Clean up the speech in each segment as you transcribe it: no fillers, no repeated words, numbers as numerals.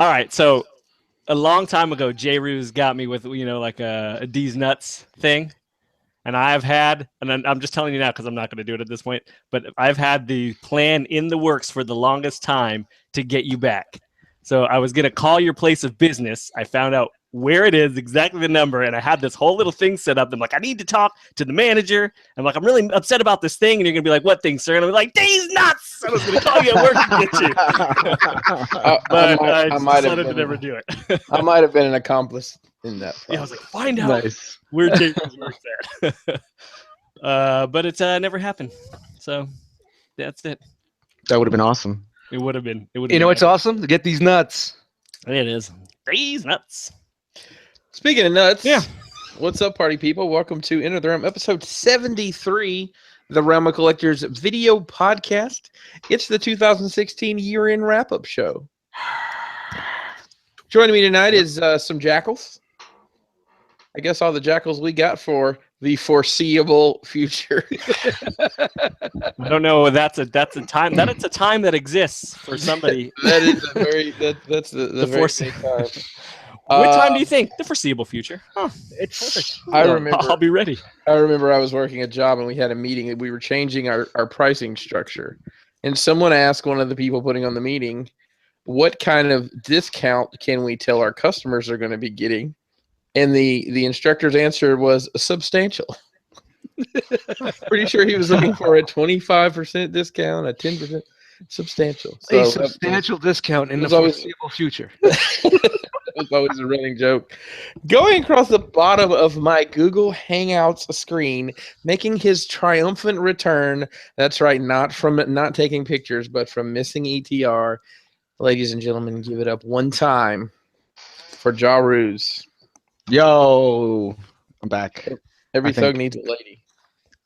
All right, so a long time ago, J. Ruse got me with like a D's nuts thing, and I've had, and I'm just telling you now because I'm not going to do it at this point, but I've had the plan in the works for the longest time to get you back. So I was going to call your place of business. I found out where it is, exactly the number, and I had this whole little thing set up. I'm like, I need to talk to the manager. I'm like, I'm really upset about this thing, and you're going to be like, what thing, sir? And I'm like, D's nuts! I was going to call you at work to get you. But I decided to never do it. I might have been an accomplice in that process. Yeah, I was like, find out where J. Ruse works at. But it's never happened. So that's it. That would have been awesome. It would have been. You know what's awesome? To get these nuts. It is. These nuts. Speaking of nuts, yeah. What's up, party people? Welcome to Enter the Realm, episode 73, the Realm of Collectors video podcast. It's the 2016 year-end wrap-up show. Joining me tonight is some jackals. I guess all the jackals we got for the foreseeable future. I don't know. That's a time. That it's a time that exists for somebody. That is a very that's the very time. What time do you think? The foreseeable future. Huh. It's perfect. I remember. I'll be ready. I remember I was working a job and we had a meeting and we were changing our pricing structure. And someone asked one of the people putting on the meeting, what kind of discount can we tell our customers are going to be getting? And the instructor's answer was substantial. Pretty sure he was looking for a 25% discount, a 10% substantial. So a substantial discount in the foreseeable future. It's always a running joke. Going across the bottom of my Google Hangouts screen, making his triumphant return. That's right, not taking pictures, but from missing ETR. Ladies and gentlemen, give it up one time for R.O.C. Yo, I'm back. Every thug needs a lady.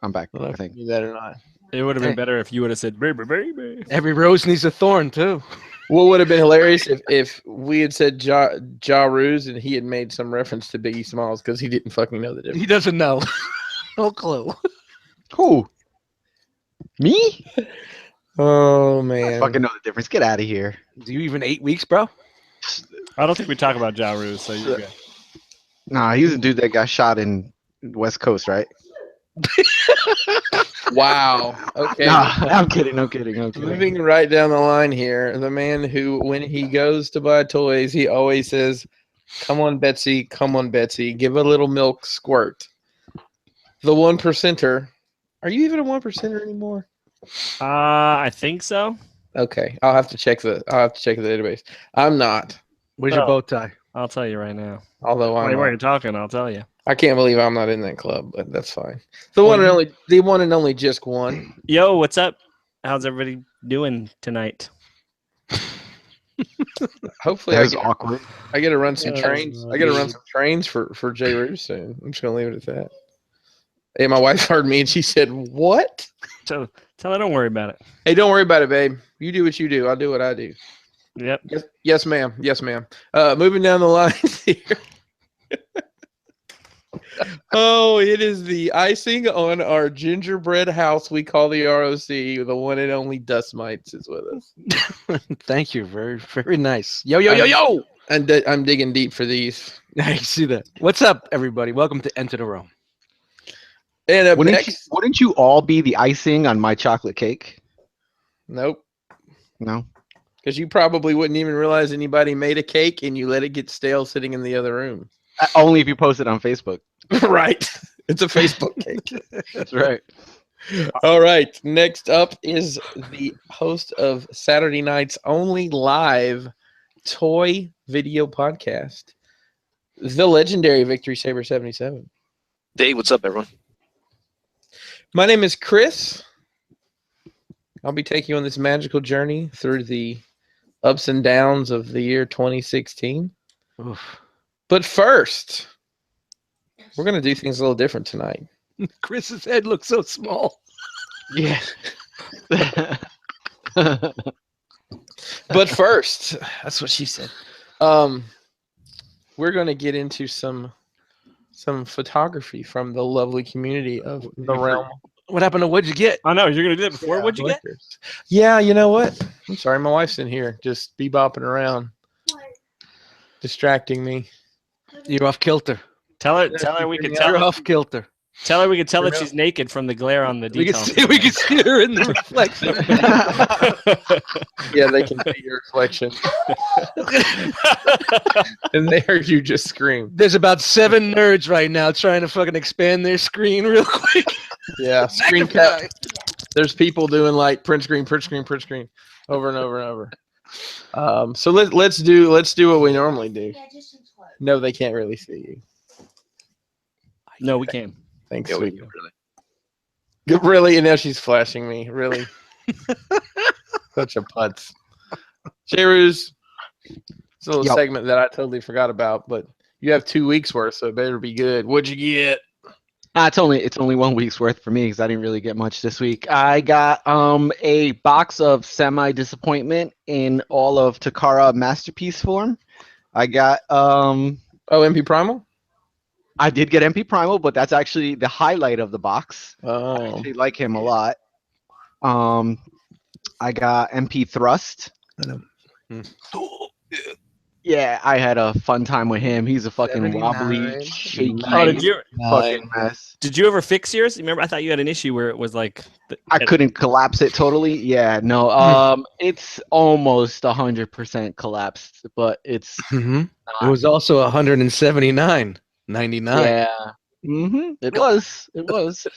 I'm back. I think you that or not. It would have been better if you would have said baby, baby. Every rose needs a thorn too. What would have been hilarious if we had said R.O.C. and he had made some reference to Biggie Smalls because he didn't fucking know the difference. He doesn't know. No clue. Who? Me? Oh man. I fucking know the difference. Get out of here. Do you even 8 weeks, bro? I don't think we talk about R.O.C, so you're good. Nah, he was a dude that got shot in West Coast, right? Wow. Okay. Nah, I'm kidding. Moving right down the line here, the man who, when he goes to buy toys, he always says, come on, Betsy, give a little milk squirt. The 1%er. Are you even a 1%er anymore? I think so. Okay. I'll have to check the database. I'm not. Where's your bow tie? I'll tell you right now. Although I'm where you're talking, I'll tell you. I can't believe I'm not in that club, but that's fine. The one and only just one. Yo, what's up? How's everybody doing tonight? Hopefully, that was awkward. I get to run some trains. I get to run some trains for J.R.O.C. soon. I'm just gonna leave it at that. Hey, my wife heard me and she said, "What?" So tell her don't worry about it. Hey, don't worry about it, babe. You do what you do. I'll do what I do. Yep. Yes, ma'am. Moving down the line here. Oh, it is the icing on our gingerbread house we call the R.O.C. The one and only Dust Mites is with us. Thank you. Very, very nice. Yo. I'm digging deep for these. I see that. What's up, everybody? Welcome to Enter the Realm. And up next, wouldn't you all be the icing on my chocolate cake? Nope. No. Because you probably wouldn't even realize anybody made a cake and you let it get stale sitting in the other room. Only if you post it on Facebook. Right. It's a Facebook cake. That's right. All right. Next up is the host of Saturday night's only live toy video podcast, the legendary Victory Saber 77. Hey, what's up, everyone? My name is Chris. I'll be taking you on this magical journey through the ups and downs of the year 2016. Oof. But first, we're going to do things a little different tonight. Chris's head looks so small. Yeah. But first, that's what she said. We're going to get into some photography from the lovely community of the realm. What happened to what'd you get? I know you're gonna do that before. What'd you get? Yeah, you know what? I'm sorry, my wife's in here, just bebopping around. distracting me. You're off kilter. Tell her we can tell You're her, off kilter. tell her we can tell that Remote. she's naked from the glare on the We can detail. see her in the reflection. Yeah, they can see your reflection, and they heard you just scream. There's about 7 nerds right now trying to fucking expand their screen real quick. Yeah, screen cap. There's people doing like print screen, over and over and over. So let's do what we normally do. No, they can't really see you. No, we can. Thanks, Yeah, we sweetie. can really. Really, and now she's flashing me. Really, such a putz. Cheers. It's a little Yep. segment that I totally forgot about, but you have 2 weeks worth, so it better be good. What'd you get? It's only 1 week's worth for me because I didn't really get much this week. I got a box of semi disappointment in all of Takara masterpiece form. I got Oh, MP Primal. I did get MP Primal, but that's actually the highlight of the box. I Oh, actually like him a lot. I got MP Thrust. Yeah, I had a fun time with him. He's a fucking wobbly, 79. shaky, Oh, did you fucking mess. ever fix yours? Remember, I thought you had an issue where it was like I couldn't collapse it totally. Yeah, no. It's almost 100% collapsed, but it's It was also 179.99. yeah. It was. It was.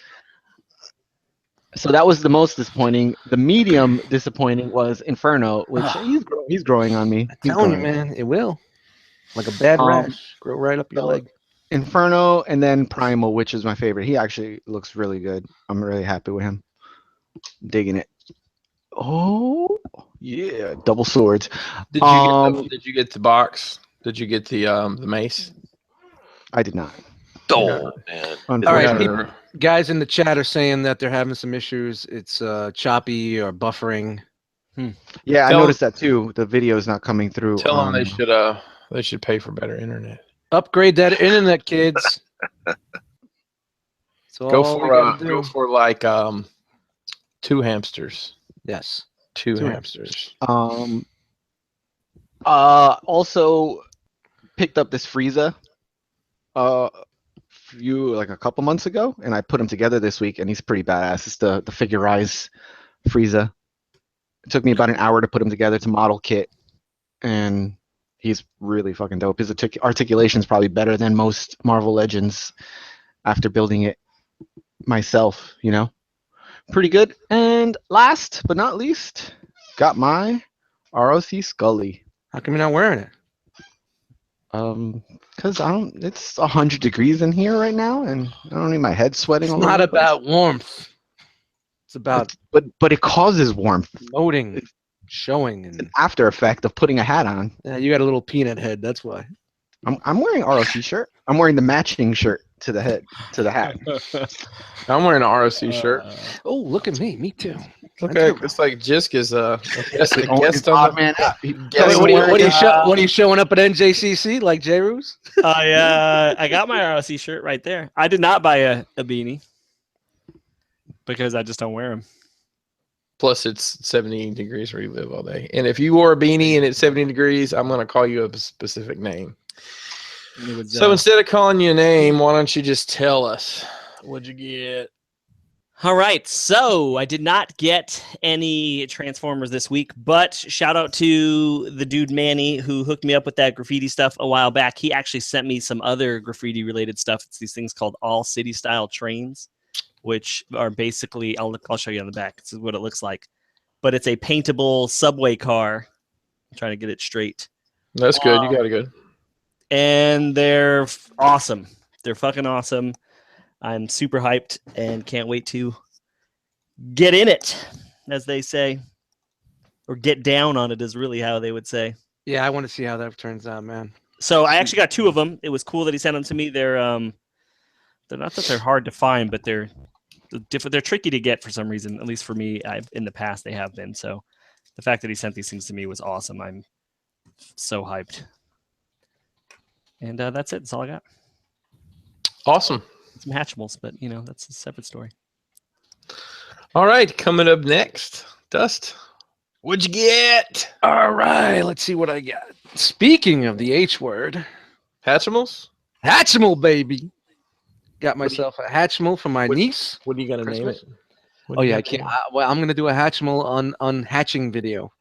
So that was the most disappointing. The medium disappointing was Inferno, which he's growing on me. He's Telling you, growing. man, it will. Like a bad rash. Grow right up your so- leg. Inferno and then Primal, which is my favorite. He actually looks really good. I'm really happy with him. Digging it. Oh yeah, double swords. Did you get the box? Did you get the mace? I did not. Oh man. All right, Unfortunately. guys in the chat are saying that they're having some issues. It's choppy or buffering. Yeah, I Tell- noticed that too. The video is not coming through. Tell them they should pay for better internet. Upgrade that internet, kids. That's all we gotta do. Go for like 2 hamsters. Yes. 2 Two hamsters. Also picked up this Frieza a couple months ago, and I put him together this week, and he's pretty badass. It's the figurize Frieza. It took me about an hour to put him together to model kit, and he's really fucking dope. His articulation is probably better than most Marvel Legends after building it myself, you know? Pretty good. And last but not least, got my R.O.C. Scully. How come you're not wearing it? Because it's 100 degrees in here right now, and I don't need my head sweating. It's all over not the place. about warmth. It's about But it causes warmth. promoting, showing, An and after effect of putting a hat on. you got a little peanut head. That's why. I'm wearing R.O.C. shirt. I'm wearing the matching shirt to the hat. I'm wearing an R.O.C. shirt. Oh, look at me. Me too. Okay, it's like Jisk is a guest It's on odd the man. guest What are you on- what are you showing up at NJCC like J. Roos? I got my R.O.C. shirt right there. I did not buy a beanie because I just don't wear them. Plus, it's 70 degrees where you live all day. And if you wore a beanie and it's 70 degrees, I'm going to call you a specific name. So instead of calling you a name, why don't you just tell us what'd you get? All right, so I did not get any Transformers this week, but shout out to the dude Manny who hooked me up with that graffiti stuff a while back. He actually sent me some other graffiti related stuff. It's these things called all city style trains, which are basically I'll show you on the back. This is what it looks like, but it's a paintable subway car. I'm trying to get it straight, That's good. You got it good. and they're awesome. They're fucking awesome. I'm super hyped and can't wait to get in it, as they say, or get down on it is really how they would say. Yeah, I want to see how that turns out, man. So I actually got 2 of them. It was cool that he sent them to me. They're not that they're hard to find, but they're different. They're tricky to get for some reason. At least for me, in the past they have been. So the fact that he sent these things to me was awesome. I'm so hyped. And that's it. That's all I got. Awesome. Some hatchables, but that's a separate story. All right, coming up next, Dust. What'd you get? All right, let's see what I got. Speaking of the H word, Hatchimals? Hatchimal, baby. Got myself a Hatchimal for my niece. What are you gonna name Christmas? it? What Oh are you yeah, I gonna can't. Well, I'm gonna do a Hatchimal on hatching video.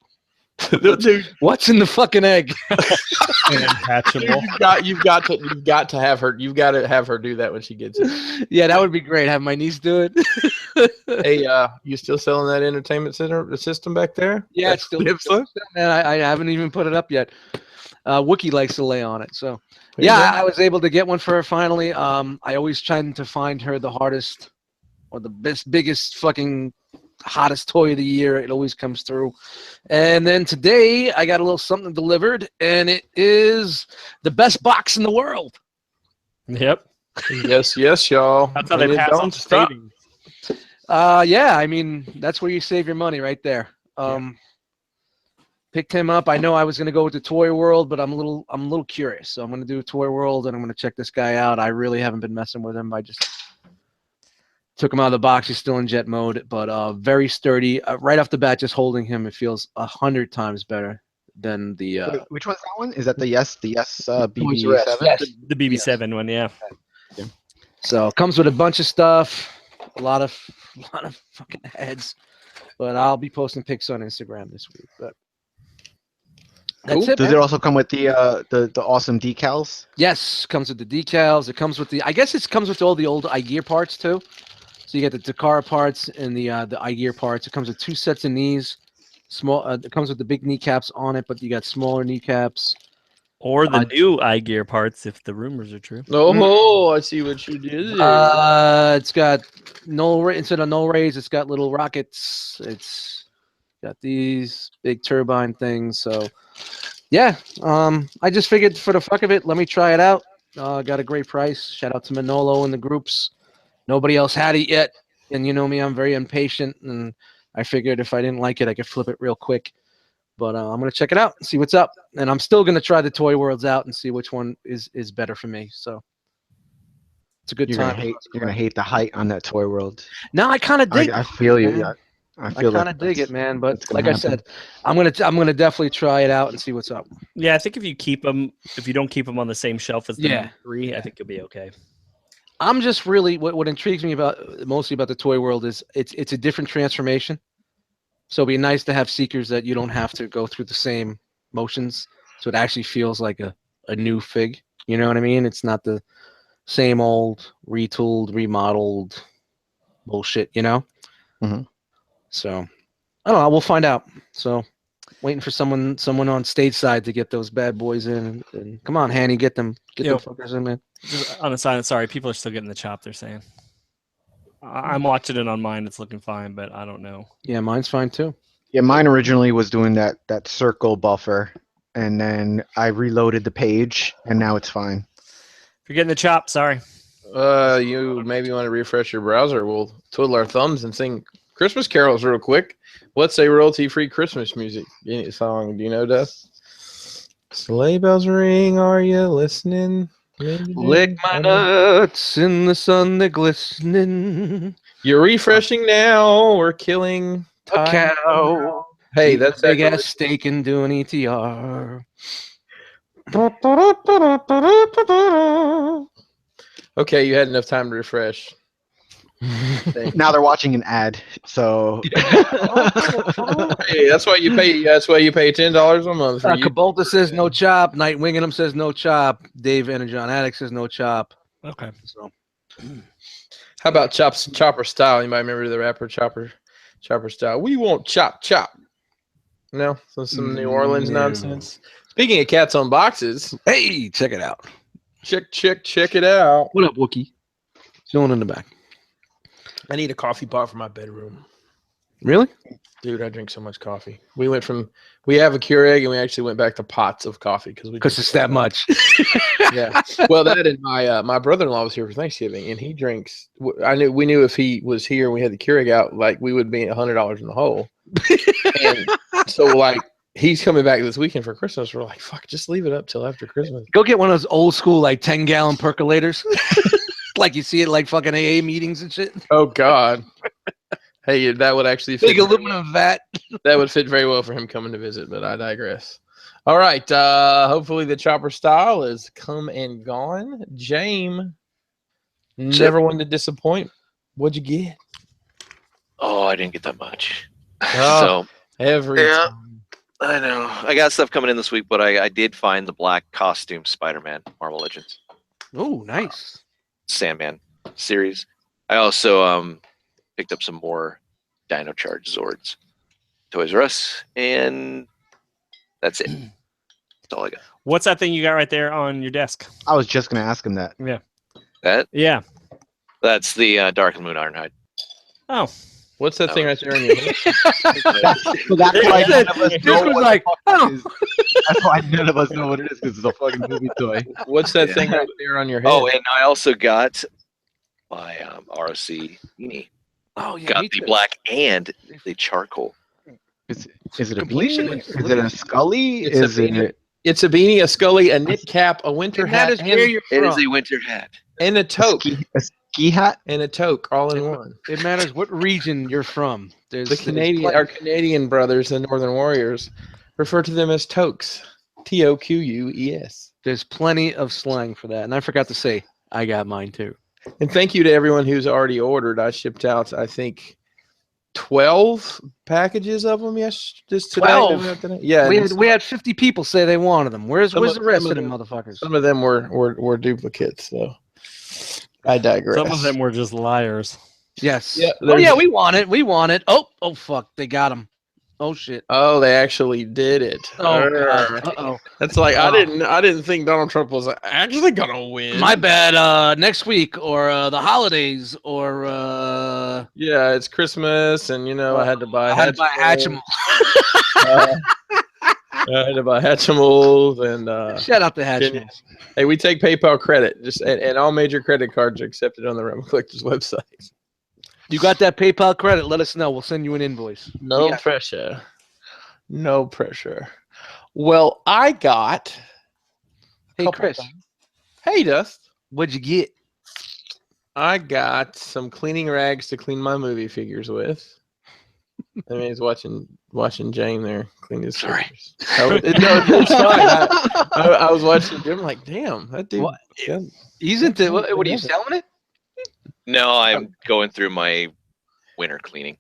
name it? Dude, What's in the fucking egg? Hatchable. you've got to have her. You've got to have her do that when she gets it. Yeah, that would be great. Have my niece do it. Hey, you still selling that entertainment center system back there? Yeah, it's still man. I haven't even put it up yet. Wookie likes to lay on it, so yeah, I was able to get one for her finally. I always trying to find her the hardest or the biggest fucking hottest toy of the year. It always comes through. And then today I got a little something delivered, and it is the best box in the world. Yep. Yes, y'all. That's how they pass on the savings. Yeah, I mean that's where you save your money right there. Picked him up. I know I was going to go with the Toy World, but I'm a little curious. So I'm going to do Toy World, and I'm going to check this guy out. I really haven't been messing with him. I just took him out of the box. He's still in jet mode, but very sturdy. Right off the bat, just holding him, it feels 100 times better than the. Which one's that one? Is that the BB7? Yes. The BB7 one, yeah. So it comes with a bunch of stuff, a lot of fucking heads. But I'll be posting pics on Instagram this week. But that's it. Does Man. it also come with the awesome decals? Yes, comes with the decals. It comes with I guess it comes with all the old iGear parts too. So you get the Takara parts and the iGear parts. It comes with 2 sets of knees. Small. It comes with the big kneecaps on it, but you got smaller kneecaps. Or the new iGear parts, if the rumors are true. Oh, I see what you did there. It's got instead of null rays, it's got little rockets. It's got these big turbine things. So, yeah. I just figured for the fuck of it, let me try it out. Got a great price. Shout out to Manolo and the groups. Nobody else had it yet, and you know me, I'm very impatient, and I figured if I didn't like it, I could flip it real quick. But I'm gonna check it out and see what's up, and I'm still gonna try the Toy Worlds out and see which one is better for me. So it's a good time. You're gonna hate the height on that Toy World. No, I kind of dig. I feel you. Man. I feel kind of dig it, man. But like I said, I'm gonna definitely try it out and see what's up. Yeah, I think if you don't keep them on the same shelf as the 3, I think you'll be okay. I'm just really what intrigues me mostly about the Toy World is it's a different transformation. So it'd be nice to have Seekers that you don't have to go through the same motions. So it actually feels like a new fig. You know what I mean? It's not the same old retooled, remodeled bullshit, you know? Mm-hmm. So I don't know. We'll find out. So waiting for someone on stage side to get those bad boys in. And come on, Hanny, get them fuckers in, man. Just on the side, sorry, people are still getting the chop, they're saying. I'm watching it on mine. It's looking fine, but I don't know. Yeah, mine's fine too. Yeah, mine originally was doing that circle buffer, and then I reloaded the page, and now it's fine. If you're getting the chop, sorry. You maybe want to refresh your browser. We'll twiddle our thumbs and sing Christmas carols real quick. What's a royalty-free Christmas music song? Do you know, Dust? Sleigh bells ring, are you listening? Lick my nuts in the sun, they're glistening. You're refreshing now. We're killing a cow. Hey, that's big ass steak and do an ETR. Okay, you had enough time to refresh. Now they're watching an ad, so hey, that's why you pay. That's why you pay $10 a month. Cabolta says no chop. Night Wingingham says no chop. Dave and John Attic says no chop. Okay. So, how about Chopper Style? You might remember the rapper Chopper Style. We won't chop. No, so some New Orleans nonsense. Speaking of cats on boxes, hey, check it out. Check it out. What up, Wookie? Chilling in the back. I need a coffee pot for my bedroom. Really? Dude, I drink so much coffee. We have a Keurig, and we actually went back to pots of coffee because it's that much. Yeah. Well, that and my brother-in-law was here for Thanksgiving, and he drinks. We knew if he was here and we had the Keurig out, like we would be $100 in the hole. And so, like, he's coming back this weekend for Christmas. We're like, fuck, just leave it up till after Christmas. Go get one of those old school like 10-gallon percolators. Like you see it like fucking AA meetings and shit. Oh God. Hey, that would actually fit. Big aluminum vat. That would fit very well for him coming to visit, but I digress. All right. Hopefully the chopper style is come and gone. James, never one to disappoint. What'd you get? Oh, I didn't get that much. Oh, So every yeah. time. I know. I got stuff coming in this week, but I did find the black costume Spider-Man Marvel Legends Oh, nice. Sandman series. I also picked up some more Dino Charge Zords, Toys R Us, and that's it. That's all I got. What's that thing you got right there on your desk? I was just gonna ask him that. That Yeah. that's the Dark Moon Ironhide. Oh. What's that thing right there in your hand? So that's why none of us This know was what like, the fuck it is. That's why none of us know what it is because it's a fucking movie toy. What's that Yeah. thing right there on your head? Oh, and I also got my R.O.C. beanie. Oh yeah, Got me the too. black and the charcoal. Is it a Completion beanie? is Is it a Scully? It's a Is beanie. it? It's a beanie, a Scully, a knit cap, a winter And hat, that is where you're It is from. a winter hat. and a toque. A ski hat? And a toque, all in one. It matters what region you're from. The Canadian, our Canadian brothers, the Northern Warriors, refer to them as toques. Toques. There's plenty of slang for that, and I forgot to say I got mine too. And thank you to everyone who's already ordered. I shipped out, I think, 12 packages of them just today. 12? Yeah, We had 50 people say they wanted them. Where's Some the of- rest some of of them them- motherfuckers? some of them were duplicates. So I digress. Some of them were just liars. Yes. Yeah, oh yeah, there's- we want it. We want it. Oh fuck, they got them. Oh shit. Oh, they actually did it. Oh god. Uh-oh. That's like Oh. I didn't think Donald Trump was actually gonna win. My bad. Next week or the holidays or Yeah, it's Christmas, and I had to buy. I had to buy Hatchimals. I had to buy Hatchimals, and Shout out to Hatchimals. hey, we take PayPal credit, and all major credit cards are accepted on the Rebel Collectors website. You got that PayPal credit? Let us know. We'll send you an invoice. No Yeah. pressure. No pressure. Well, I got. Hey couple Chris, things. Hey Dust. what'd you get? I got some cleaning rags to clean my movie figures with. I mean, he's watching Jane there clean his Sorry. figures. No, it's fine. I was watching Jim like, damn, that dude. What? Yeah. He's into what are you selling it? No, I'm going through my winter cleaning.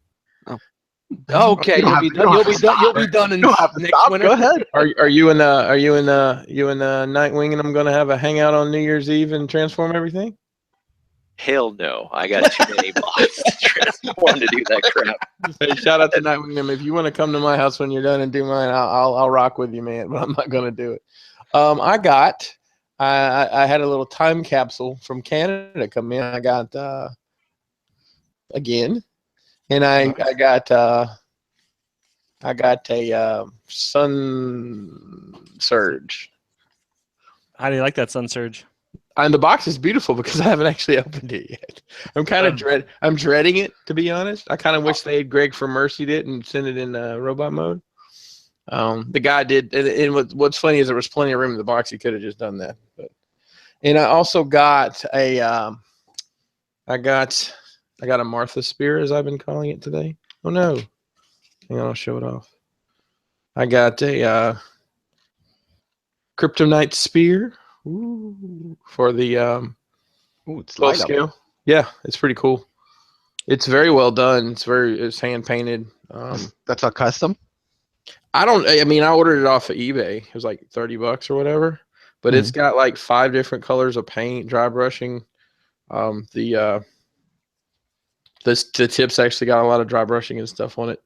Okay, You don't you'll have be to done. You'll stop. be done in You don't have to next stop. winter. Go ahead. Are you and Nightwing and I'm gonna have a hangout on New Year's Eve and transform everything? Hell no. I got too many bots to transform to do that crap. Hey, shout out to Nightwing. If you want to come to my house when you're done and do mine, I'll rock with you, man. But I'm not gonna do it. I had a little time capsule from Canada come in. I got again, and I got a Sun Surge. How do you like that Sun Surge? And the box is beautiful because I haven't actually opened it yet. I'm kind of I'm dreading it, to be honest. I kind of wish they had Greg for Mercy it and sent it in robot mode. The guy did, and what's funny is there was plenty of room in the box. He could have just done that. And I also got I got a Martha Spear, as I've been calling it today. Oh no, hang on, I'll show it off. I got a Kryptonite Spear. Ooh, for the Ooh, it's 12 light up. scale. Yeah, it's pretty cool. It's very well done. It's hand painted. That's a custom. I ordered it off of eBay. It was like $30 or whatever. But it's got like 5 different colors of paint, dry brushing. The tips actually got a lot of dry brushing and stuff on it.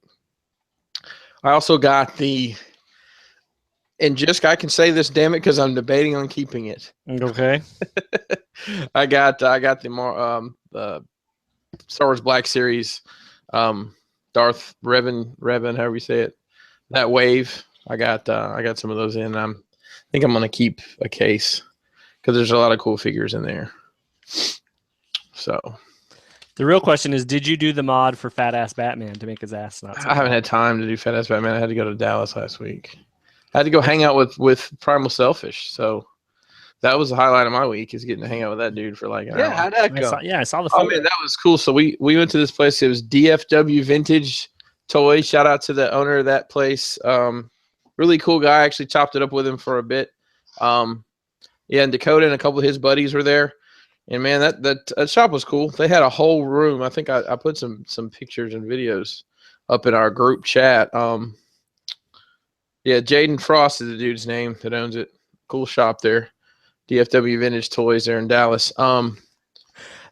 I also got I can say this, damn it, because I'm debating on keeping it. Okay. I got the Star Wars Black Series, Darth Revan, however you say it. That wave, I got some of those in. I think I'm gonna keep a case because there's a lot of cool figures in there. So The real question is, did you do the mod for Fat Ass Batman to make his ass not? I haven't had time to do Fat Ass Batman. I had to go to Dallas last week. I had to go hang out with Primal Selfish. So That was the highlight of my week, is getting to hang out with that dude for like an Yeah, hour. how'd that I go? saw, I saw the Oh photo. man, that was cool. So we went to this place. It was DFW Vintage Toy. Shout out to the owner of that place. Really cool guy. I actually chopped it up with him for a bit. Yeah, and Dakota and a couple of his buddies were there. And man, that shop was cool. They had a whole room. I think I put some pictures and videos up in our group chat. Yeah, Jaden Frost is the dude's name that owns it. Cool shop there. DFW Vintage Toys there in Dallas. They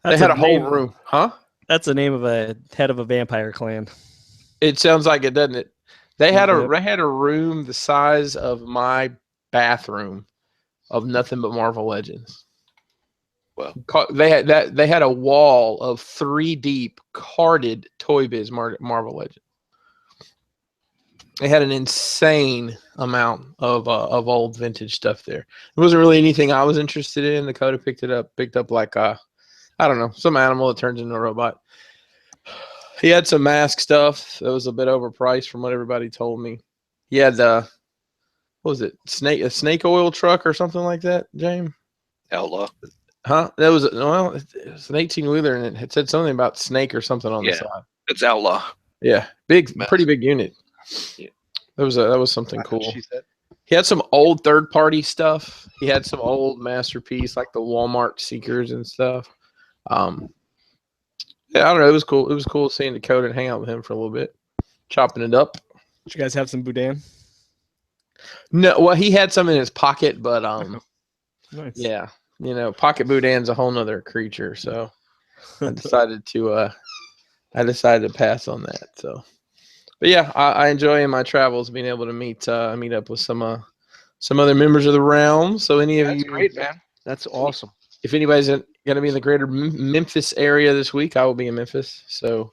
That's had a a whole name- room, huh? That's the name of a head of a vampire clan. It sounds like it, doesn't it? They had Yep. a room the size of my bathroom of nothing but Marvel Legends. Wow. They had a wall of 3 deep carded Toy Biz Marvel Legends. They had an insane amount of old vintage stuff there. It wasn't really anything I was interested in. Dakota picked up like I don't know, some animal that turns into a robot. He had some mask stuff that was a bit overpriced from what everybody told me. He had what was it, a snake oil truck or something like that, James? Outlaw. Huh? That was, well, it was an 18-wheeler, and it said something about snake or something on the Yeah. side. It's Outlaw. Yeah, pretty big unit. Yeah. That was something That's what cool. she said. He had some old third-party stuff. He had some old masterpiece like the Walmart Seekers and stuff. Yeah, I don't know. It was cool. It was cool seeing Dakota and hang out with him for a little bit, chopping it up. Did you guys have some boudin? No, well, he had some in his pocket, but Nice. yeah, pocket boudin's a whole nother creature. So I decided to pass on that. So, but yeah, I enjoy in my travels being able to meet up with some other members of the realm. So That's great, man. That's awesome. If anybody's going to be in the greater Memphis area this week, I will be in Memphis. So,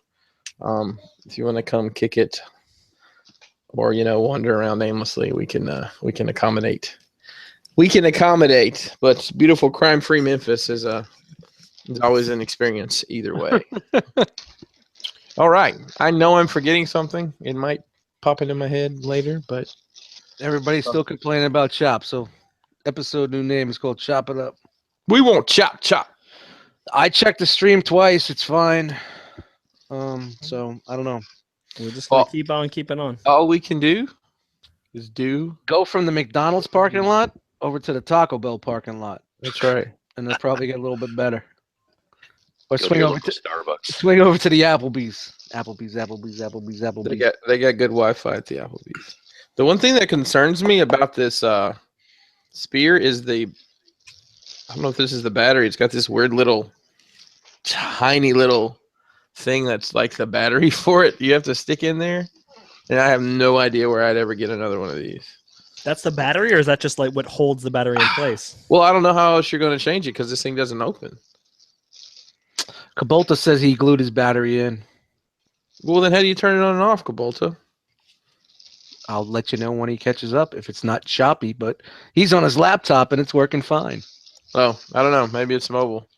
if you want to come kick it, or wander around aimlessly, we can accommodate. We can accommodate, but beautiful crime-free Memphis is always an experience either way. All right, I know I'm forgetting something. It might pop into my head later, but Everybody's still complaining about Chop, so episode new name is called Chop It Up. we won't chop. I checked the stream twice. It's fine. So I don't know. We're just gonna Well- keep on keeping on. All we can do is Go from the McDonald's parking lot over to the Taco Bell parking lot, That's right. and it'll probably get a little bit better. Or Go to swing your over local to Starbucks. the Applebee's. Applebee's. They got good Wi-Fi at the Applebee's. The one thing that concerns me about this spear is I don't know if this is the battery. It's got this weird little, tiny little thing that's like the battery for it. You have to stick in there, and I have no idea where I'd ever get another one of these. That's the battery, or is that just like what holds the battery in place? Well, I don't know how else you're going to change it because this thing doesn't open. Kabolta says he glued his battery in. Well, then how do you turn it on and off, Kabolta? I'll let you know when he catches up if it's not choppy, but he's on his laptop and it's working fine. Oh, I don't know. Maybe it's mobile.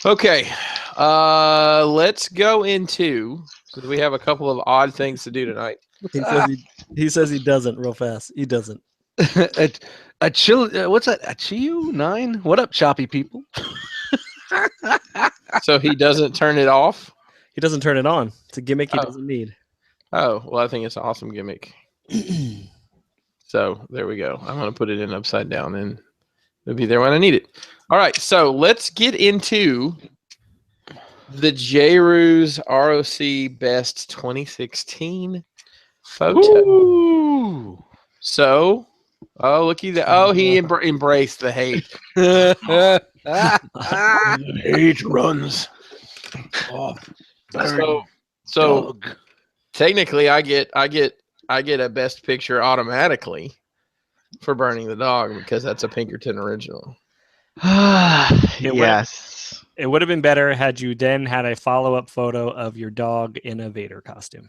Okay. Let's go into, so we have a couple of odd things to do tonight. He says he doesn't real fast. He doesn't. a chill. What's that? A Chiu 9? What up, choppy people? So he doesn't turn it off? He doesn't turn it on. It's a gimmick he Oh. doesn't need. Oh, well, I think it's an awesome gimmick. So there we go. I'm going to put it in upside down and it'll be there when I need it. All right. So let's get into the R.O.C. R.O.C. Best 2016 photo. Ooh. So, oh, looky that. Oh, he embraced the hate. Hate runs. Oh. So technically, I get a best picture automatically for burning the dog because that's a Pinkerton original. Yes. It would have been better had you then had a follow-up photo of your dog in a Vader costume.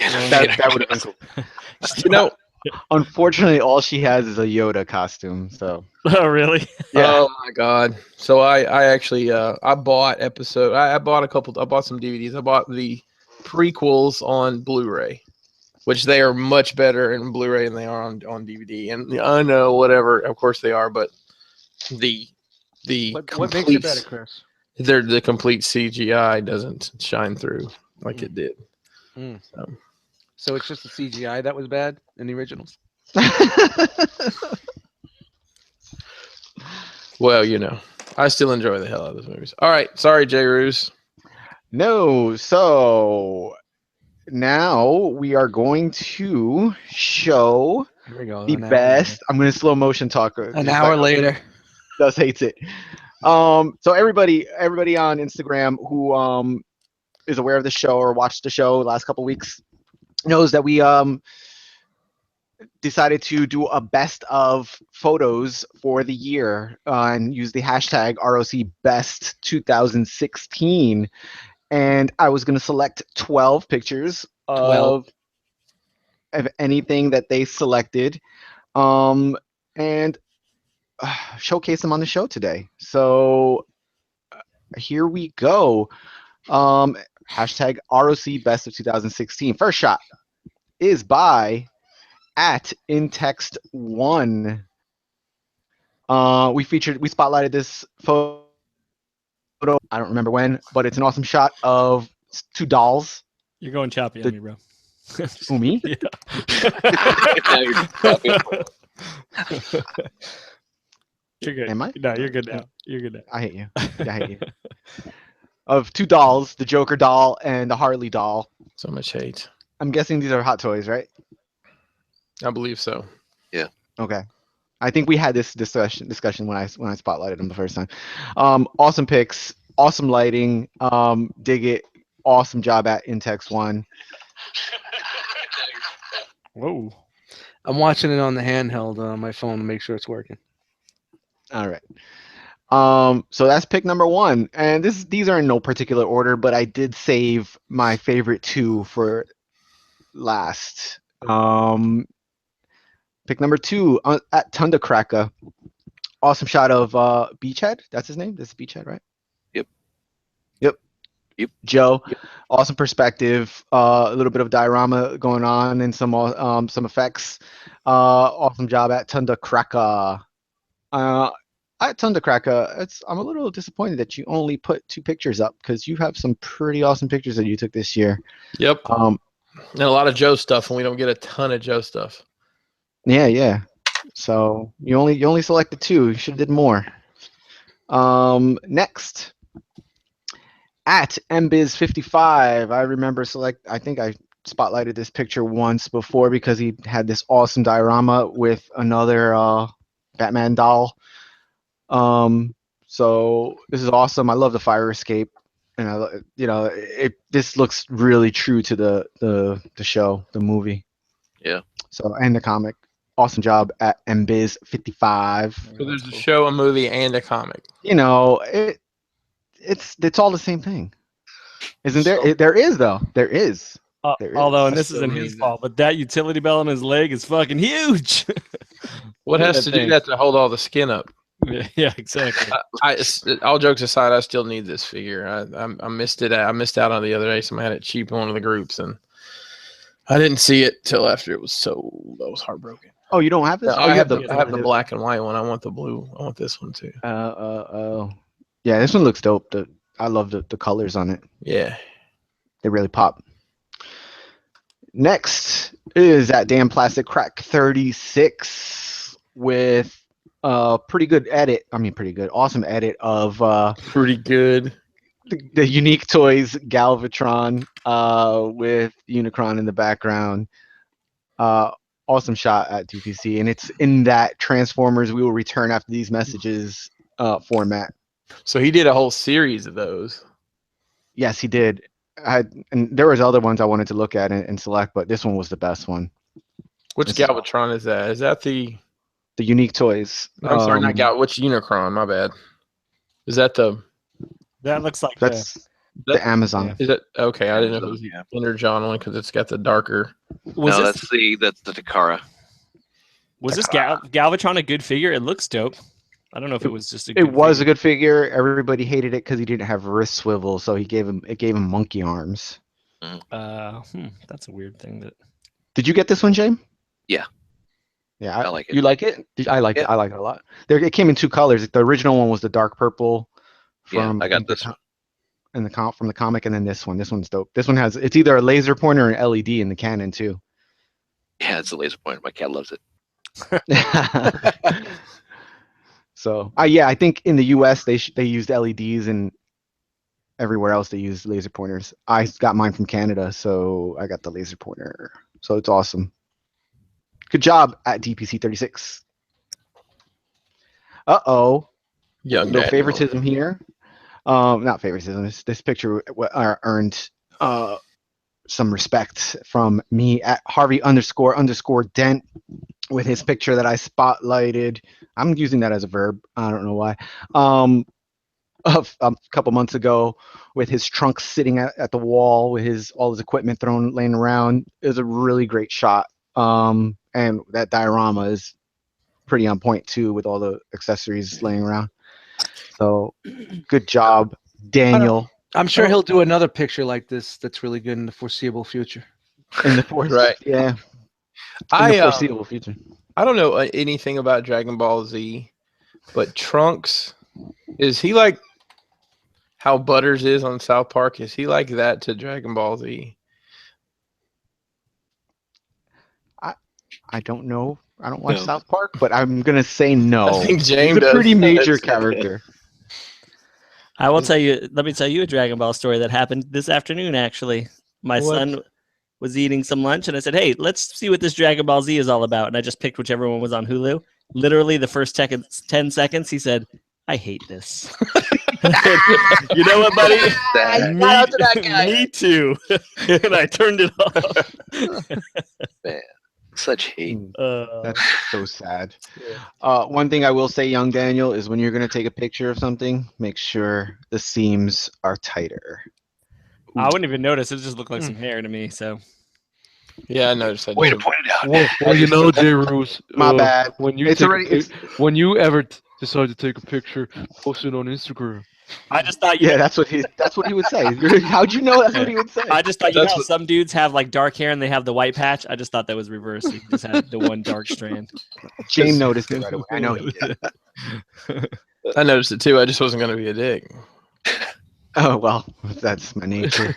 That would have been cool. Unfortunately, all she has is a Yoda costume. So Oh, really? yeah. Oh my god. So I actually I bought I bought some DVDs. I bought the prequels on Blu-ray. which they are much better in Blu-ray than they are on DVD. And I know whatever, of course they are, but the What makes it better, Chris? the complete CGI doesn't shine through like it did. Mm. So. So it's just the CGI that was bad in the originals. Well, you know, I still enjoy the hell out of those movies. All right, sorry, J. Roos. No, so now we are going to show Here we go. the an hour best. I'm going to slow motion talk. later. An hour later. Does hates it. So everybody on Instagram who is aware of the show or watched the show the last couple weeks knows that we decided to do a best of photos for the year and use the hashtag R.O.C. Best 2016. And I was going to select 12 pictures of anything that they selected and showcase them on the show today. So here we go. Hashtag ROC Best of 2016. First shot is by @intext1. We spotlighted this photo. I don't remember when, but it's an awesome shot of two dolls. You're going choppy on me, bro. Who, me? Yeah. You're good. Am I? No, you're good now. You're good now. I hate you. I hate you. Of two dolls, the Joker doll and the Harley doll. So much hate. I'm guessing these are Hot Toys, right? I believe so. Okay. I think we had this discussion when I spotlighted them the first time. Awesome picks, awesome lighting. Dig it. Awesome job at Intex1. Whoa. I'm watching it on the handheld on my phone to make sure it's working. All right. So that's pick number 1, and these are in no particular order, but I did save my favorite 2 for last. Pick number 2 at Tundacracker. Awesome shot of Beachhead. That's his name. This is Beachhead, right? Yep. Joe. Yep. Awesome perspective. A little bit of diorama going on and some effects. Awesome job at Tundacracker. At Tundacracker, I'm a little disappointed that you only put 2 pictures up because you have some pretty awesome pictures that you took this year. Yep. And a lot of Joe stuff, and we don't get a ton of Joe stuff. Yeah. So you only selected 2. You should have did more. Next, at MBiz55, I remember I think I spotlighted this picture once before because he had this awesome diorama with another Batman doll. So this is awesome. I love the fire escape, and this looks really true to the show, the movie. Yeah. So, and the comic. Awesome job at MBiz55. So there's a show, a movie, and a comic. It's all the same thing, isn't there? There is though. There is. Although, and this isn't his fault, but that utility belt on his leg is fucking huge. What has to do that to hold all the skin up? Yeah, exactly. All jokes aside, I still need this figure. I missed it. I missed out on it the other day. Somebody had it cheap in one of the groups, and I didn't see it till after it was sold. I was heartbroken. Oh, you don't have this? I have the black and white one. I want the blue. I want this one too. Yeah, this one looks dope. I love the colors on it. Yeah, they really pop. Next is that damn Plastic Crack 36 with pretty good edit. I mean, pretty good, awesome edit of pretty good. The Unique Toys Galvatron with Unicron in the background. Awesome shot at DPC, and it's in that Transformers We Will Return After These Messages format. So he did a whole series of those. Yes, he did. And there was other ones I wanted to look at and select, but this one was the best one. Which Galvatron is that? Is that the Unique Toys? I'm sorry, not Gal. Which Unicron? My bad. Is that the? That looks like the Amazon. Is it okay? I didn't know if it was the Energon one because it's got the darker. That's the Takara. Was this Galvatron a good figure? It looks dope. I don't know if it was just a good It was a good figure. Everybody hated it because he didn't have wrist swivel, so it gave him monkey arms. That's a weird thing. Did you get this one, James? Yeah. Yeah, I like it. You like it? I like it. I like it a lot. It came in 2 colors. The original one was the dark purple from I got this one. in the from the comic, and then this one. This one's dope. This one it's either a laser pointer or an LED in the Canon too. Yeah, it's a laser pointer. My cat loves it. So, yeah, I think in the US they used LEDs, and everywhere else they used laser pointers. I got mine from Canada, so I got the laser pointer. So it's awesome. Good job at DPC 36. Uh-oh. Young No Daniel. favoritism here. Not favoritism. This picture earned some respect from me at Harvey__Dent with his picture that I spotlighted. I'm using that as a verb. I don't know why. A couple months ago, with his trunk sitting at the wall with all his equipment laying around. It was a really great shot. And that diorama is pretty on point too, with all the accessories laying around. So good job, Daniel. I'm sure he'll do another picture like this that's really good in the foreseeable future. In the Right. Yeah. In the foreseeable future. I don't know anything about Dragon Ball Z, but Trunks, is he like how Butters is on South Park? Is he like that to Dragon Ball Z? I don't know. I don't watch South Park, but I'm gonna say no. I think He's James a pretty does. major character. I will tell you. Let me tell you a Dragon Ball story that happened this afternoon. Actually, my son was eating some lunch, and I said, "Hey, let's see what this Dragon Ball Z is all about." And I just picked whichever one was on Hulu. Literally, the first 10 seconds, he said, "I hate this." You know what, buddy? Me too. And I turned it off. Man, such hate. That's so sad. One thing I will say, young Daniel, is when you're going to take a picture of something, make sure the seams are tighter. I wouldn't even notice. It just looked like some hair to me. So, Yeah, I noticed. Way to point it out. Well, you know, J-Rose. My bad. When you when you ever decide to take a picture, post it on Instagram. I just thought, that's what he would say. How'd you know that's what he would say? I just thought, you know, how some dudes have like dark hair and they have the white patch. I just thought that was reversed. He just had the one dark strand. James noticed it right away. I know he did. I noticed it too. I just wasn't going to be a dick. Oh well, that's my nature.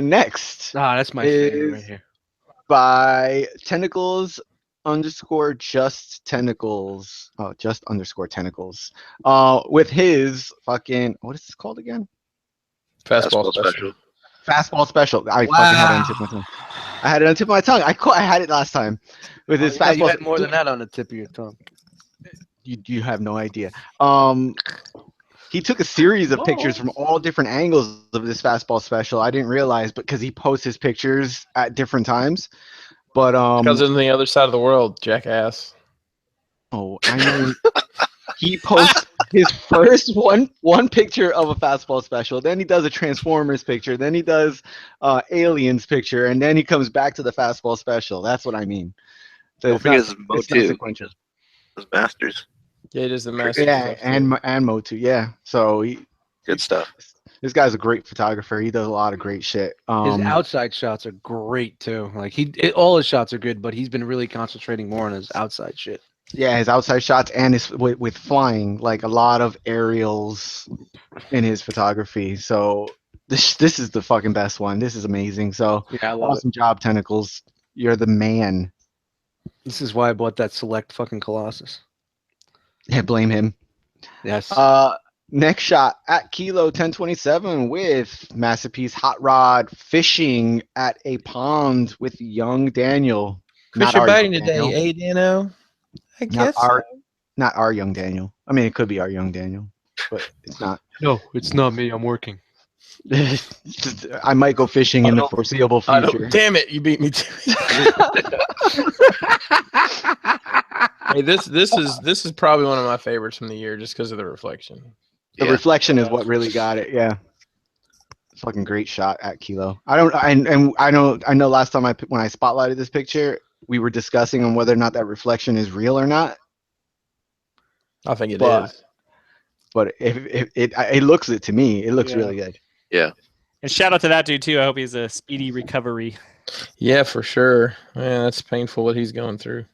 Next. That's my favorite right here. By Tentacles _just tentacles. Oh, just _tentacles. With his fucking, what is this called again? Fastball special. Fastball special. I fucking had it on the tip of my tongue. I had it on the tip of my tongue. I had it last time with his fastball. You had more than that on the tip of your tongue. You have no idea. He took a series of pictures from all different angles of this fastball special. I didn't realize, because he posts his pictures at different times. But because on the other side of the world, jackass. Oh, I know. He posts his first one picture of a fastball special, then he does a Transformers picture, then he does Aliens picture, and then he comes back to the fastball special. That's what I mean. So Don't forget his Motu. Sequential. His Masters. Yeah, it is the Masters. Yeah, and Motu. Yeah, so good stuff. This guy's a great photographer. He does a lot of great shit. His outside shots are great too. Like all his shots are good, but he's been really concentrating more on his outside shit. Yeah, his outside shots and his with flying, like a lot of aerials in his photography. So this is the fucking best one. This is amazing. So yeah, awesome job, Tentacles. You're the man. This is why I bought that Select fucking Colossus. Yeah, blame him. Yes. Next shot at Kilo 1027 with Masterpiece Hot Rod fishing at a pond with young Daniel. Chris, you're biting today, eh, Dano? I guess not our young Daniel. I mean, it could be our young Daniel, but it's not. No, it's not me. I'm working. I might go fishing in the foreseeable future. Damn it, you beat me to Hey, this is probably one of my favorites from the year just because of the reflection. The reflection is what really got it. Yeah, fucking great shot at Kilo. I know last time when I spotlighted this picture, we were discussing on whether or not that reflection is real or not. I think it is. But if it looks it to me, it looks really good. Yeah. And shout out to that dude too. I hope he's a speedy recovery. Yeah, for sure. Man, that's painful what he's going through.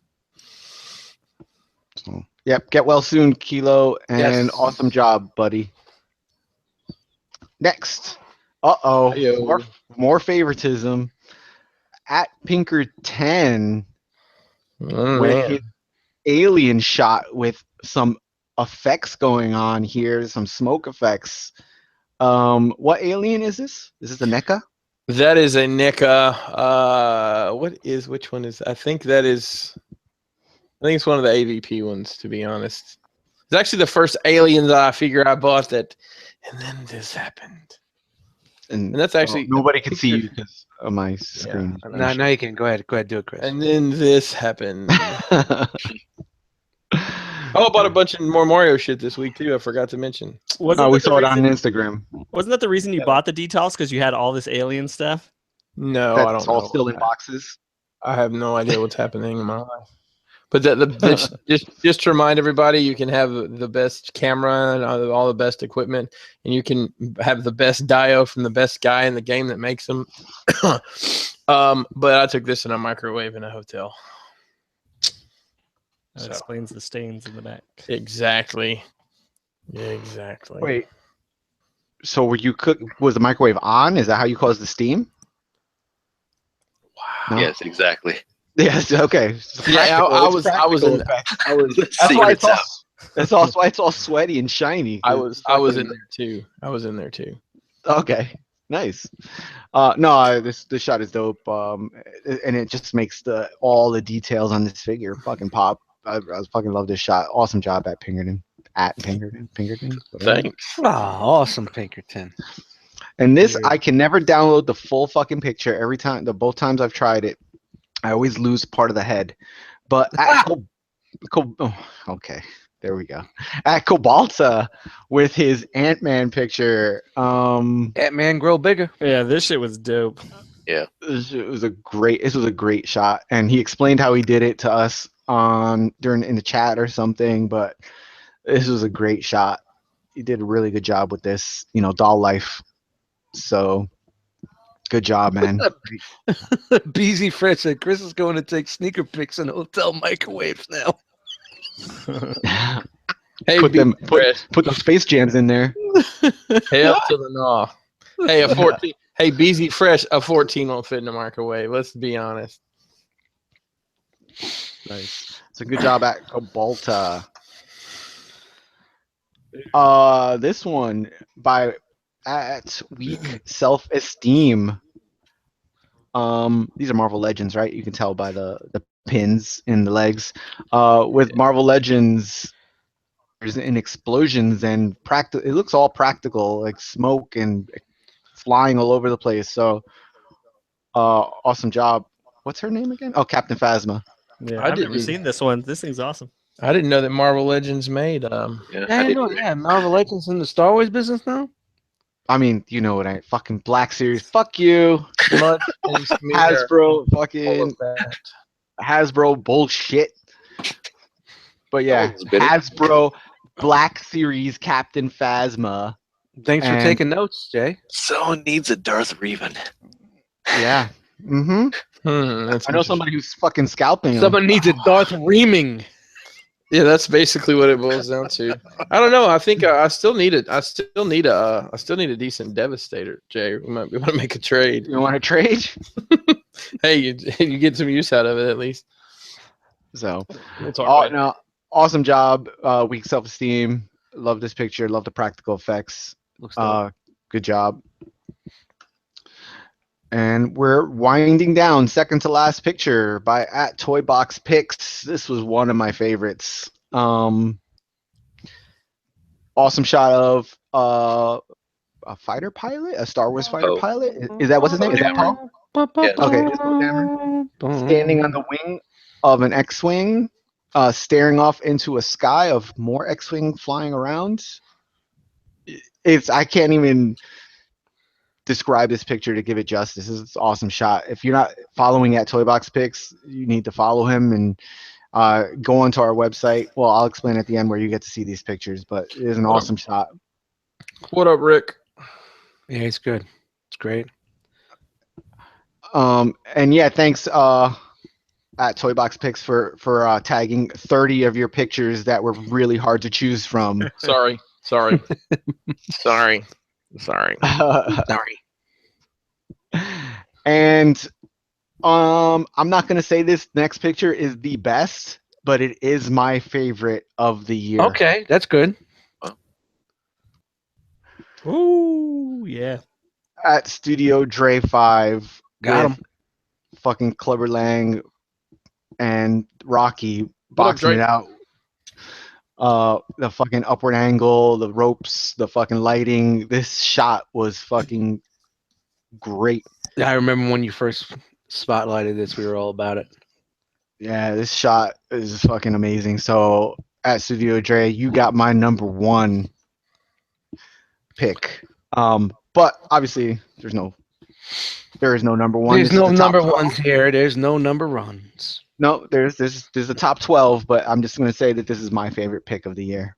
So, yep. Get well soon, Kilo, and Yes. awesome job, buddy. Next. Ayo. More favoritism. At Pinker10 Oh, with man. his alien shot with some effects going on here, some smoke effects. What alien is this? Is this a NECA? That is a NECA. Which one is? I think it's one of the AVP ones, to be honest. It's actually the first alien that I figure I bought that, and then this happened. And that's actually nobody can see you because of my screen. Yeah, Now you can go ahead, do it, Chris. and then this happened. Oh, I bought a bunch of more Mario shit this week too. I forgot to mention. We that the saw it on reason- Instagram. Wasn't that the reason you bought the details? Because you had all this alien stuff? No, I That's don't all know. still in boxes. I have no idea what's happening in my life. But just to remind everybody, you can have the best camera and all the best equipment, and you can have the best dio from the best guy in the game that makes them. But I took this in a microwave in a hotel. That So. explains the stains in the back. Exactly. Wait. So were you was the microwave on? Is that how you caused the steam? Wow. No? Yes, exactly. Yes. Okay. Yeah, I was in. That's why it's all. That's also why it's all sweaty and shiny. I was in there too. I was in there too. Okay. Nice. No, this shot is dope. And it just makes all the details on this figure fucking pop. I fucking love this shot. Awesome job at Pinkerton. At Pinkerton. Whatever. Thanks. Oh, awesome, Pinkerton. And this, I can never download the full fucking picture. Every time, both times I've tried it, I always lose part of the head. But at okay, there we go. At Cobalta with his Ant-Man picture. Ant-Man grow bigger. Yeah, this shit was dope. This was a great shot, and he explained how he did it to us in the chat or something. But this was a great shot. He did a really good job with this, doll life. So good job, man. Beezy Fred said Chris is going to take sneaker pics in hotel microwaves now. Hey, put them Space Jams in there. Hell to the no. Hey, a 14. Hey, BZ Fresh, a 14 won't fit in the microwave. Let's be honest. Nice. So good job at Cobalta. This one by at Weak Self-Esteem. These are Marvel Legends, right? You can tell by the pins in the legs. With Marvel Legends, there's in explosions and it looks all practical, like smoke and flying all over the place. So, awesome job. What's her name again? Oh, Captain Phasma. Yeah, I've never seen this one. This thing's awesome. I didn't know that Marvel Legends made. Marvel Legends in the Star Wars business now. I mean, you know what fucking Black Series. Fuck you. Hasbro fucking Hasbro bullshit. But yeah, Hasbro Black Series Captain Phasma. Thanks for taking notes, Jay. Someone needs a Darth Revan. Yeah. I know somebody who's fucking scalping. Someone needs a Darth Reaming. Yeah, that's basically what it boils down to. I don't know. I think I still need it. I still need a decent Devastator, Jay. We want to make a trade. You want to trade? Hey, you get some use out of it at least. So, we'll talk no, awesome job. Weak self-esteem. Love this picture. Love the practical effects. Good job. And we're winding down. Second to last picture by at Toybox Picks. This was one of my favorites. Awesome shot of a fighter pilot, a Star Wars fighter pilot. Is that what's his name? Is that Poe? Yeah. Okay. Standing on the wing of an X-wing, staring off into a sky of more X-wing flying around. I can't even describe this picture to give it justice. This is an awesome shot. If you're not following at Toybox Picks, you need to follow him and go onto our website. Well, I'll explain at the end where you get to see these pictures, but it is an awesome shot. What up, Rick? Yeah, it's good. It's great. And yeah, thanks at Toybox Picks for tagging 30 of your pictures that were really hard to choose from. Sorry. Sorry. Sorry. And I'm not gonna say this next picture is the best, but it is my favorite of the year. Okay, that's good. Ooh, yeah. At Studio Dre 5 Got with him. fucking Clubber Lang and Rocky What up, boxing Dre? it out. The fucking upward angle, the ropes, the fucking lighting. This shot was fucking great. Yeah, I remember when you first spotlighted this, we were all about it. Yeah, this shot is fucking amazing. So at Studio Dre, you got my number one pick. But obviously there is no number one. There's This is no the top number 12. ones here. There's no number runs. No, there's a top 12, but I'm just gonna say that this is my favorite pick of the year.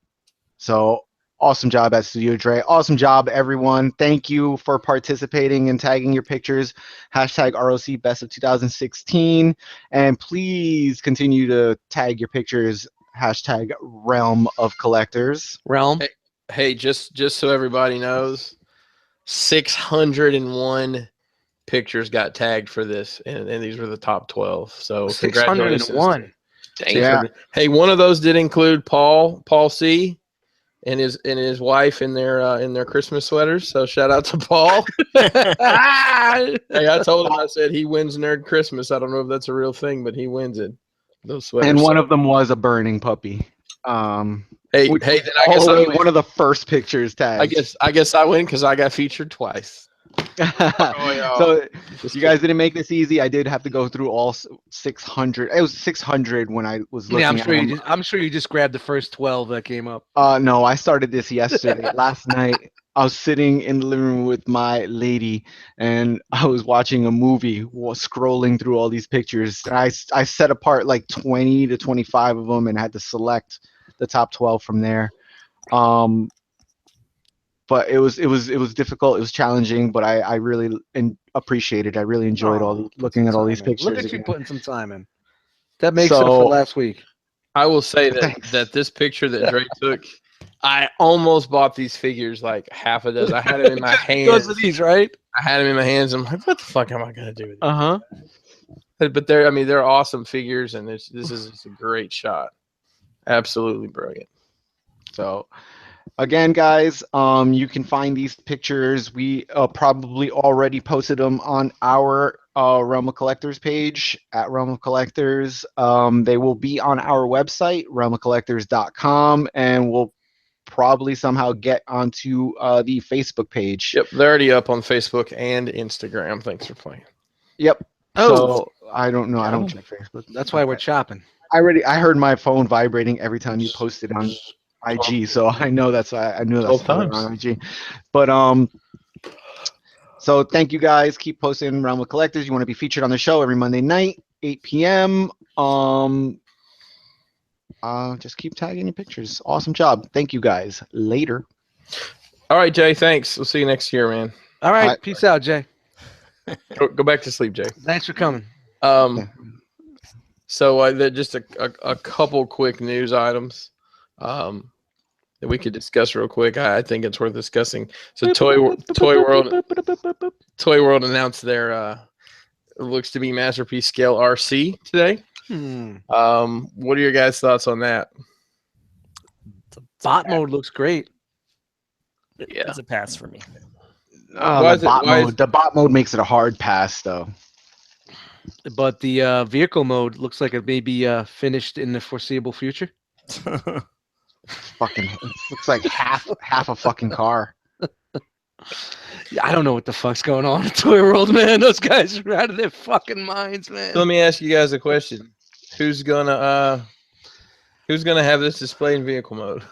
So awesome job at Studio Dre. Awesome job, everyone. Thank you for participating and tagging your pictures. Hashtag R.O.C. Best of 2016. And please continue to tag your pictures. Hashtag Realm of Collectors. Realm. Hey, just so everybody knows, 601 pictures got tagged for this, and these were the top 12. So congratulations. 601. Dang. Yeah. Hey, one of those did include Paul C. and his wife in their Christmas sweaters. So shout out to Paul. Hey, I told him, I said he wins Nerd Christmas. I don't know if that's a real thing, but he wins it. Those sweaters. And one of them was a burning puppy. Hey, Which then was I guess all the I way win. one of the first pictures tagged. I guess I win because I got featured twice. So you guys didn't make this easy. I did have to go through all 600. It was 600 when I was looking Yeah, at them. I'm sure you just grabbed the first 12 that came up. No, I started this yesterday. Last night, I was sitting in the living room with my lady, and I was watching a movie, scrolling through all these pictures. And I set apart like 20 to 25 of them, and had to select the top 12 from there. But it was difficult. It was challenging, but I really appreciated. I really enjoyed looking at all these pictures. Look at you again. putting some time in. That makes up for last week. I will say Thanks. that this picture that Drake took, I almost bought these figures like half a dozen. I had them in my hands. Those are these, right? I had them in my hands. I'm like, what the fuck am I gonna do with these? Uh-huh. But they're awesome figures, and this is just a great shot. Absolutely brilliant. So, again, guys, you can find these pictures. We probably already posted them on our Realm of Collectors page at Realm of Collectors. They will be on our website, realmofcollectors.com, and we'll probably somehow get onto the Facebook page. Yep, they're already up on Facebook and Instagram. Thanks for playing. Yep. Oh. So I don't know. I don't check Facebook. That's why we're chopping. I heard my phone vibrating every time you posted on IG, so I know that's I knew that's 12 times. on IG. But so thank you guys. Keep posting Realm of Collectors. You want to be featured on the show every Monday night, 8 p.m. Just keep tagging your pictures. Awesome job. Thank you guys. Later. All right, Jay. Thanks. We'll see you next year, man. All right. All right. Peace out, Jay. Go back to sleep, Jay. Thanks for coming. So just a couple quick news items that we could discuss real quick. I think it's worth discussing. So Toy World announced their looks to be masterpiece scale R.C. today. What are your guys' thoughts on that? The bot mode looks great. Yeah. It's a pass for me. The bot mode makes it a hard pass, though. But the vehicle mode looks like it may be finished in the foreseeable future. Fucking looks like half a fucking car. Yeah, I don't know what the fuck's going on in Toy World, man. Those guys are out of their fucking minds, man. So let me ask you guys a question: Who's gonna have this display in vehicle mode?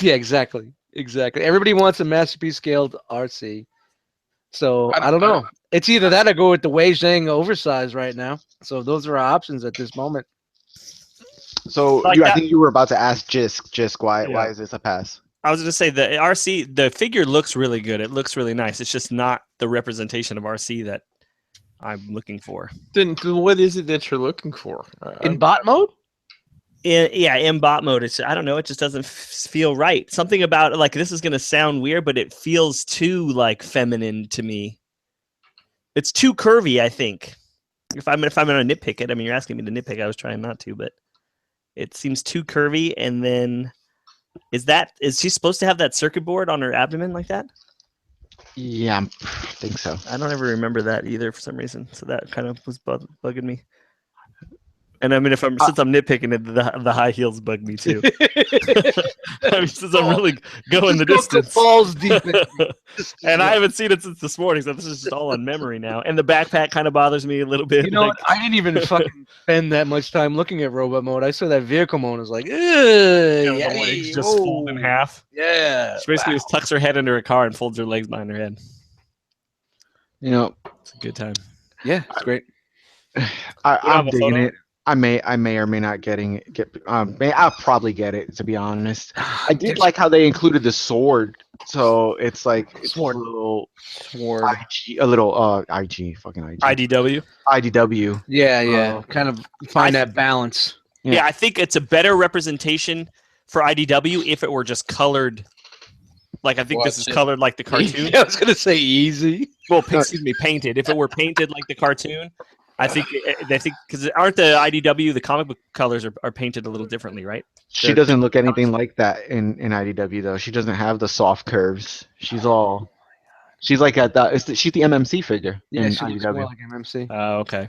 Yeah, exactly. Everybody wants a masterpiece scaled RC. So I don't know. It's either that or go with the Wei Zhang oversized right now. So those are our options at this moment. So Like I think you were about to ask Jisk why is this a pass? I was going to say the RC, the figure looks really good. It looks really nice. It's just not the representation of RC that I'm looking for. Then what is it that you're looking for? In bot mode? In bot mode, it's I don't know. It just doesn't feel right. Something about like this is gonna sound weird, but it feels too like feminine to me. It's too curvy, I think. If I'm gonna nitpick it, I mean, you're asking me to nitpick. I was trying not to, but it seems too curvy. And then, is she supposed to have that circuit board on her abdomen like that? Yeah, I think so. I don't ever remember that either for some reason. So that kind of was bugging me. And I mean, since I'm nitpicking it, the high heels bug me too. I mean, since I'm really going the distance, balls deep. and I haven't seen it since this morning, so this is just all on memory now. And the backpack kind of bothers me a little bit. You know like, what? I didn't even fucking spend that much time looking at robot mode. I saw that vehicle mode. I was like, the legs just fold in half. Yeah. She basically just tucks her head into her car and folds her legs behind her head. You know, It's a good time. Yeah, it's great. I'm digging it. I may or may not I'll probably get it, to be honest. I did like how they included the sword, so it's like Sword. a little Sword. IG, a little fucking IG, IDW. IDW. Yeah. Kind of find that balance. Yeah, I think it's a better representation for IDW if it were just colored. Like I think this is colored like the cartoon. Yeah, I was gonna say easy. Well, excuse me, painted. If it were painted like the cartoon, I think because aren't the IDW the comic book colors are painted a little differently, right? She doesn't look anything like that in IDW though. She doesn't have the soft curves. She's like at that. She's the MMC figure in she looks IDW. more like MMC. Oh, okay.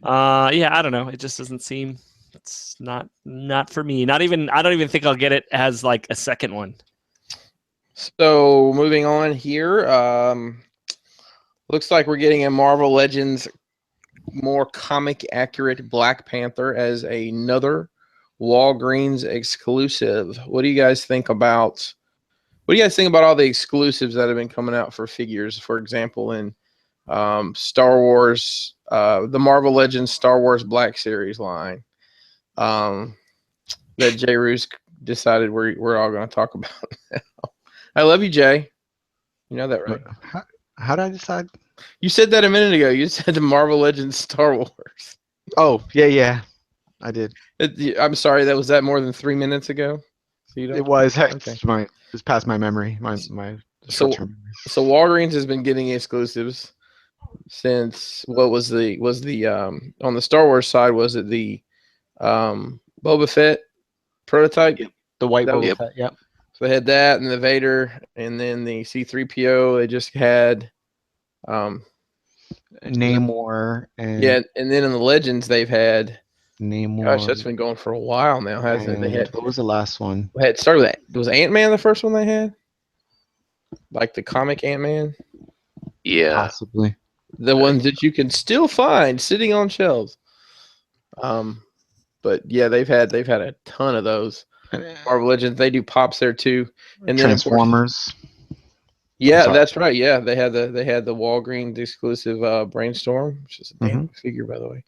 Yeah, I don't know. It just doesn't seem. It's not for me. I don't even think I'll get it as like a second one. So moving on here, looks like we're getting a Marvel Legends more comic accurate Black Panther as another Walgreens exclusive. What do you guys think about all the exclusives that have been coming out for figures? For example, in Star Wars, the Marvel Legends Star Wars Black Series line that Jay Roos decided we're all going to talk about now. I love you, Jay. You know that, right? How did I decide? You said that a minute ago. You said the Marvel Legends Star Wars. Oh, yeah, I did. I'm sorry, was that more than 3 minutes ago? So It was. Okay. It's past my memory. My So Walgreens has been getting exclusives since what was the on the Star Wars side, was it the Boba Fett prototype? Yep. The white Boba Yep. Fett. Yep. So they had that and the Vader, and then the C-3PO. They just had Namor and and then in the Legends they've had. Namor. Gosh, that's been going for a while now, hasn't it? They had. What was the last one? It started with was Ant-Man the first one they had, like the comic Ant-Man. Yeah. Possibly. The ones that you can still find sitting on shelves. But yeah, they've had a ton of those. Marvel Legends, they do pops there too, and then Transformers. Yeah, that's right. Yeah, they had the Walgreens exclusive Brainstorm, which is a damn figure, by the way.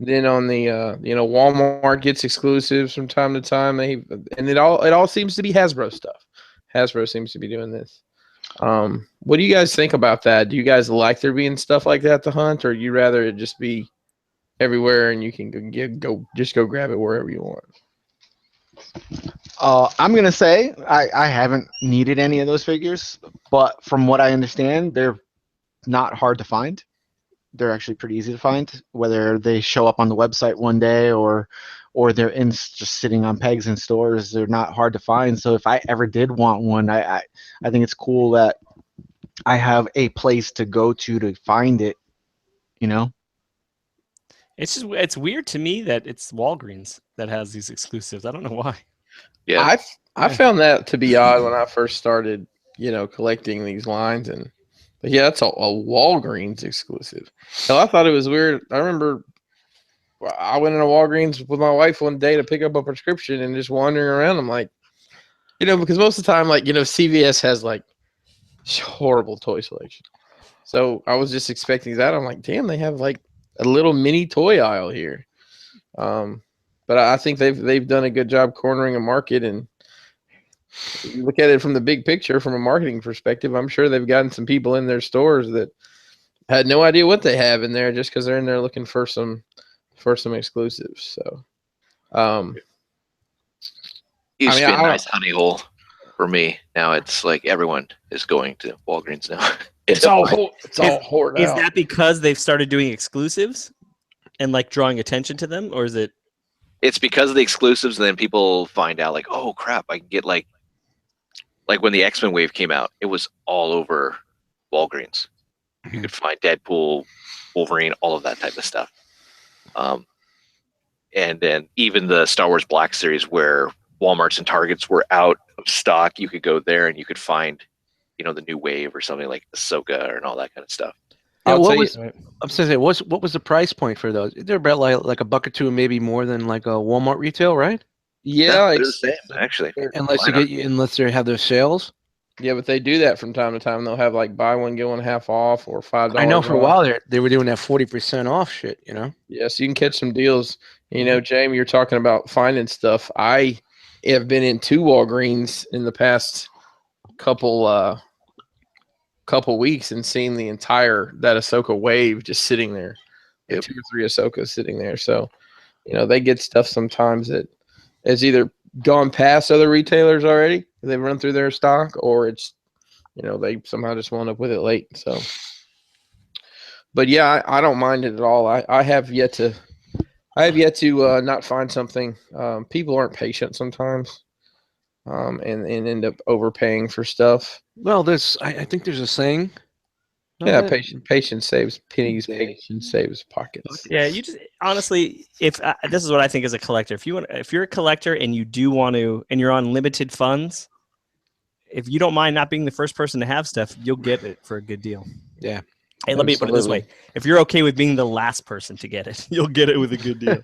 Then on the Walmart gets exclusives from time to time. It all seems to be Hasbro stuff. Hasbro seems to be doing this. What do you guys think about that? Do you guys like there being stuff like that to hunt, or do you rather it just be everywhere and you can go grab it wherever you want? I'm gonna say I haven't needed any of those figures, but from what I understand, they're not hard to find. They're actually pretty easy to find, whether they show up on the website one day or they're just sitting on pegs in stores. They're not hard to find. So if I ever did want one, I think it's cool that I have a place to go to find it. You know. It's weird to me that it's Walgreens that has these exclusives. I don't know why. Yeah. I found that to be odd when I first started, collecting these lines, but yeah, that's a Walgreens exclusive. Hell, I thought it was weird. I remember I went into Walgreens with my wife one day to pick up a prescription and just wandering around. I'm like, because most of the time, CVS has like horrible toy selection. So I was just expecting that. I'm like, damn, they have like a little mini toy aisle here. But I think they've done a good job cornering a market, and You look at it from the big picture, from a marketing perspective, I'm sure they've gotten some people in their stores that had no idea what they have in there just because they're in there looking for some exclusives. So, Used I to mean, be a nice honey hole for me. Now it's like everyone is going to Walgreens now. it's all hoarded Is out. that because they've started doing exclusives and like drawing attention to them, or is it? It's because of the exclusives, and then people find out like, oh crap, I can get like when the X-Men wave came out, it was all over Walgreens. You could find Deadpool, Wolverine, all of that type of stuff. And then even the Star Wars Black Series, where Walmarts and Targets were out of stock, you could go there and you could find, the new wave or something like Ahsoka and all that kind of stuff. Yeah, I'll what tell was you, I'm saying? What was the price point for those? They're about like a buck or two, maybe more than like a Walmart retail, right? yeah, They're the same actually. Unless Why unless they have their sales. yeah, but they do that from time to time. They'll have like buy one get one half off or $5. I know for a off. while they were doing that 40% off shit. Yes, you can catch some deals. Jamie, you're talking about finding stuff. I have been in 2 Walgreens in the past couple weeks and seen that Ahsoka wave just sitting there. Like 2 or 3 Ahsokas sitting there. So, they get stuff sometimes that has either gone past other retailers already. They've run through their stock, or it's, they somehow just wound up with it late. So, but yeah, I don't mind it at all. I have yet to not find something. People aren't patient sometimes, and end up overpaying for stuff. Well, I think there's a saying. Yeah, patience saves pennies. Patience saves pockets. Yeah, you just honestly, if this is what I think as a collector, if you're a collector and you do want to, and you're on limited funds, if you don't mind not being the first person to have stuff, you'll get it for a good deal. Yeah. Hey, let me put it this way: if you're okay with being the last person to get it, you'll get it with a good deal.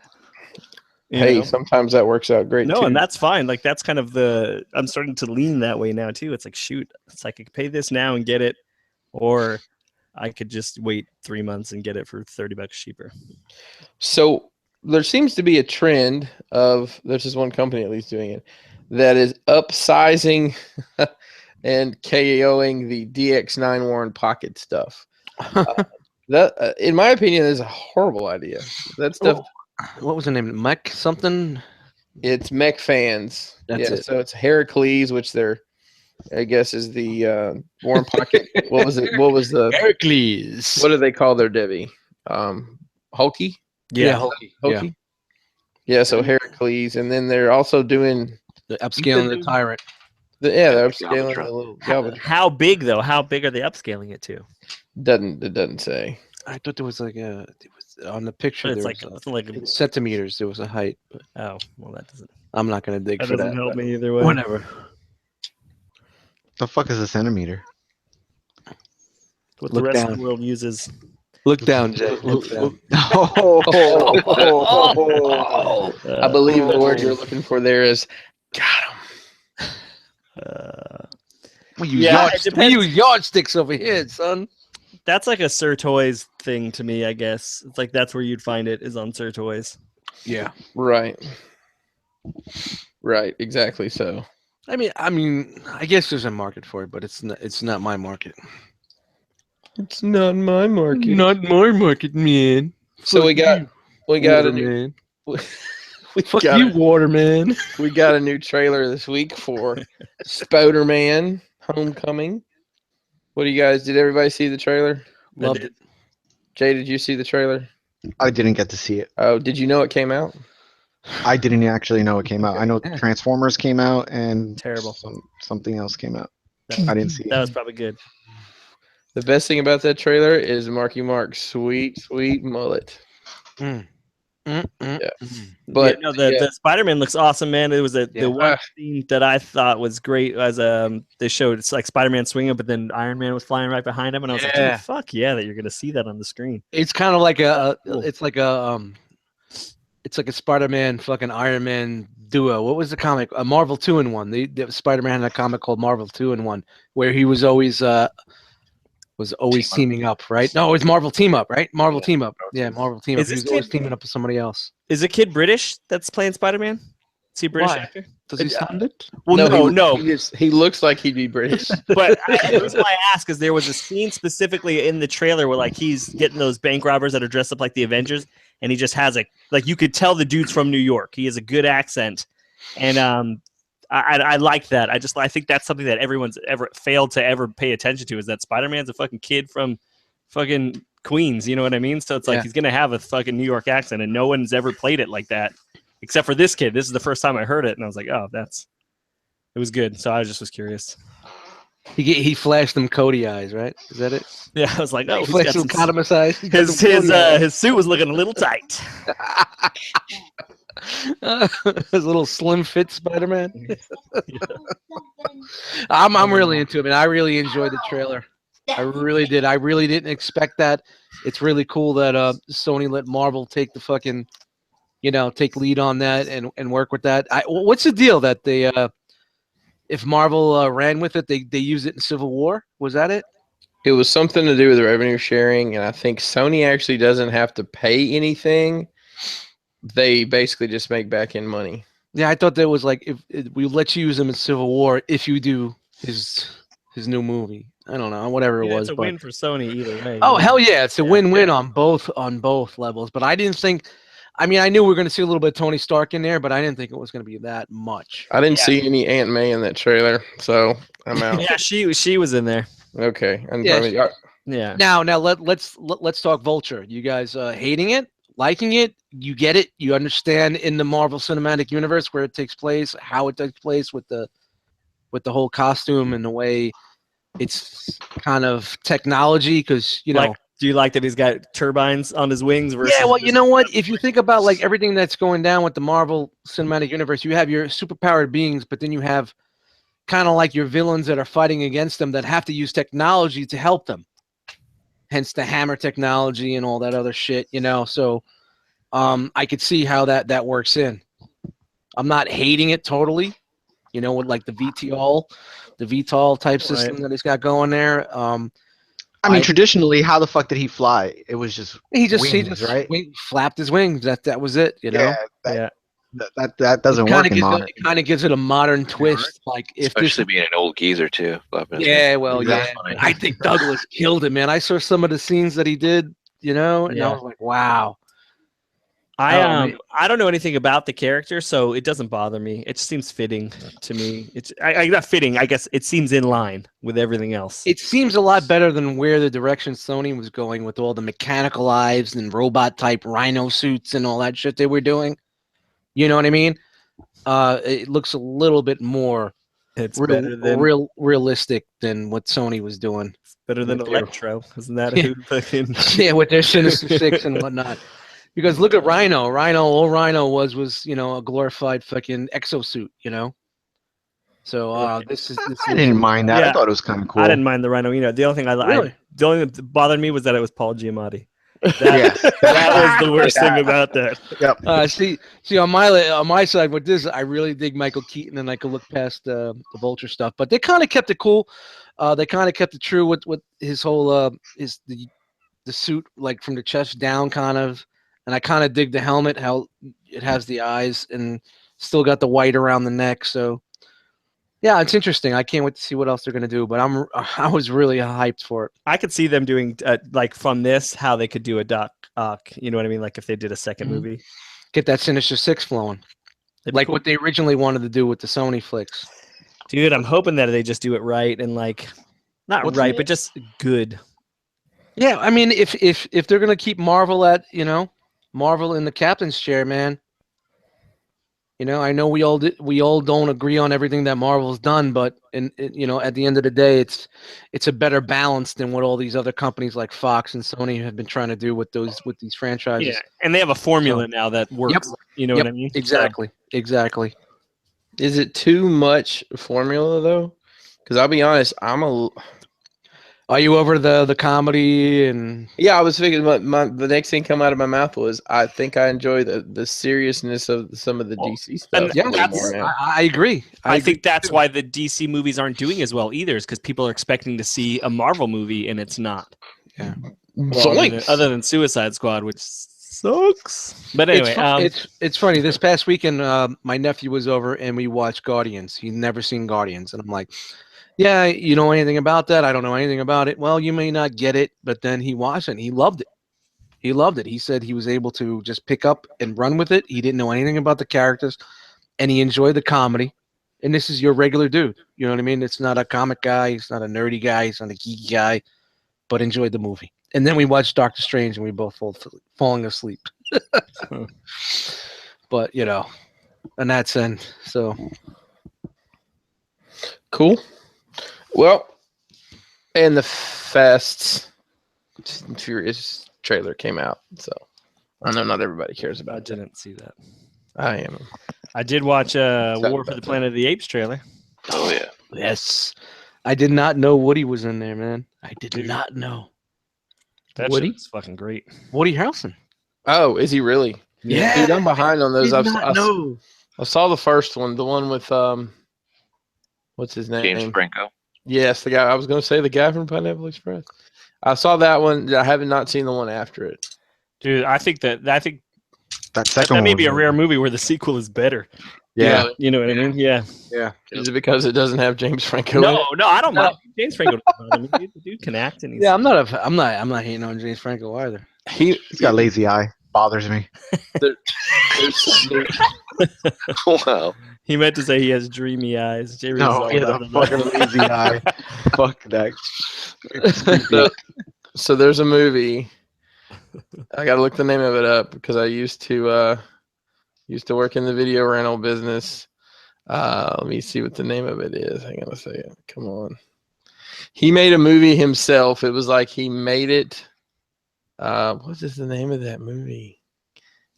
Hey, sometimes that works out great too. And that's fine. Like that's kind of I'm starting to lean that way now too. It's like, shoot, it's like I could pay this now and get it, or I could just wait 3 months and get it for $30 cheaper. So there seems to be a trend of, there's just one company at least doing it, that is upsizing and KOing the DX9 Warren Pocket stuff. That, in my opinion, is a horrible idea. That stuff. What was the name? Mech something? It's Mech Fans. That's it. So it's Heracles, which I guess is the Warren Pocket. What was it? What was the Heracles? What do they call their Debbie? Hulky? Yeah, Hulky. Hulky? Yeah, so Heracles, and then they're also doing The upscaling the Tyrant. they're upscaling the little Galvatron. How big though? How big are they upscaling it to? It doesn't say. I thought there was like on the picture. But it's there like was in centimeters. There was a height. But oh well, that doesn't. I'm not gonna dig That for doesn't that. help me either way. Whatever. The fuck is a centimeter? What Look the rest down. of the world uses. Look down, Jay. Look down. I believe the word you're looking for there is got him. We use Yeah, yardsticks. it depends. We use yardsticks over here, son. That's like a Sir Toys thing to me, I guess. It's like that's where you'd find it is on Sir Toys. Yeah. Right, exactly. So I mean, I guess there's a market for it, but it's not my market. it's not my market. Not my market, man. So we got a new man. we Fuck got you, a- Waterman. we got a new trailer this week for Spider-Man Homecoming. What do you guys? Did everybody see the trailer? Loved it. Jay, did you see the trailer? I didn't get to see it. Oh, did you know it came out? I didn't actually know it came out. I know Yeah. Transformers came out and Terrible. something else came out. That- I didn't see That it. was probably good. The best thing about that trailer is Marky Mark's sweet mullet. Mm. But The Spider-Man looks awesome, man. It was Yeah. the one scene that I thought was great was they showed it's like Spider-Man swinging, but then Iron Man was flying right behind him, and I was like, Yeah. dude, fuck yeah, that you're gonna see that on the screen. It's kind of like Cool. it's like a Spider-Man fucking Iron Man duo. What was the comic? A Marvel 2-in-1. The Spider-Man had a comic called Marvel 2-in-1 where he was always teaming up, right? No, it was Marvel Team Up, right? Marvel Team Up. Yeah, Marvel Team Up. Is He this was always kid- teaming up with somebody else. Is a kid British that's playing Spider-Man? Is he a British Why? actor? Does he sound it? Well, no. He looks like he'd be British. But the reason why I ask is there was a scene specifically in the trailer where like he's getting those bank robbers that are dressed up like the Avengers, and he just has like you could tell the dude's from New York. He has a good accent, and I like that. I think that's something that everyone's ever failed to ever pay attention to is that Spider-Man's a fucking kid from fucking Queens. You know what I mean? So it's like he's gonna have a fucking New York accent, and no one's ever played it like that except for this kid. This is the first time I heard it, and I was like, oh, it was good. So I was just curious. He flashed them Cody eyes, right? Is that it? Yeah, I was like, oh, He flashed some Codamus eyes. his suit was looking a little tight. His little slim fit Spider-Man. I'm really into it, man. I really enjoyed the trailer. I really did. I really didn't expect that. It's really cool that Sony let Marvel take the fucking, take lead on that and work with that. What's the deal that they if Marvel ran with it, they use it in Civil War? Was that it? It was something to do with revenue sharing, and I think Sony actually doesn't have to pay anything. They basically just make back end money. Yeah, I thought that was like if we let you use him in Civil War if you do his new movie. I don't know, whatever it was. It's a win for Sony either way. Oh hell yeah, it's a win-win on both levels. But I didn't think. I mean, I knew we were going to see a little bit of Tony Stark in there, but I didn't think it was going to be that much. I didn't see any Aunt May in that trailer, so I'm out. Yeah, she was in there. Okay. Yeah. Now let's talk Vulture. You guys hating it, liking it? You get it? You understand in the Marvel Cinematic Universe where it takes place, how it takes place with the whole costume and the way it's kind of technology because do you like that he's got turbines on his wings? Versus yeah, well, you know what? If you think about like everything that's going down with the Marvel Cinematic Universe, you have your superpowered beings, but then you have kind of like your villains that are fighting against them that have to use technology to help them. Hence the hammer technology and all that other shit, So I could see how that works in. I'm not hating it totally, with like the VTOL type system that he's got going there. I mean, traditionally, how the fuck did he fly? It was just wings, right? Flapped his wings. That was it, Yeah, that doesn't work in modern. It kind of gives it a modern twist, like especially being an old geezer too. Yeah, well, exactly. I think Douglas killed it, man. I saw some of the scenes that he did, and I was like, wow. I don't know anything about the character, so it doesn't bother me. It just seems fitting to me. It's not fitting. I guess it seems in line with everything else. It seems a lot better than where the direction Sony was going with all the mechanical eyes and robot type rhino suits and all that shit they were doing. You know what I mean? It looks a little bit more realistic than what Sony was doing. It's better than Electro, isn't that? Yeah, with their Sinister Six and whatnot. Because look at Rhino. All Rhino was a glorified fucking exosuit, So this is. I didn't mind that. I thought it was kind of cool. I didn't mind the Rhino. The only thing the only thing that bothered me was that it was Paul Giamatti. That was the worst thing about that. Yep. See on my side with this, I really dig Michael Keaton, and I could look past the Vulture stuff. But they kind of kept it cool. They kind of kept it true with his whole the suit, like from the chest down, kind of. And I kind of dig the helmet, how it has the eyes and still got the white around the neck. So, yeah, it's interesting. I can't wait to see what else they're going to do. But I was really hyped for it. I could see them doing, like, from this, how they could do a Doc Ock. You know what I mean? Like, if they did a second movie. Get that Sinister Six flowing. Like what they originally wanted to do with the Sony flicks. Dude, I'm hoping that they just do it right and, like, not right, but just good. Yeah, I mean, if they're going to keep Marvel at, Marvel in the captain's chair, man. I know we all don't agree on everything that Marvel's done, but at the end of the day, it's a better balance than what all these other companies like Fox and Sony have been trying to do with these franchises. Yeah, and they have a formula now that works. Yep. You know what I mean? Exactly. Is it too much formula though? Because I'll be honest, Are you over the comedy and? Yeah, I was thinking. The next thing come out of my mouth was, I think I enjoy the seriousness of some of the DC stuff. Yeah, I agree. I think that's why the DC movies aren't doing as well either, is because people are expecting to see a Marvel movie and it's not. Yeah. Well, other than Suicide Squad, which sucks. But anyway, it's funny. This past weekend, my nephew was over and we watched Guardians. He'd never seen Guardians, and I'm like, "Yeah, you know anything about that? I don't know anything about it." Well, you may not get it, but then he watched it and he loved it. He loved it. He said he was able to just pick up and run with it. He didn't know anything about the characters, and he enjoyed the comedy. And this is your regular dude. You know what I mean? It's not a comic guy. He's not a nerdy guy. He's not a geeky guy, but enjoyed the movie. And then we watched Doctor Strange, and we both falling asleep. But, you know, and that's end. So Cool. Well, and the Fast and Furious trailer came out, so I know not everybody cares I about it. didn't see that. I am. I did watch War for about the that. Planet of the Apes trailer. Oh yeah. yes, I did not know Woody was in there, man. I did Dude. not know That Woody? shit was fucking great. Woody Harrelson. Oh, is he really? Yeah. Dude, I'm behind on those. Did not know. I saw the first one, the one with what's his name? James Franco. Yes, the guy. I was going to say the guy from Pineapple Express. I saw that one. I have not seen the one after it. Dude, I think That that second one may was be a really rare good. movie where the sequel is better. Yeah. You know what I mean? Yeah. Yeah. Is it because it doesn't have James Franco? in No, it? no, I don't No. mind. James Franco doesn't bother me. The dude can act, and he's Yeah, I'm not hating on James Franco either. He's He's got a lazy eye. Bothers me. Wow. He meant to say he has dreamy eyes. Jay Reed's No, all he has a about that. fucking lazy eye. Fuck that. It's creepy. So there's a movie. I gotta look the name of it up because I used to work in the video rental business. Let me see what the name of it is. Hang on a second. Come on. He made a movie himself. It was like he made it. What is the name of that movie?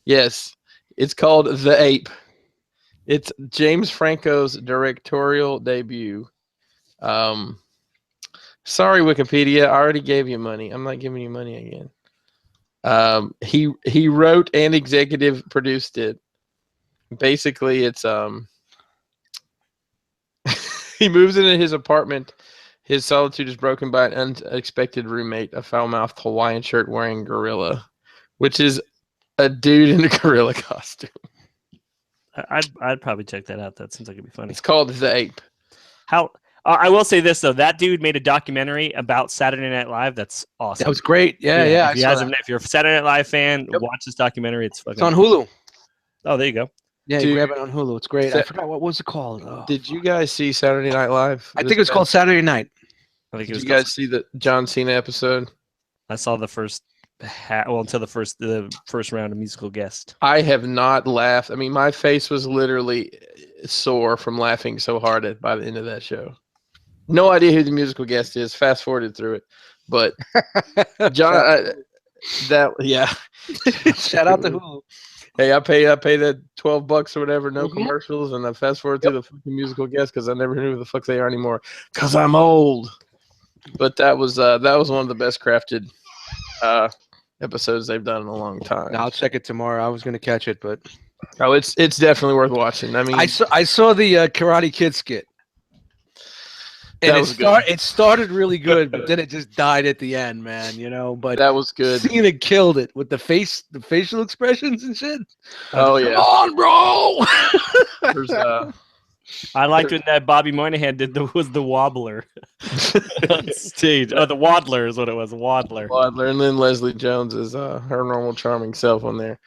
Yes, it's called The Ape. It's James Franco's directorial debut. Sorry, Wikipedia. I already gave you money. I'm not giving you money again. He wrote and executive produced it. Basically, it's he moves into his apartment. His solitude is broken by an unexpected roommate, a foul-mouthed Hawaiian shirt wearing gorilla, which is a dude in a gorilla costume. I'd probably check that out. That seems like it'd be funny. It's called The Ape. How I will say this though, that dude made a documentary about Saturday Night Live. That's awesome. That was great. Yeah. If, you guys have, if you're a Saturday Night Live fan, Yep. watch this documentary. It's fucking. It's on Hulu. Oh, there you go. Yeah, Dude. you grab it on Hulu. It's great. I Sa- forgot what was it called. Oh. Did you guys see Saturday Night Live? I think it was called Saturday Night. I think it Did was. you guys see the John Cena episode? I saw the first. Until the first round of musical guest. I have not laughed. I mean, my face was literally sore from laughing so hard by the end of that show. No idea who the musical guest is. Fast forwarded through it, but John, yeah. Shout out to Hulu. Hey, I pay that $12 or whatever, no Mhm. commercials, and I fast forward through the fucking musical guest because I never knew who the fuck they are anymore because I'm old. But that was one of the best crafted episodes they've done in a long time. I'll check it tomorrow. I was gonna catch it, but Oh, it's definitely worth watching. I mean, I saw the Karate Kid skit. And That it, was good. it started really good, but then it just died at the end, man. You know, but that was good. Cena killed it with the facial expressions and shit. Oh Come yeah. on, bro. There's, I liked when that Bobby Moynihan was the wobbler on stage. Oh, the waddler is what it was. Waddler. Wadler, and then Leslie Jones is her normal charming self on there.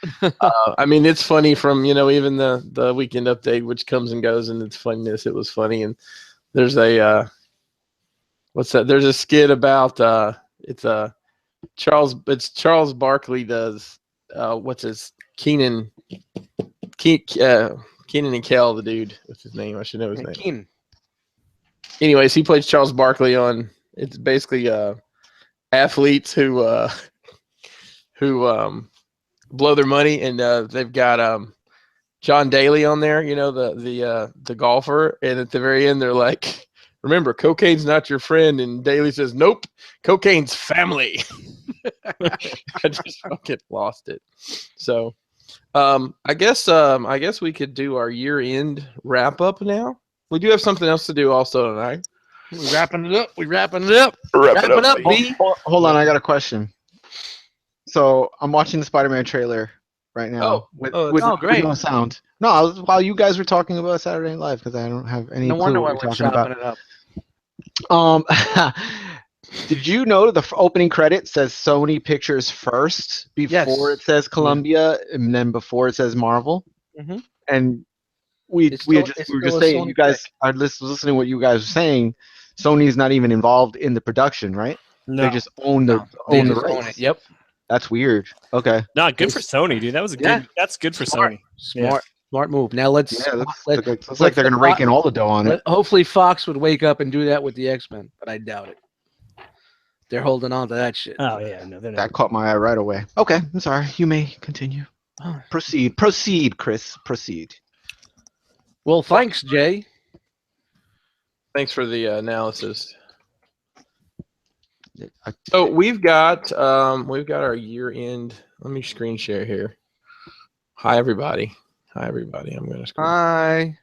I mean, it's funny from even the Weekend Update, which comes and goes, and its funniness. It was funny, and there's a what's that? There's a skit about it's Charles Barkley does what's his Keenan and Kel, the dude. What's his name? I should know his name. Keenan. Anyways, he plays Charles Barkley on. It's basically athletes who blow their money, and they've got John Daly on there. You know, the golfer, and at the very end, they're like, "Remember, cocaine's not your friend." And Daly says, "Nope, cocaine's family." I just fucking lost it. So, I guess we could do our year-end wrap-up now. We do have something else to do also tonight. We wrapping it up. Wrap it up. B. Hold on, I got a question. So I'm watching the Spider-Man trailer right now with great. no sound. No, while you guys were talking about Saturday Night Live, because I don't have any No clue wonder what why you're we're talking about. chopping it up. Did you know the opening credit says Sony Pictures first before Yes. it says Columbia, and then before it says Marvel? Mhm. And we were just saying, Sony you guys are listening to what you guys were saying. Sony's not even involved in the production, right? No, They just own the They own the just own rights. it. Yep. That's weird. Okay. no, good for Sony, dude. That was a Yeah. good. That's good for Smart. Sony. Smart move. Now let's. Yeah, looks let- like they're gonna rake in all the dough on it. Hopefully Fox would wake up and do that with the X-Men, but I doubt it. They're holding on to that shit. Oh yeah, no, they're not. That caught my eye right away. Okay, I'm sorry. You may continue. Proceed, Chris. Proceed. Well, thanks, Jay. Thanks for the analysis. So we've got our year end. Let me screen share here. Hi everybody. I'm gonna screen. Hi.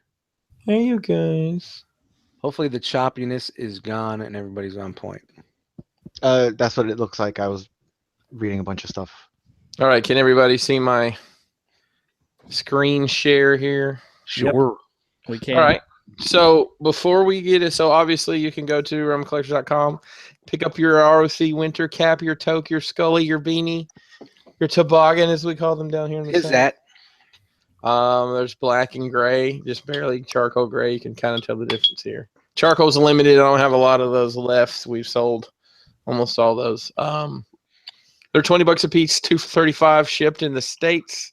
Hey you guys. Hopefully the choppiness is gone and everybody's on point. That's what it looks like. I was reading a bunch of stuff. All right, can everybody see my screen share here? Sure. We can. All right. So before we get it, so obviously you can go to rumcollectors.com, pick up your R.O.C. winter cap, your toque, your Scully, your beanie, your toboggan, as we call them down here in the Is South. that? There's black and gray, just barely charcoal gray. You can kind of tell the difference here. Charcoal's limited. I don't have a lot of those left. We've sold almost all those. They're $20 a piece, 2 for $35 shipped in the States.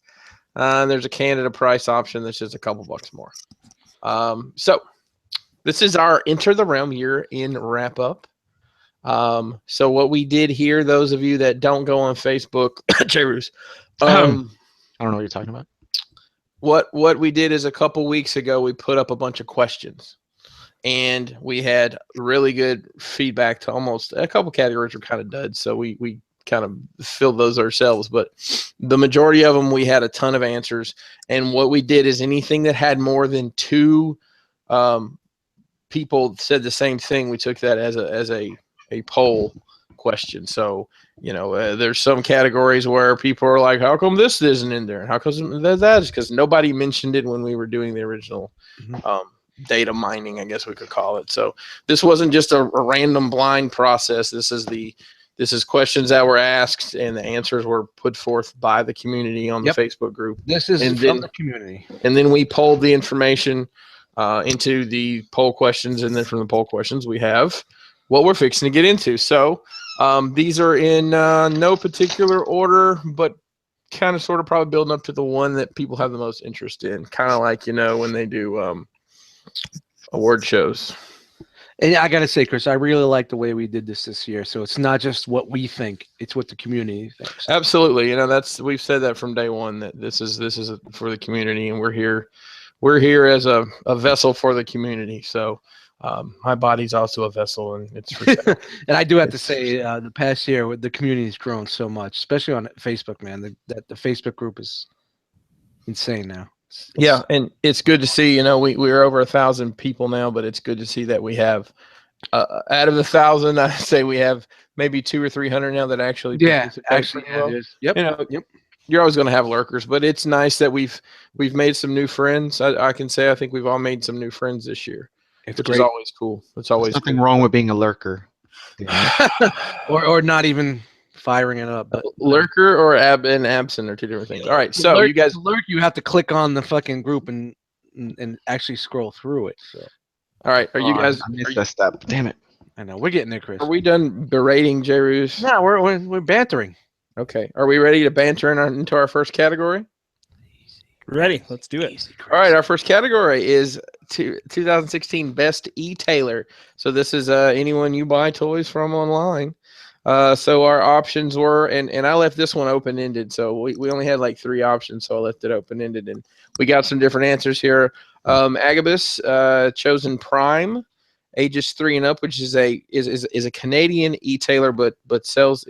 There's a Canada price option that's just a couple bucks more. So this is our Enter the Realm year in wrap up. So what we did here, those of you that don't go on Facebook, J-Roos, I don't know what you're talking about. What we did is a couple weeks ago, we put up a bunch of questions and we had really good feedback to almost a couple categories were kind of duds. So we kind of filled those ourselves, but the majority of them, we had a ton of answers. And what we did is anything that had more than 2 people said the same thing, we took that as a poll question. So, you know, there's some categories where people are like, how come this isn't in there? How come that is? Because nobody mentioned it when we were doing the original data mining, I guess we could call it. So this wasn't just a random blind process. This is questions that were asked and the answers were put forth by the community on the Facebook group. This is from the community. And then we polled the information into the poll questions. And then from the poll questions, we have what we're fixing to get into. So these are in no particular order, but kind of sort of probably building up to the one that people have the most interest in. Kind of like, you know, when they do award shows. And I gotta say, Chris, I really like the way we did this year. So it's not just what we think; it's what the community thinks. Absolutely, you know we've said that from day one that this is for the community, and we're here as a vessel for the community. So my body's also a vessel, and it's for sale. And I do have to say, the past year, the community's grown so much, especially on Facebook. Man, the Facebook group is insane now. Yeah, and it's good to see. You know, we're over 1,000 people now, but it's good to see that we have out of the 1,000, I say we have maybe 200 or 300 now that actually actually, well. Yep. You know, yep. You're always going to have lurkers, but it's nice that we've made some new friends. I can say I think we've all made some new friends this year, which is always cool. It's always There's nothing wrong with being a lurker. or not even firing it up. But lurker or absent are 2 different things. All right, so you guys lurk, you have to click on the fucking group and actually scroll through it. So. All right, are you guys? I missed that step. Damn it! I know we're getting there, Chris. Are we done berating J-Roos? No, we're bantering. Okay, are we ready to banter into our first category? Ready? Let's do it. All right, our first category is 2016 Best E-Tailer. So this is anyone you buy toys from online. So our options were, and I left this one open-ended. So we only had like 3 options, so I left it open-ended, and we got some different answers here. Agabus chosen Prime, ages 3 and up, which is a Canadian e-tailer, but sells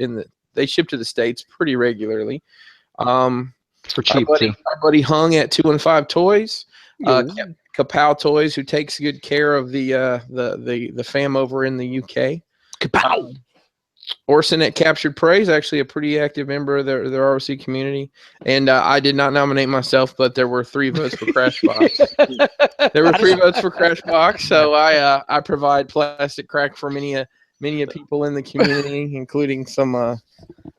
they ship to the States pretty regularly. For cheap, our buddy Hung at 215 Toys. Kapow Toys, who takes good care of the fam over in the UK. Kapow. Orson at Captured Prey is actually a pretty active member of their R.O.C community. And I did not nominate myself, but there were 3 votes for Crashbox. There were 3 votes for Crashbox, so I provide plastic crack for many people in the community, including some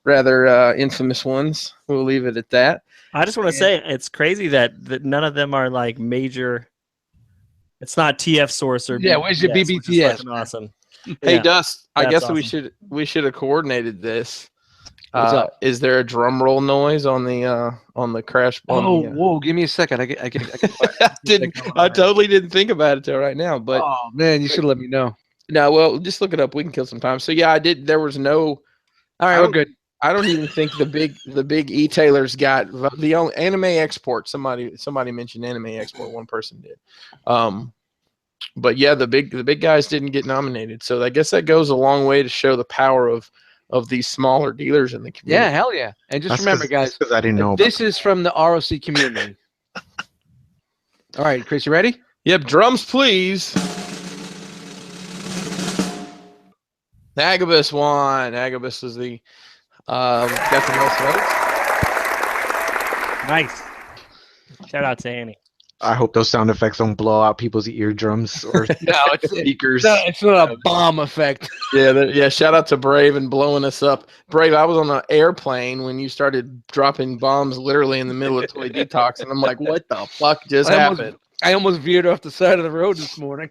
rather infamous ones. We'll leave it at that. I just want to say it's crazy that none of them are like major. It's not TF Source or where's your BBTS, which is BBTS? fucking awesome. Hey, Yeah, Dust, I that's guess we awesome. should have coordinated this. What's up? Is there a drum roll noise on the crash? Whoa! Give me a second. I I totally didn't think about it till right now. But oh man, you should let me know. no, well, just look it up. We can kill some time. So yeah, I did. There was no. All right, we're good. I don't even think the big e-tailers got the only anime export. Somebody mentioned anime export. One person did. But yeah, the big guys didn't get nominated. So I guess that goes a long way to show the power of these smaller dealers in the community. Yeah, hell yeah. And just That's remember, guys, because I didn't know. this is from the R.O.C community. All right, Chris, you ready? Yep, drums please. Agabus won. Agabus is the got the most votes. Nice. Shout out to Annie. I hope those sound effects don't blow out people's eardrums or No, speakers. it's not a bomb effect. Yeah. Shout out to Brave and blowing us up. Brave, I was on an airplane when you started dropping bombs literally in the middle of Toy Detox, and I'm like, what the fuck just happened? I almost veered off the side of the road this morning.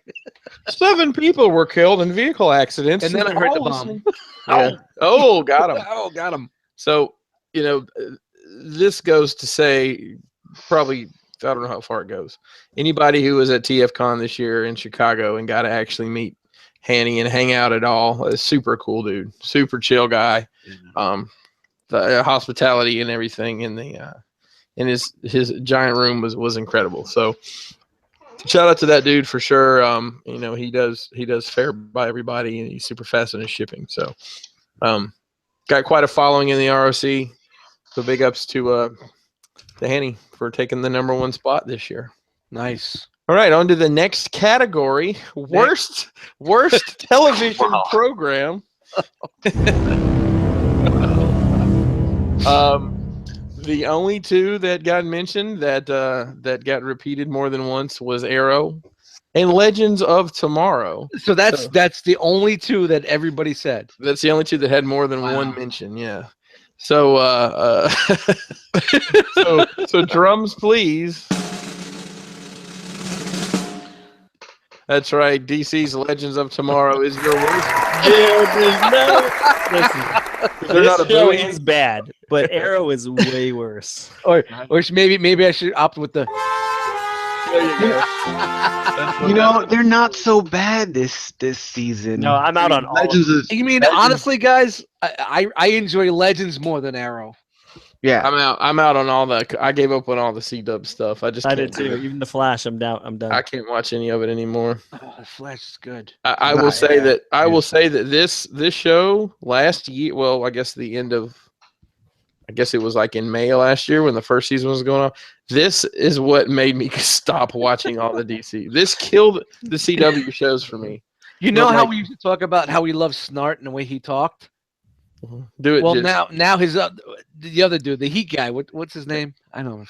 7 people were killed in vehicle accidents. And then I heard the bomb. Yeah. Oh, got him. Oh, got him. So, this goes to say probably, I don't know how far it goes. Anybody who was at TFCon this year in Chicago and got to actually meet Hanny and hang out at all, a super cool dude, super chill guy. The hospitality and everything in the in his giant room was incredible. So shout out to that dude for sure. He does fair by everybody, and he's super fast in his shipping. So got quite a following in the R.O.C. So big ups to Hanny for taking the #1 spot this year. Nice. All right, on to the next category. Worst television program. The only 2 that got mentioned that got repeated more than once was Arrow and Legends of Tomorrow. So that's the only 2 that everybody said. That's the only 2 that had more than one mention. Yeah. So so drums please. That's right. DC's Legends of Tomorrow is your worst. This show is bad, but Arrow is way worse. Or maybe I should opt with the. They're not so bad this season. No, I'm out on all. Legends of You mean honestly, guys? I enjoy Legends more than Arrow. Yeah, I'm out on all the. I gave up on all the C-Dub stuff. I did too. Even the Flash, I'm down. I'm done. I can't watch any of it anymore. Oh, the Flash is good. I will say that this show last year. Well, I guess it was like in May last year when the first season was going on. This is what made me stop watching all the DC. This killed the CW shows for me. You know how we used to talk about how we love Snart and the way he talked? Do it. Well, now his the other dude, the Heat guy. What's his name? I don't know.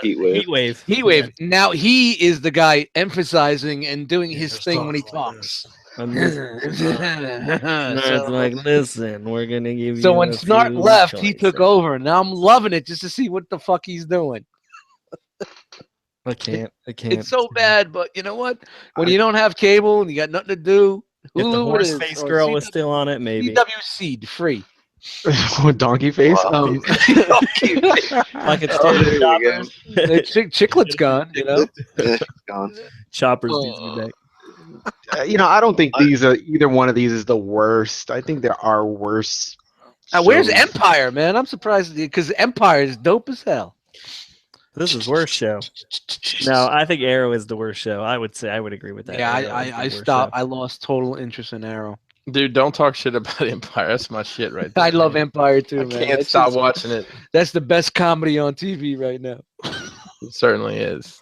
Heatwave. Heatwave. Now he is the guy emphasizing and doing his thing when he talks. It's like, listen, we're gonna give you. So when Snart left, he took over. Now I'm loving it just to see what the fuck he's doing. I can't. It's so bad, but you know what? When you don't have cable and you got nothing to do, if the Hulu horse face girl was still on it, maybe. CWC free. Donkey face. Like it's Chiclet's gone. Gone. Choppers needs to be back. I don't think either one of these is the worst. I think there are worse. Where's shows. Empire, man? I'm surprised because Empire is dope as hell. This is worst show. No, I think Arrow is the worst show. I would agree with that. Yeah, Arrow is the I worst stopped. show. I lost total interest in Arrow. Dude, don't talk shit about Empire. That's my shit right there. I love Empire too, I man. can't stop watching it. That's the best comedy on TV right now. It certainly is.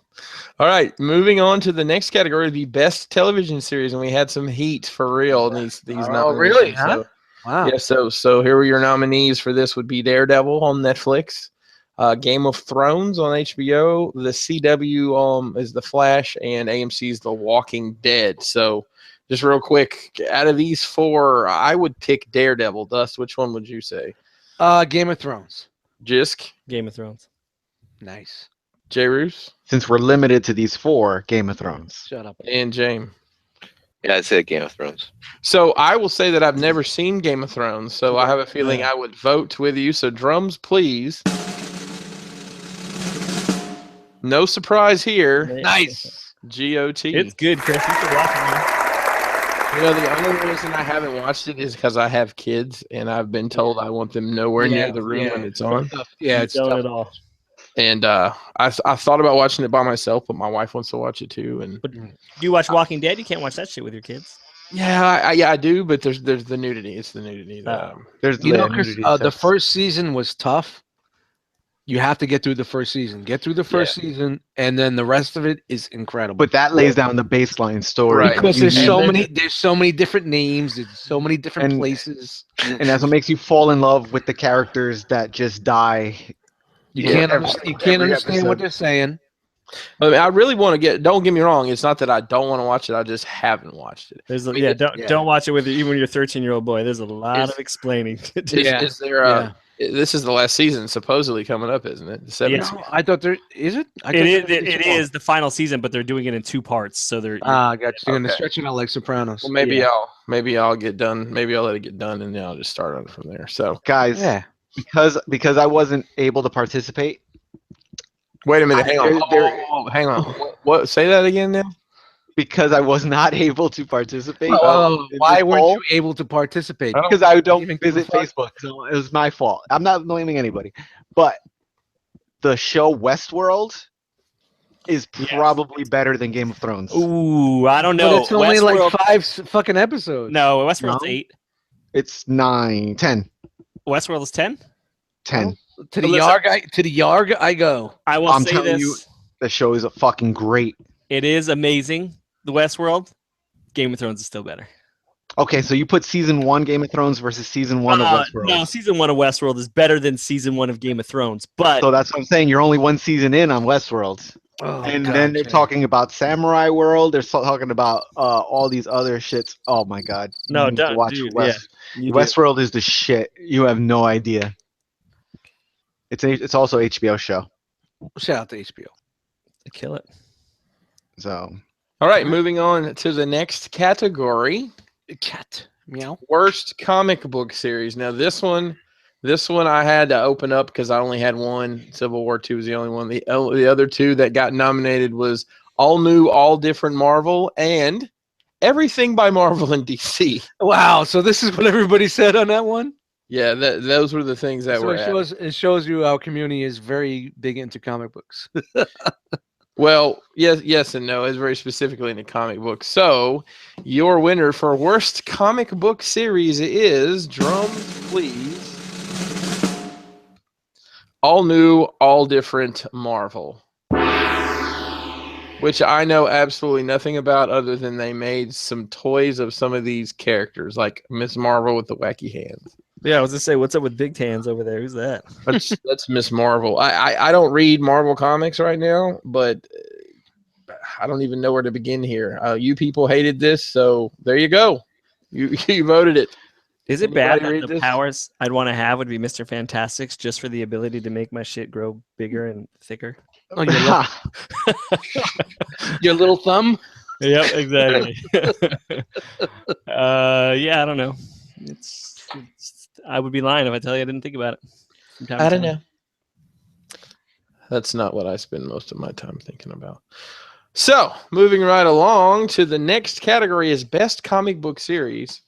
All right, moving on to the next category, the best television series, and we had some heat for real in these Oh, really? Huh? Wow. Yeah, so here are your nominees for this would be Daredevil on Netflix, Game of Thrones on HBO, the CW is The Flash, and AMC's The Walking Dead. So just real quick, out of these 4, I would pick Daredevil. Dust, which one would you say? Game of Thrones. Jisk, Game of Thrones. Nice. J. Roos, Since we're limited to these 4, Game of Thrones. Shut up. and James. Yeah, I'd say Game of Thrones. So I will say that I've never seen Game of Thrones, so I have a feeling I would vote with you. So drums, please. No surprise here. Nice. GOT. It's good, Chris. You should watch it, man. You know, the only reason I haven't watched it is because I have kids, and I've been told I want them nowhere near the room when it's on. Yeah, it's Selling tough. it all. And I thought about watching it by myself, but my wife wants to watch it too. And But you watch Walking Dead? You can't watch that shit with your kids. yeah, I do, but there's the nudity. It's the nudity. That, There's You know, the Chris, nudity the sex. first season was tough. You have to get through the first season. Get through the first season, and then the rest of it is incredible. But that lays down the baseline story. Right. because You there's need- so many different names, there's so many different And- places. and that's what makes you fall in love with the characters that just die. You Yeah, can't every- understand what episode. they're saying. I mean, I really want to get. Don't get me wrong. It's not that I don't want to watch it. I just haven't watched it. There's I mean, don't watch it with even your 13-year-old boy. There's a lot of explaining to do. Is there? This is the last season supposedly coming up, isn't it? The seventh. Yes. No, I thought there is it. I It is the final season, but they're doing it in 2 parts. So they're Ah, got you. They're gonna Okay. stretch it out like Sopranos. Well, maybe I'll get done. Maybe I'll let it get done, and then I'll just start on it from there. So Guys, Yeah. because I wasn't able to participate, wait a minute. Hang on. There- Hang on. What? Say that again now. because I was not able to participate. Oh, in why this weren't poll, you able to participate? I don't- Because I don't even give a visit fuck. Facebook, so it was my fault. I'm not blaming anybody, but the show Westworld is probably better than Game of Thrones. Ooh, I don't know. But it's only Westworld- like 5 fucking episodes. No, Westworld's No. 8. It's 9, 10, Westworld is 10. 10. To the Listen. Yarg I go. I will I'm say telling this. you- The show is fucking great. It is amazing. The Westworld. Game of Thrones is still better. Okay, so you put season 1 Game of Thrones versus season 1 of Westworld. No, season 1 of Westworld is better than season 1 of Game of Thrones. But So that's what I'm saying. You're only 1 season in on Westworld. Oh, And God, then they're Jay. talking about Samurai World. They're talking about all these other shits. Oh my god! No, You need to don't, watch dude, West. Westworld is the shit. You have no idea. It's also HBO show. Shout out to HBO. kill it. So All right, moving on to the next category. Cat. Meow. Worst comic book series. Now this one I had to open up because I only had one. Civil War II was the only one. The other 2 that got nominated was All New, All Different Marvel and Everything by Marvel and DC. Wow. So this is what everybody said on that one. Yeah, those were the things that So were. it shows you our community is very big into comic books. Well, yes and no. It's very specifically in the comic book. So your winner for worst comic book series is, drums please, All New, All Different Marvel. Which I know absolutely nothing about other than they made some toys of some of these characters, like Miss Marvel with the wacky hands. Yeah, I was gonna say, what's up with Big Tans over there? Who's that? That's Miss Marvel. I don't read Marvel comics right now, but I don't even know where to begin here. You people hated this, so there you go. You voted it. Is it bad Anybody that read the this? powers I'd want to have would be Mr. Fantastics just for the ability to make my shit grow bigger and thicker? Oh, your little thumb. Yep, exactly. Yeah, I don't know. It's I would be lying if I tell you I didn't think about it. from time to I don't time. know. That's not what I spend most of my time thinking about. So, moving right along to the next category is Best Comic Book Series.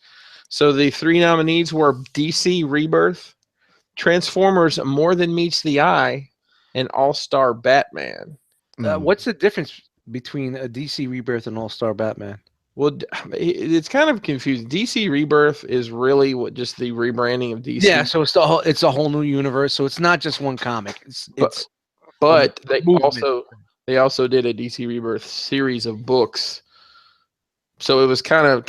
So the 3 nominees were DC Rebirth, Transformers More Than Meets the Eye, and All-Star Batman. What's the difference between a DC Rebirth and All Star Batman? Well, it's kind of confusing. DC Rebirth is really just the rebranding of DC. Yeah, so it's a whole new universe. So it's not just one comic. But movement. they also did a DC Rebirth series of books So it was kind of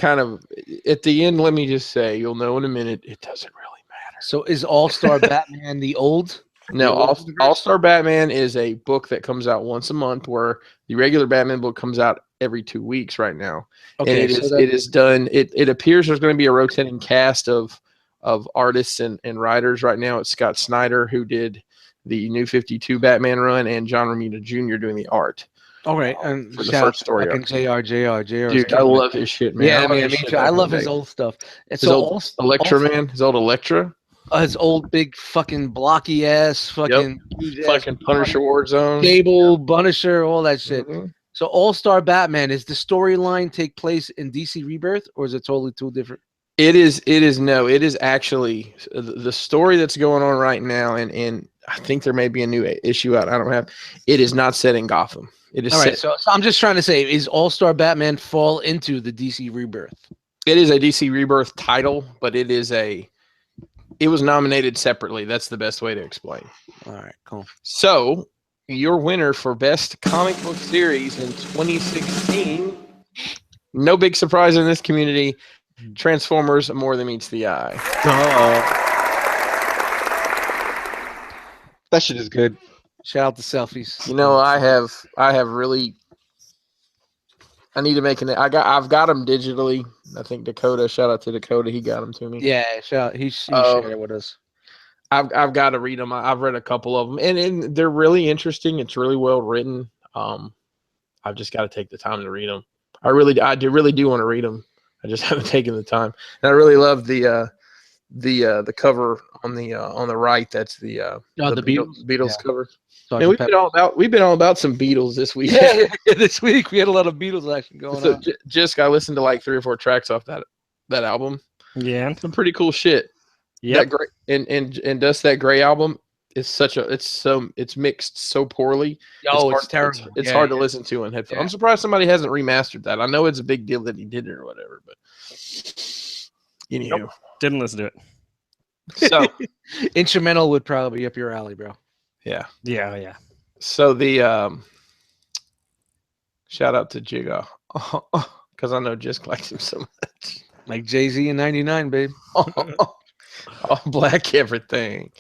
at the end. Let me just say, you'll know in a minute. It doesn't really matter. So is All-Star Batman the old? No, The old universe? All-Star Batman is a book that comes out once a month, where the regular Batman book comes out every 2 weeks right now. Okay, And so it is done. It appears there's going to be a rotating cast of artists and writers right now. It's Scott Snyder, who did the New 52 Batman run, and John Romita Jr. doing the art. all right, and For the shout out first to story fucking JR. Dude, I love his shit, man. Yeah, love man, his me shit too. back I in love the his day. old stuff. And His old Electra, man. His old Electra. His old big fucking blocky ass, fucking huge ass, Fucking Punisher Warzone. Cable, Punisher, all that shit. Mhm. So All-Star Batman, is the storyline take place in DC Rebirth, or is it totally two different? It is actually the story that's going on right now, and I think there may be a new issue out. I don't have. It is not set in Gotham. It is All set. right, so I'm just trying to say, is All-Star Batman fall into the DC Rebirth? It is a DC Rebirth title, but it was nominated separately. That's the best way to explain. All right, cool. So your winner for best comic book series in 2016. No big surprise in this community. Transformers: More Than Meets the Eye. That shit is good. Shout out to selfies. You know, I have really. I need to make I've got them digitally. I think Dakota. Shout out to Dakota. He got them to me. Yeah, he shared it with us. I've got to read them. I've read a couple of them, and they're really interesting. It's really well written. I've just got to take the time to read them. I really do want to read them. I just haven't taken the time. And I really love the cover on the right. That's the Beatles cover. And we've been all about some Beatles this week. Yeah, this week we had a lot of Beatles action going on. Just I listened to like 3 or 4 tracks off that album. Yeah, Some pretty cool shit. yeah. That great and Dust That Gray album is it's mixed so poorly. It's terrible. It's hard to listen to in headphones. Yeah. I'm surprised somebody hasn't remastered that. I know it's a big deal that he did it or whatever, but anywho. Didn't listen to it. So Instrumental would probably be up your alley, bro. yeah. Yeah. So the shout out to Jigga. Because I know Jisk likes him so much. Like Jay-Z in 99, babe. All black everything.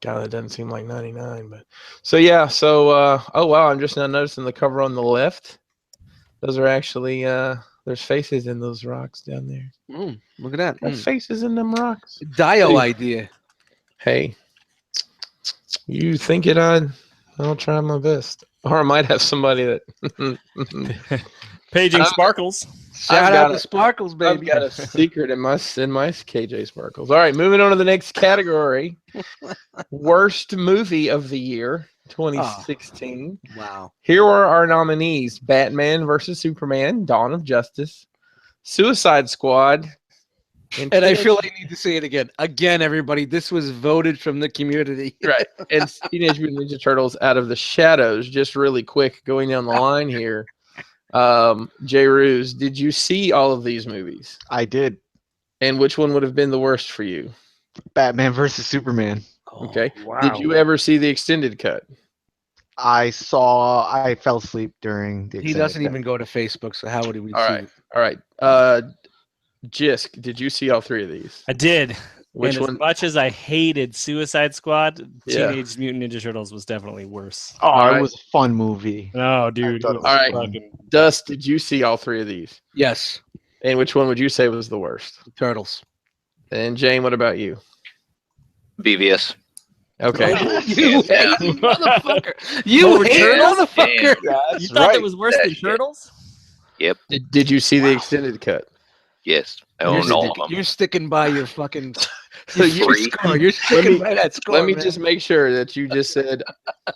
God, that doesn't seem like 99, but so yeah. So oh wow, I'm just now noticing the cover on the left. Those are actually there's faces in those rocks down there. Look at that. There's faces in them rocks. Dio Hey. idea. Hey, you think it? I'll try my best, or I might have somebody that. Paging Sparkles. Shout out to Sparkles, baby. I've got a secret in my KJ Sparkles. All right, moving on to the next category. Worst movie of the year, 2016. Wow. Here are our nominees: Batman versus Superman, Dawn of Justice, Suicide Squad, And I feel I need to say it again. Again, everybody, this was voted from the community. right, and Teenage Mutant Ninja Turtles Out of the Shadows. Just really quick, going down the line here. J. Ruse, did you see all of these movies? I did. And which one would have been the worst for you? Batman versus Superman. Okay. Wow. Did you ever see the extended cut? I fell asleep during the He doesn't even go to Facebook, so how would we All see right. it? All right. Jisk, did you see all 3 of these? I did. Which and one? As much as I hated Suicide Squad, Yeah. Teenage Mutant Ninja Turtles was definitely worse. Oh, All it right. was a fun movie. No, dude. thought it it was was All right. fucking- Dust, did you see all 3 of these? Yes. And which one would you say was the worst? Turtles. And Jane, what about you? BVS. Okay. You Yeah. hate motherfucker. You hate Turtles? motherfucker. You thought that was worse than That shit. Turtles? Did you see the extended cut? Yes, I You're, own all of them. you're sticking by your fucking So your Free. score. You're sticking by that score. Let me man. just make sure that you just said,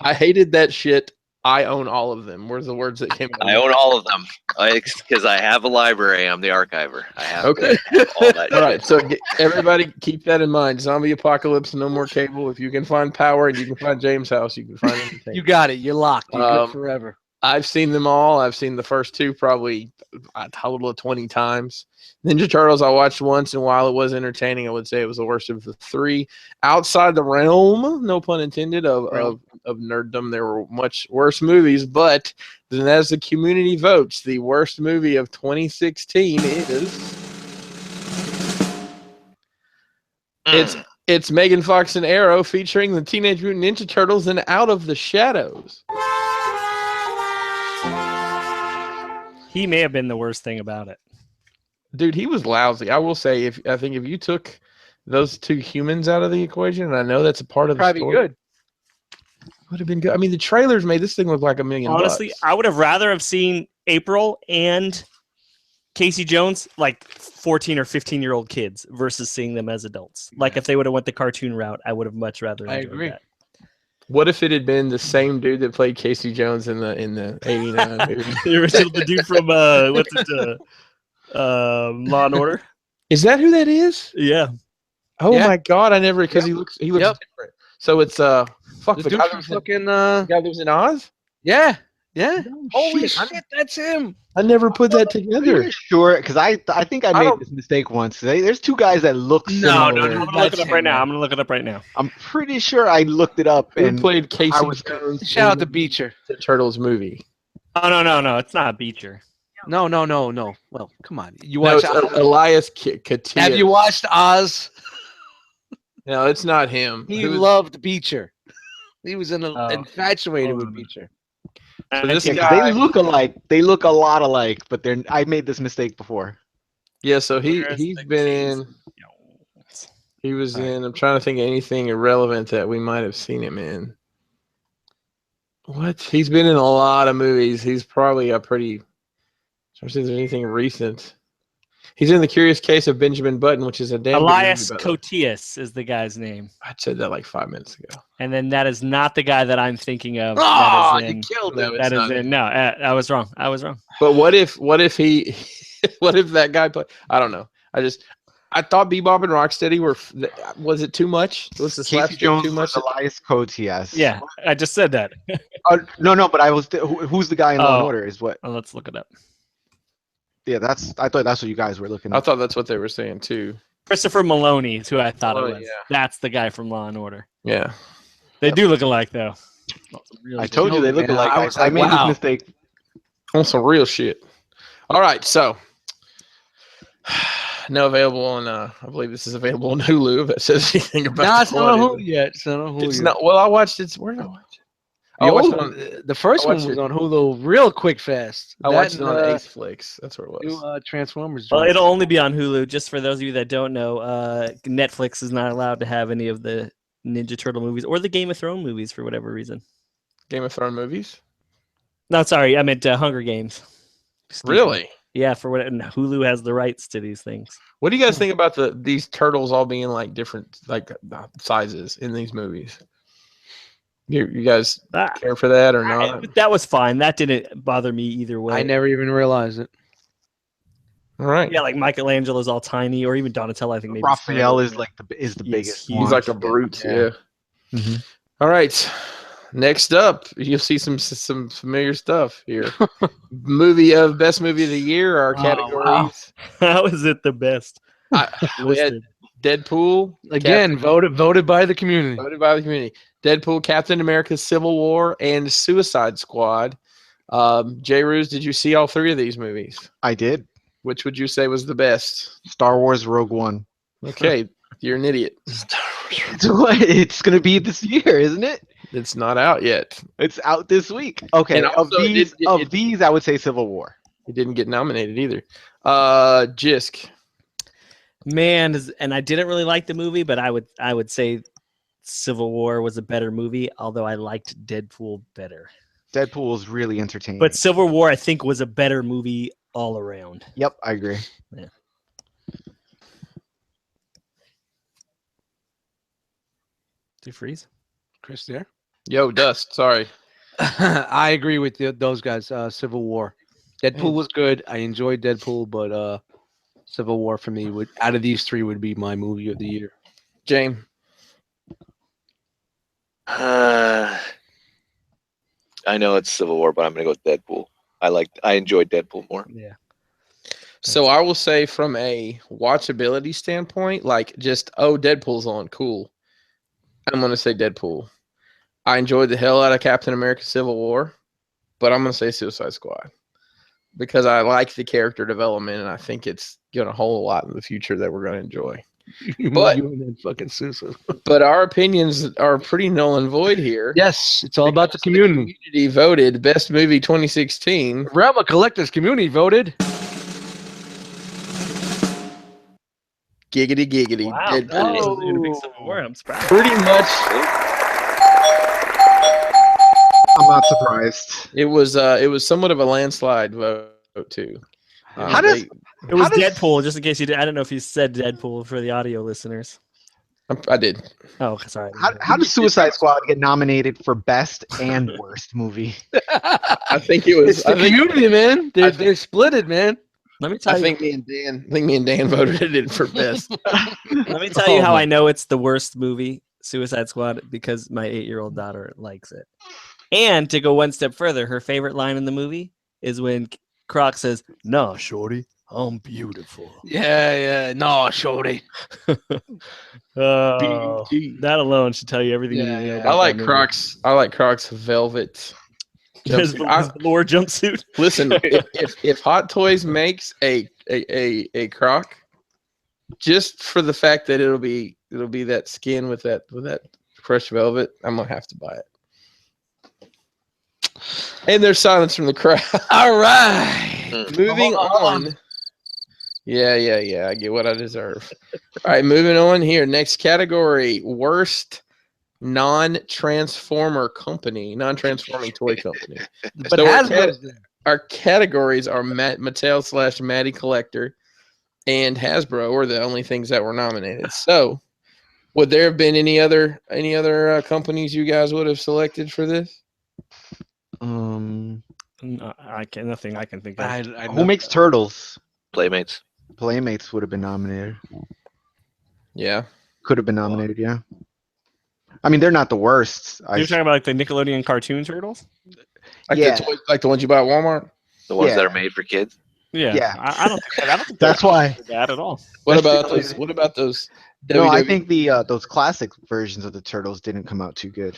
I hated that shit. I own all of them. Where's the words that came out? I own all of them because I have a library. I'm the archiver. I have Okay. all that. All right, shit. so everybody keep that in mind. Zombie apocalypse, no more cable. If you can find power and you can find James' house, you can find entertainment. You got it. You're locked. You're Um, good forever. I've seen them all. I've seen the first 2 probably a total of 20 times. Ninja Turtles I watched once, and while it was entertaining, I would say it was the worst of the 3. Outside the realm, no pun intended, of of nerddom. There were much worse movies, but then as the community votes, the worst movie of 2016 is it's Megan Fox and Arrow featuring the Teenage Mutant Ninja Turtles and Out of the Shadows. He may have been the worst thing about it. Dude, he was lousy. I will say, I think if you took those two humans out of the equation, and I know that's a part of the Probably story, good. would have been good. I mean, the trailers made this thing look like $1 million. Honestly, I would have rather have seen April and Casey Jones like 14 or 15-year-old kids versus seeing them as adults. Like if they would have went the cartoon route, I would have much rather I enjoyed agree. that. What if it had been the same dude that played Casey Jones in the '89 movie? The original, the dude from what's it, Law and Order. Is that who that is? Yeah, Oh Yeah. my god, I never because he looks Yep. different. So it's fuck The the dude guy from that was in, fucking the guy that was in Oz. yeah. Holy Shit, shit, that's him. I never put that Are together. you sure? Because I think I made don't- this mistake once. There's two guys that look No, similar. I'm gonna look it up That's right him, now. man. I'm gonna look it up right now. I'm pretty sure I looked it up. Who And played Casey I was- Jones? Shout out to in Beecher. the Turtles movie. Oh no, it's not Beecher. No. Well, come on. You No, watch it's Oz? Elias Katia. Have you watched Oz? No, it's not him. He Who is- loved Beecher. He was Oh. infatuated Hold with on. Beecher. So this Yeah, 'cause guy- they look alike. They look a lot alike, but I made this mistake before. Yeah, so Where's he's the been Casey in. Jones? He was All right. in. I'm trying to think of anything irrelevant that we might have seen him in. What? He's been in a lot of movies. He's probably a pretty. Trying to see if there's anything recent. He's in The Curious Case of Benjamin Button, which is a damn good Elias movie, by the way. Koteas is the guy's name, I said that like 5 minutes ago. and then that is not the guy that I'm thinking of. Oh, that is you in. killed No, him. it's That is not in. him. No, I was wrong. But what if he? What if that guy played? I don't know. I thought Bebop and Rocksteady were. Was it too much? Was the Casey slapstick Jones too much? was Elias Coates, yes. Yeah, I just said that. No, but I was. Who's the guy in Law and Oh. Order? Is what? Oh, let's look it up. Yeah, I thought that's what you guys were looking I at. thought that's what they were saying too. Christopher Maloney is who I thought Oh, it was. yeah. That's the guy from Law and Order. Yeah. They do look alike, though. I told you they look Man, alike. I was I like, made wow. this mistake. On some real shit. All right, so now available on. I believe this is available on Hulu. If it says anything about Nah, it's the not on quality. Hulu yet. It's not on Hulu It's yet. not. Well, I watched it. Where did I watch it? The, I watched old it on. one, the first I one watched was it- on Hulu real quick fast. I watched it That on and, Ace Flix. That's where it was. new, Transformers. Well, joint. it'll only be on Hulu. Just for those of you that don't know, Netflix is not allowed to have any of the Ninja Turtle movies or the Game of Thrones movies for whatever reason. Game of Thrones movies. No, sorry, I meant Hunger Games. Excuse me. Really? Yeah, for what and Hulu has the rights to these things. What do you guys think about these turtles all being like different sizes in these movies? You guys Ah, care for that or not? that was fine. That didn't bother me either way. I never even realized it. All right. Yeah, like Michelangelo's all tiny, or even Donatello. I think maybe Raphael smaller. is like the He's biggest huge. one. He's like a brute. Yeah. Yeah. Mhm. All right. Next up, you'll see some familiar stuff here. Best movie of the year. Our Oh, categories. How is it the best? We had Listed. Deadpool Again, voted by the community. voted by the community. Deadpool, Captain America: Civil War, and Suicide Squad. J. Ruse, did you see all three of these movies? I did. Which would you say was the best? Star Wars Rogue One. Okay, you're an idiot. It's gonna be this year, isn't it? It's not out yet. It's out this week. Okay, And of also it these, did- these, I would say Civil War. It didn't get nominated either. Jisk. Man, and I didn't really like the movie, but I would say Civil War was a better movie, although I liked Deadpool better. Deadpool was really entertaining. But Civil War, I think, was a better movie all around. Yep, I agree. Do you freeze? Chris there? Yo, Dust. Sorry. I agree with those guys. Civil War. Deadpool was good. I enjoyed Deadpool, but Civil War for me would out of these three would be my movie of the year. James. I know it's Civil War, but I'm gonna go with Deadpool. I enjoyed Deadpool more. Yeah. So I will say from a watchability standpoint, like just Deadpool's on, cool. I'm gonna say Deadpool. I enjoyed the hell out of Captain America: Civil War, but I'm gonna say Suicide Squad because I like the character development and I think it's gonna hold a lot in the future that we're gonna enjoy. But you and then fucking Susan. But our opinions are pretty null and void here. Yes, it's all about the because community. The community voted best movie 2016. Realm of Collectors community voted. Giggity giggity. Wow. Deadpool. They're gonna pick Civil War. I'm surprised. Pretty much. I'm not surprised. It was somewhat of a landslide vote too. How does It was How does- Deadpool, just in case you did. I don't know if you said Deadpool for the audio listeners. I did. Oh, sorry. how does Suicide Squad get nominated for best and worst movie? I think it was. It's the community, man. They're splitted, man. Let me tell I you. think me and Dan voted it for best. Let me tell you how I know it's the worst movie, Suicide Squad, because my 8-year-old daughter likes it. And to go one step further, her favorite line in the movie is when Croc says, "Nah, shorty, I'm beautiful." Yeah. No, shorty. Oh, BT. that alone should tell you everything you Yeah, need to know yeah. about I like that movie. Crocs. I like Crocs velvet. His jumpsuit. velour jumpsuit. Listen, if Hot Toys makes a Croc, just for the fact that it'll be that skin with that crushed velvet, I'm gonna have to buy it. And there's silence from the crowd. All right. Moving Hold on. Yeah. I get what I deserve. All right, moving on here. Next category: worst non-transforming toy company. But So our Hasbro's there. Our categories are Mattel / Matty Collector and Hasbro are the only things that were nominated. So, would there have been any other companies you guys would have selected for this? No, nothing I can think of. Who makes Turtles? Playmates. Playmates would have been nominated. Yeah. Could have been nominated, yeah. I mean, they're not the worst. You're talking about like the Nickelodeon cartoon turtles? Yeah. Like the ones you buy at Walmart? The ones that Yeah. are made for kids. Yeah. I don't think That's why. they're bad at all. What That's about those No, I WWE think those classic versions of the Turtles didn't come out too good.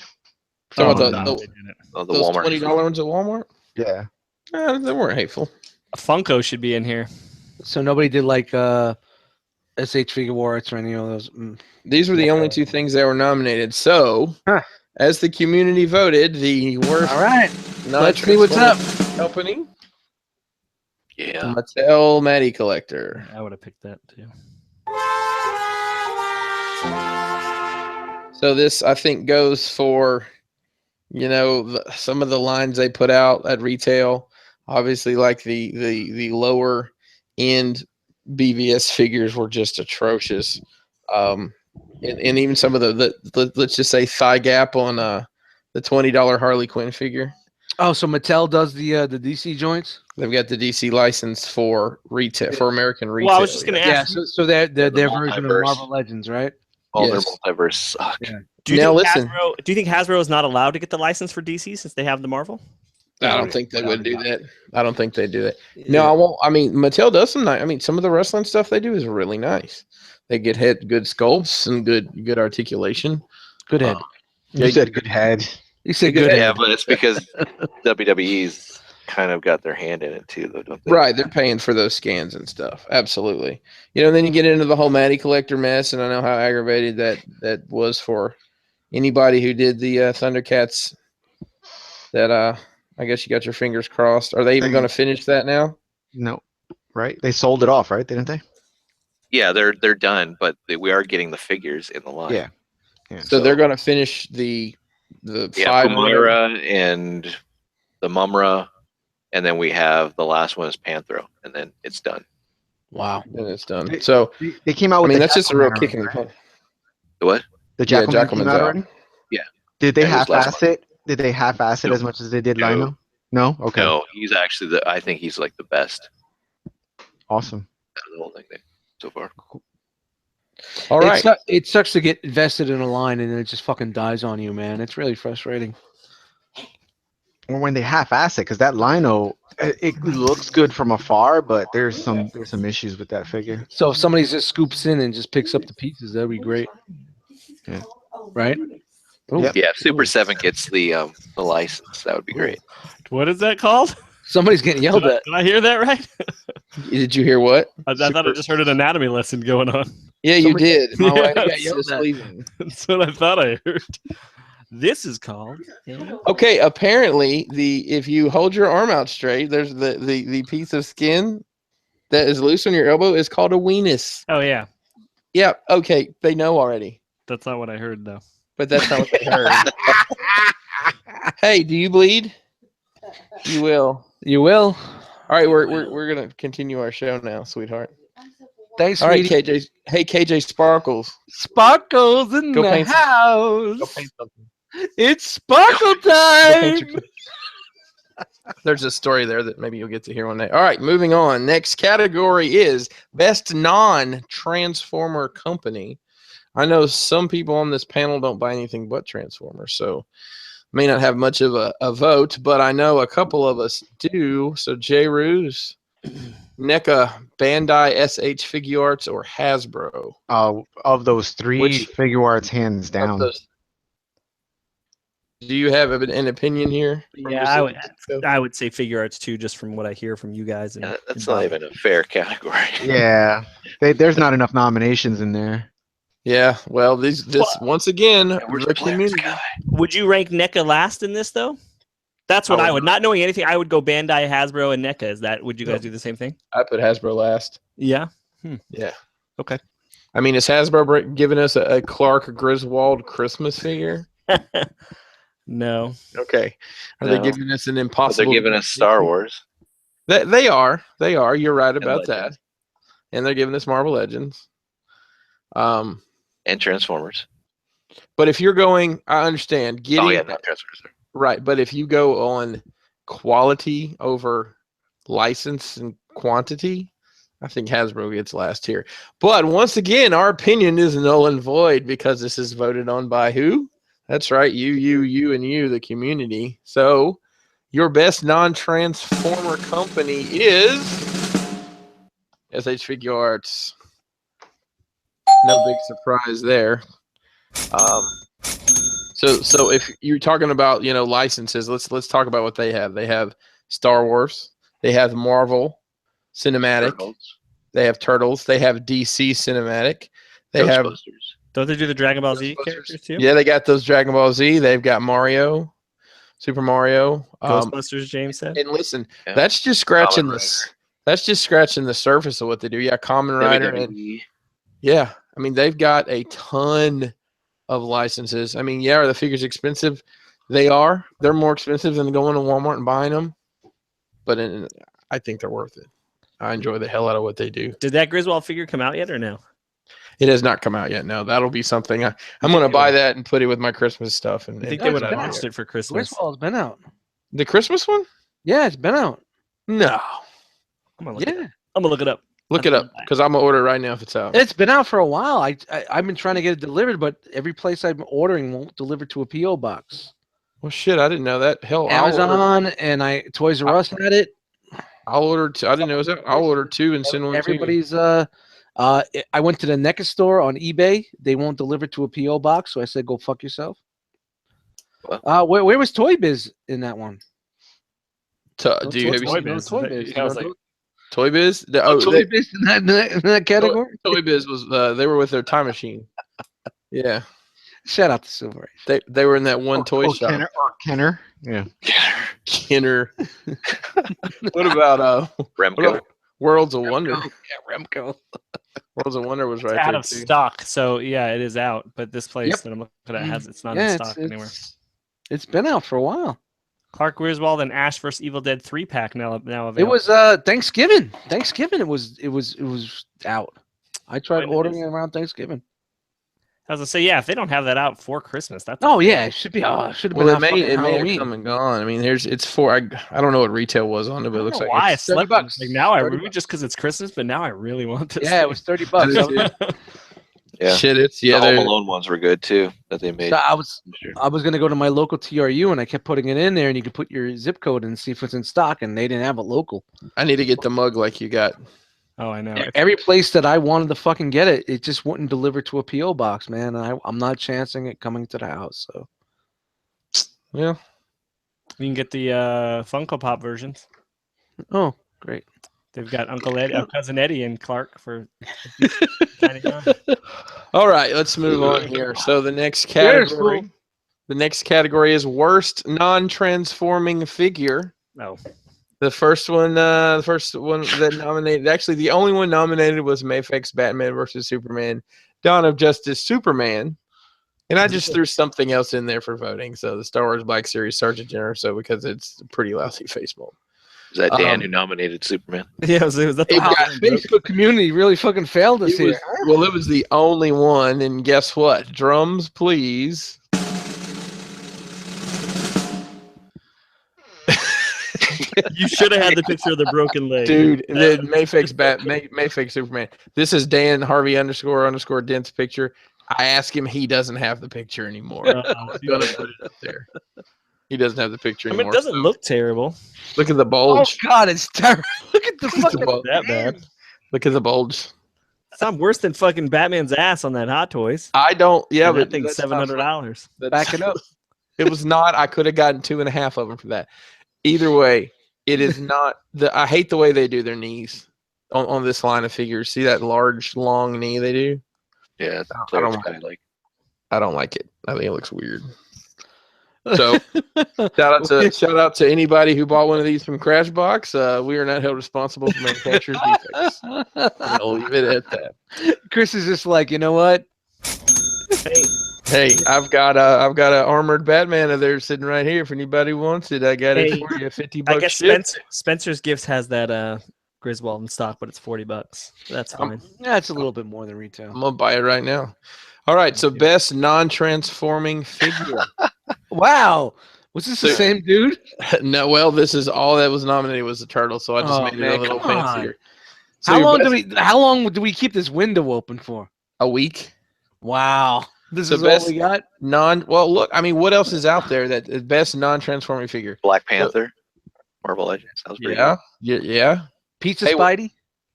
Talking about no, those they didn't. Oh, the those Walmart. $20 ones at Walmart? Yeah. They weren't hateful. Funko should be in here. So nobody did like SH Figure Arts or any of those. These were the only two things that were nominated. So, as the community voted, the worst All right. Let's see what's up. company, Yeah. Mattel Matty Collector. I would have picked that too. So this, I think, goes for, some of the lines they put out at retail. Obviously, like the lower end BVS figures were just atrocious. And even some of the let's just say thigh gap on the $20 Harley Quinn figure. Oh, so Mattel does the DC joints? They've got the DC license for retail for American retail. Well, I was just going to Yeah. ask. So their version of multiverse. Marvel Legends, right? All Yes. their multiverse suck. Yeah. Do you Now think listen. do you think Hasbro is not allowed to get the license for DC since they have the Marvel? I don't think they would do that. I don't think they do that. No, I won't. I mean, Mattel does some nice. I mean, some of the wrestling stuff they do is really nice. They get good sculpts and good articulation. Good head. You said good head. You said good Yeah, head. but it's because WWE's kind of got their hand in it too, though, don't they? Right, they're paying for those scans and stuff. Absolutely. And then you get into the whole Matty Collector mess, and I know how aggravated that was for anybody who did the Thundercats. That I guess you got your fingers crossed. Are they even going to finish that now? No. Right? They sold it off, right? Didn't they? Yeah, they're done, but we are getting the figures in the line. Yeah. So they're going to finish the Yeah, 5 Pumara and the Mumra, and then we have the last one is Panthro, and then it's done. Wow. and it's done. So They came out I with mean, the that's just a real Jackalman kick in the already, butt. The what? The Yeah, Jackalman came Jackalman's out out. already? Yeah. Did they That was last half-ass it? Did they half-ass it No. as much as they did No. Lino? No? Okay. No, he's actually I think he's like the best Awesome. out of the whole thing so far. All right. It sucks to get invested in a line and then it just fucking dies on you, man. It's really frustrating. Or when they half-ass it, because that Lino, it looks good from afar, but there's some issues with that figure. So if somebody just scoops in and just picks up the pieces, that'd be great. Yeah. Right? Ooh, Yep. Yeah, if Super 7 gets the license, that would be great. What is that called? Somebody's getting yelled at. Did I hear that right? Did you hear what? I thought I just heard an anatomy lesson going on. Yeah, you Somebody- did. My wife Yeah, got yelled just at. leaving. That's what I thought I heard. This is called. Okay, apparently if you hold your arm out straight, there's the piece of skin that is loose on your elbow is called a weenus. Oh yeah, Yeah, okay, they know already, that's not what I heard though. but that's not what they heard. Hey, do you bleed? You will. You will. All right, we're gonna continue our show now, sweetheart. Thanks, All right, sweetie. KJ. Hey, KJ Sparkles. Sparkles in Go the paint some- house. Go paint something. It's sparkle Go paint time. your- There's a story there that maybe you'll get to hear one day. All right, moving on. Next category is best non-Transformer company. I know some people on this panel don't buy anything but Transformers, so may not have much of a vote, but I know a couple of us do. So J. Ruse, NECA, Bandai, SH Figure Arts, or Hasbro. Of those three, Which- Figure Arts hands Of down. those- Do you have an opinion here? from Yeah, just- I would say Figure Arts too, just from what I hear from you guys. And, That's and not Bob. even a fair category. Yeah, there's not enough nominations in there. Yeah, well, this once again, Where's the Blair's community. guy? Would you rank NECA last in this though? That's what I I would would. Not knowing anything, I would go Bandai, Hasbro, and NECA. Is that? Would you guys do the same thing? I put Hasbro last. Yeah. Yeah. Okay. I mean, is Hasbro giving us a Clark Griswold Christmas figure? No. Okay. Are No. they giving us an But impossible? they're giving us Star Wars. They are. They are. You're right about that. Legends. And they're giving us Marvel Legends. And Transformers. But if you're going, I understand getting Oh yeah, not Transformers. right. But if you go on quality over license and quantity, I think Hasbro gets last here. But once again, our opinion is null and void because this is voted on by who? That's right, you, and you, the community. So your best non-Transformer company is SH Figure Arts. No big surprise there. So if you're talking about licenses, let's talk about what they have. They have Star Wars. They have Marvel Cinematic. Turtles. They have Turtles. They have DC Cinematic. They have Ghostbusters. Don't they do the Dragon Ball Z Ghostbusters. characters too? Yeah, they got those Dragon Ball Z. They've got Mario, Super Mario. Ghostbusters, James said. And listen, Yeah. that's just scratching Kamen this. That's just scratching the surface of what they do. Yeah, Kamen Rider and WWE. yeah, I mean they've got a ton of licenses. I mean, yeah, are the figures expensive? They are. They're more expensive than going to Walmart and buying them, but I think they're worth it. I enjoy the hell out of what they do. Did that Griswold figure come out yet or no? It has not come out yet. No, that'll be something. I'm going to buy that and put it with my Christmas stuff. And I think and they put would have that launched on. it for Christmas. Griswold's been out. The Christmas one? Yeah, it's been out. No, I'm gonna look it Yeah, up. I'm gonna look it up. look it up because I'm gonna order it right now if it's out. it's been out for a while. I've been trying to get it delivered, but every place I'm ordering won't deliver to a PO box. Well, shit, I didn't know that. Hell, I'll order, Amazon and Toys R Us had it. I'll order two. I didn't know it was out. I'll order two and send one to you. Everybody's I went to the NECA store on eBay. They won't deliver to a PO box, so I said, "Go fuck yourself." Where was Toy Biz in that one? Do you have you Toy seen Biz. Toy Biz. I was like, Toy Biz? Toy Biz in that category. Toy Biz was they were with their time machine. Yeah, Shout out to Silver Age. they were in that one toy or shop. Kenner. Yeah. Kenner. What about Remco. Worlds of Wonder? Yeah, Remco. Worlds of Wonder was right out there of too. stock. So yeah, it is out. But this place Yep. that I'm looking at has it's not Yeah, in stock anywhere. it's been out for a while. Clark Griswold and Ash vs Evil Dead 3-pack now available. It was Thanksgiving. It was out. I tried When it ordering is. it around Thanksgiving. I was gonna say, yeah, if they don't have that out for Christmas, that's Oh yeah, it should be. Should have been Well, out it fucking may have Halloween. come and gone. I mean, it's four. I don't know what retail was on it, but it looks like why I it's slept. $30. Like now, I $30. maybe just because it's Christmas, but now I really want this. Yeah, it was $30. Yeah. shit. It's The yeah. Home they're- Alone ones were good too that they made. So this year. I was gonna go to my local TRU and I kept putting it in there, and you could put your zip code and see if it's in stock, and they didn't have it local. I need to get the mug like you got. Oh, I know. Every place that I wanted to fucking get it, it just wouldn't deliver to a PO box, man. I'm not chancing it coming to the house. So Yeah. You can get the Funko Pop versions. oh great. They've got Uncle Eddie, Cousin Eddie, and Clark for $99. All right, let's move on here. So the next Cheers, category, fool. the next category is worst non-transforming figure. No. The first one that nominated, actually the only one nominated was Mayfix Batman versus Superman, Dawn of Justice Superman. And I just threw something else in there for voting. So the Star Wars Black Series Sergeant General, so because it's a pretty lousy face mold. Is that Dan who nominated Superman? Yeah, was that the Wow, Facebook community really fucking failed us here. Well, it was the only one, and guess what? Drums, please. You should have had the picture of the broken leg. Dude, the Mayfix Superman. This is Dan Harvey _ Dent's picture. I asked him, he doesn't have the picture anymore. I'm gonna put it up there. He doesn't have the picture I anymore. mean, it doesn't look terrible. Look at the Oh bulge. God, it's terrible. Look at the fucking That bad. Look at the bulge. It's not worse than fucking Batman's ass on that Hot Toys. I don't. Yeah, And but that thing's that's not $700. fun. back it up. It was not. I could have gotten 2.5 of them for that. Either way, it is not. I hate the way they do their knees on this line of figures. See that large, long knee they do? Yeah, I don't like. I don't like it. I think it looks weird. So shout out to anybody who bought one of these from Crashbox. We are not held responsible for manufacturer's defects. I'll leave it at that. Chris is just like, you know what? Hey, I've got a armored Batman of there sitting right here. If anybody wants it, I got it for you. $50. I guess ship. Spencer's Gifts has that Griswold in stock, but it's $40. That's fine. Yeah, it's a little bit more than retail. I'm gonna buy it right now. All right, so best non-transforming figure. Wow. Was this the same dude? No, well, this is all that was nominated was the turtle, so I just made it a little come on. fancier. So How long do we keep this window open for? a week? Wow. This So is best all we got? Well, look, I mean, what else is out there that is best non-transforming figure? Black Panther, Marvel Legends. That was pretty Yeah. Pizza Hey, Spidey?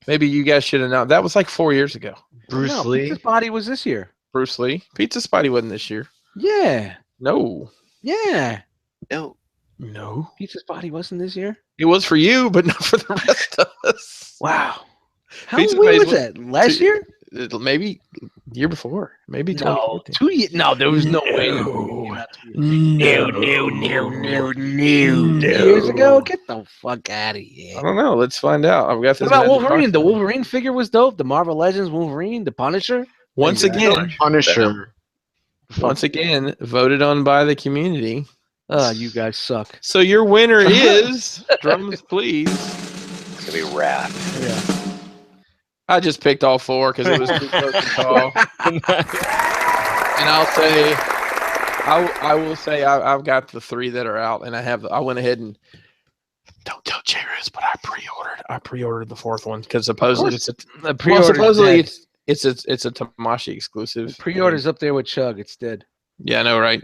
Maybe you guys should have known. That was like 4 years ago. Bruce Lee. Pizza Spidey was this year. Bruce Lee. Pizza Spidey wasn't this year. Yeah. No. Yeah. No. Pizza Spidey wasn't this year? It was for you, but not for the rest of us. Wow. How Pizza long was Spidey's that? Last year? Maybe year before. Maybe No. 2014. 2 years. No, there was no way. No. 2 years ago? Get the fuck out of here. I don't know. Let's find out. I've got this. What about magic Wolverine? box. The Wolverine figure was dope. The Marvel Legends Wolverine, the Punisher. Once again, Punisher. voted on by the community. Oh, you guys suck. So your winner is drums, please. It's gonna be rad. Yeah. I just picked all four because it was too close to call. And I will say I've got the three that are out, and I went ahead and don't tell Jairus, but I pre-ordered the fourth one because supposedly it's a Tamashi exclusive. Pre-order's up there with Chug. It's dead. Yeah, I know, right?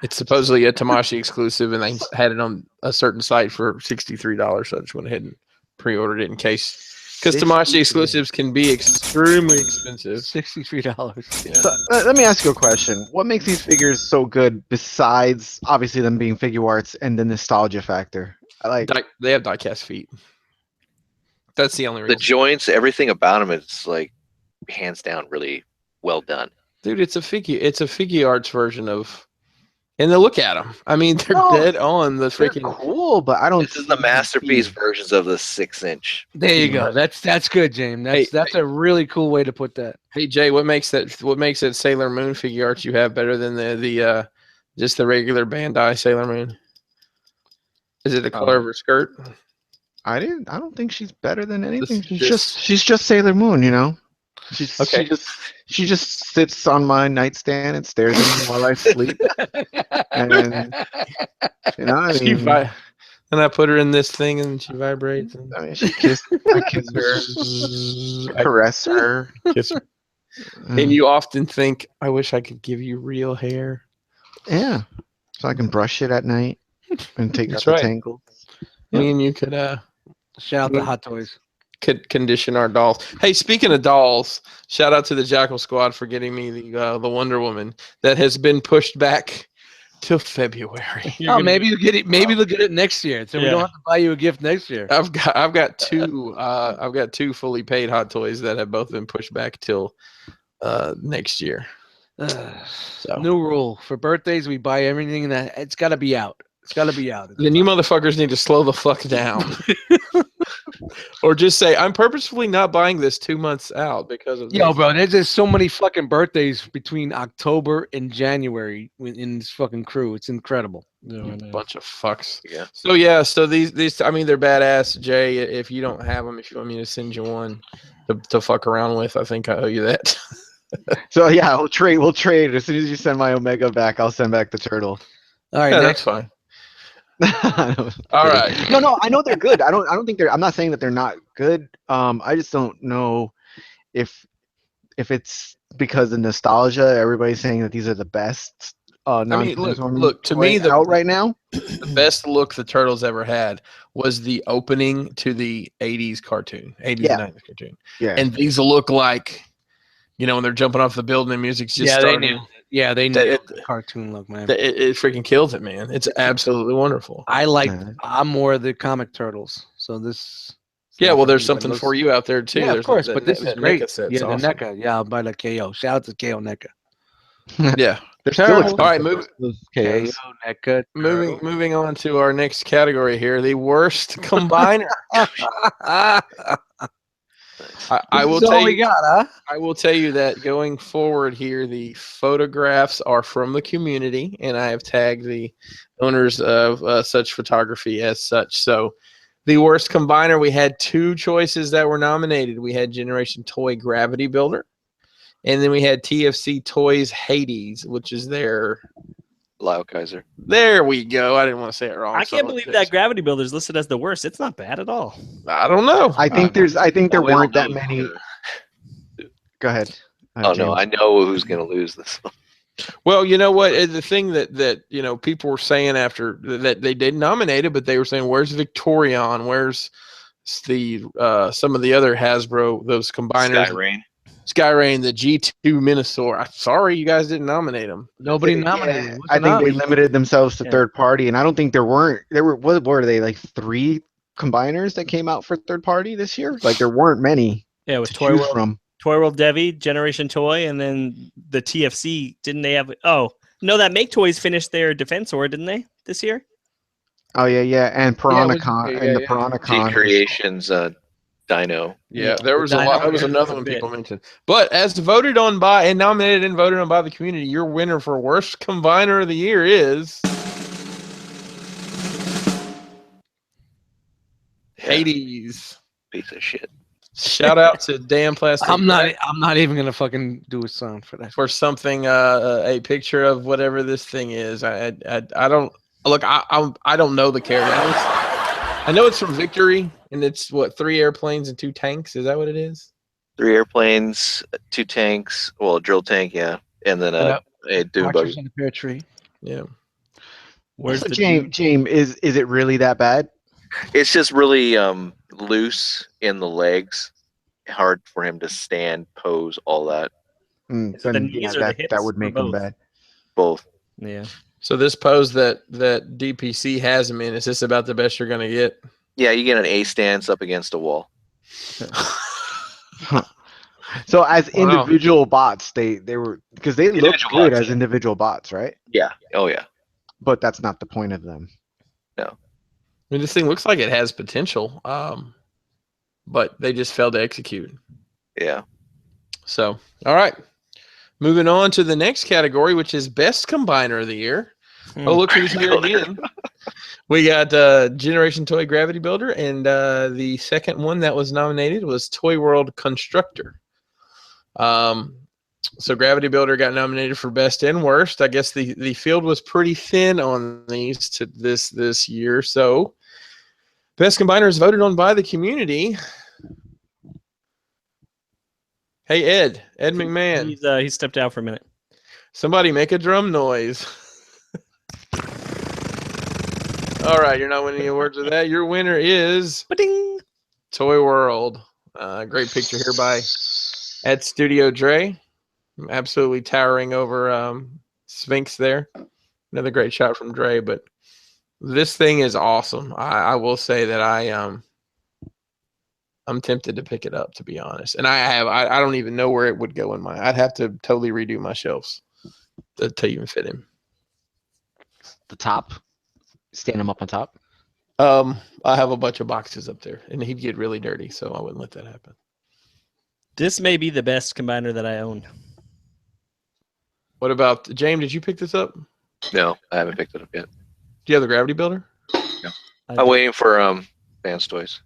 It's supposedly a Tamashi exclusive, and they had it on a certain site for $63. So I just went ahead and pre-ordered it in case. Because Tamashi exclusives can be extremely expensive. $63. Yeah. So, let me ask you a question. What makes these figures so good besides obviously them being figure arts and the nostalgia factor? They have die-cast feet. That's the only reason. The joints, everything about them, it's like hands down really well done. Dude, it's a figure arts version of. And then look at them. I mean, they're dead on the They're freaking. cool, but I don't. This is the masterpiece versions of the 6-inch. There you go. That's good, James. That's a really cool way to put that. Hey Jay, what makes that Sailor Moon figure arts you have better than the just the regular Bandai Sailor Moon? Is it the color of her skirt? I don't think she's better than anything. Just- She's just Sailor Moon, you know. Okay. She just sits on my nightstand and stares at me while I sleep. And you know, I mean, and I put her in this thing and she vibrates. And I mean, I kiss her, caress her. kiss her. And you often think, I wish I could give you real hair. Yeah, so I can brush it at night and take out That's the right. tangles. Me and you could Shout out to Hot Toys. condition our dolls. Hey, speaking of dolls, shout out to the Jackal Squad for getting me the Wonder Woman that has been pushed back till February. Oh, maybe you get it. Maybe they'll get it next year, so we don't have to buy you a gift next year. I've got two fully paid Hot Toys that have both been pushed back till next year. So New rule for birthdays: we buy everything that it's got to be out. It's got to be out. then you motherfuckers need to slow the fuck down, or just say I'm purposefully not buying this 2 months out because of Yo, this. bro, there's just so many fucking birthdays between October and January in this fucking crew. It's incredible. Bunch of fucks. Yeah. So these I mean they're badass, Jay. If you don't have them, if you want me to send you one to fuck around with, I think I owe you that. So yeah, we'll trade. As soon as you send my Omega back, I'll send back the turtle. All right, Yeah, next. that's fine. All All right. No, I know they're good. I don't think they're. I'm not saying that they're not good. I just don't know if it's because of nostalgia. Everybody's saying that these are the best. Look, to me, out right now, the best look the Turtles ever had was the opening to the 80s cartoon, 80s and 90s cartoon. Yeah. And these look like, when they're jumping off the building and music's just starting. They nailed the cartoon look, man. It freaking kills it, man. It's absolutely wonderful. I'm more of the comic Turtles, so this. Yeah, well, there's something for you out there too. Yeah, of course, but this is great. NECA Yeah, the awesome. NECA. Yeah, I'll buy the KO. Shout out to KO NECA. Yeah, they're still Turtles. expensive. All right, moving. Those KO KOs. NECA. Moving on to our next category here, the worst combiner. I will tell you. I will tell you that going forward here, the photographs are from the community, and I have tagged the owners of such photography as such. So, the worst combiner, we had two choices that were nominated. We had Generation Toy Gravity Builder, and then we had TFC Toys Hades, which is their. Lyle Kaiser. There we go. I didn't want to say it wrong. I can't believe that Gravity Builder is listed as the worst. It's not bad at all. I don't know. I think there we weren't don't that know. many. Go ahead. Oh no, James. I know who's going to lose this one. Well, you know what? The thing that people were saying after that they did nominate it, but they were saying, "Where's Victorion? Where's the some of the other Hasbro those combiners?" Skyrain, the G2 Minosaur. I'm sorry, you guys didn't nominate them. Nobody nominated. Yeah, I think they limited themselves to third party, and I don't think there were what were they like 3 combiners that came out for third party this year? Like there weren't many. Yeah, it was to Toy choose World. from. Toy World Devi, Generation Toy, and then the TFC. Didn't they have? Oh no, that Make Toys finished their Defensor, didn't they, this year? Oh yeah, and Piranacon yeah, the yeah. Piranacon. T Creations Dino. Yeah, there was a lot. That was another one people mentioned. But as voted on by and nominated and voted on by the community, your winner for worst combiner of the year is Hades. Piece of shit. Shout out to Dan Plastic. I'm not even gonna fucking do a sound for that. For something, a picture of whatever this thing is. I don't look. I don't know the character. I know it's from Victory, and it's what 3 airplanes and 2 tanks. Is that what it is? 3 airplanes, 2 tanks, well, a drill tank, yeah, and then a dune Archers buggy. in a pear tree. Yeah. Where's So the James, is it really that bad? It's just really loose in the legs, hard for him to stand, pose, all that. Then, the knees or the hips that would or make them both? bad. Both. Yeah. So this pose that DPC has him in, is this about the best you're gonna get? Yeah, you get an A stance up against a wall. So as Wow. individual bots, they were because they look Individual good bots, as yeah. individual bots, right? Yeah. Oh yeah. But that's not the point of them. I mean, this thing looks like it has potential, but they just failed to execute. Yeah. So, all right. Moving on to the next category, which is Best Combiner of the Year. Oh, look who's here again. We got Generation Toy Gravity Builder, and the second one that was nominated was Toy World Constructor. So Gravity Builder got nominated for Best and Worst. I guess the field was pretty thin on these to this year. So Best Combiner is voted on by the community. Hey, Ed McMahon. He stepped out for a minute. Somebody make a drum noise. All right, you're not winning any awards with that. Your winner is Ba-ding! Toy World. Great picture here by at Studio Dre. Absolutely towering over Sphinx there. Another great shot from Dre, but this thing is awesome. I will say that I'm tempted to pick it up, to be honest. And I don't even know where it would go in my. I'd have to totally redo my shelves to even fit him. The top, stand him up on top. I have a bunch of boxes up there, and he'd get really dirty, so I wouldn't let that happen. This may be the best combiner that I own. What about James? Did you pick this up? No, I haven't picked it up yet. Do you have the gravity builder? I'm waiting for Fans Toys.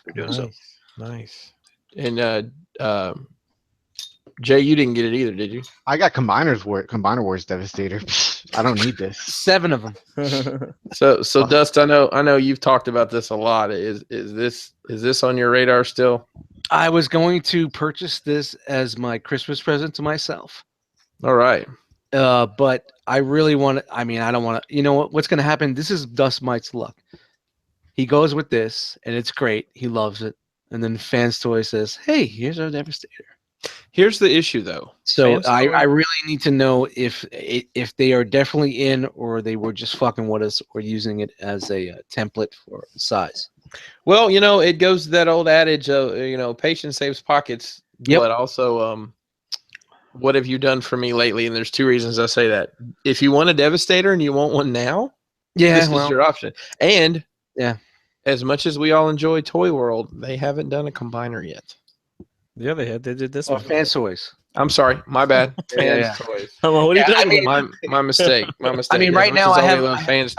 They're doing so. Nice. And Jay, you didn't get it either, did you? I got Combiner Wars Devastator. I don't need this. 7 of them. So Dust, I know you've talked about this a lot. Is this on your radar still? I was going to purchase this as my Christmas present to myself. All right. But I really want to. I mean, I don't want to. You know what's going to happen? This is Dust Mite's luck. He goes with this, and it's great. He loves it. And then Fans Toy says, "Hey, here's our Devastator." Here's the issue, though. So I really need to know if they are definitely in, or they were just fucking with us, or using it as a template for size. Well, it goes to that old adage of patience saves pockets. Yep. But also, what have you done for me lately? And there's 2 reasons I say that. If you want a Devastator and you want one now, this is your option. And as much as we all enjoy Toy World, they haven't done a combiner yet. Yeah, they did this one. one. Fans Toys. I'm sorry, my bad. Yeah. Toys. What are you talking about? My mistake. I mean, right now I have my Toys.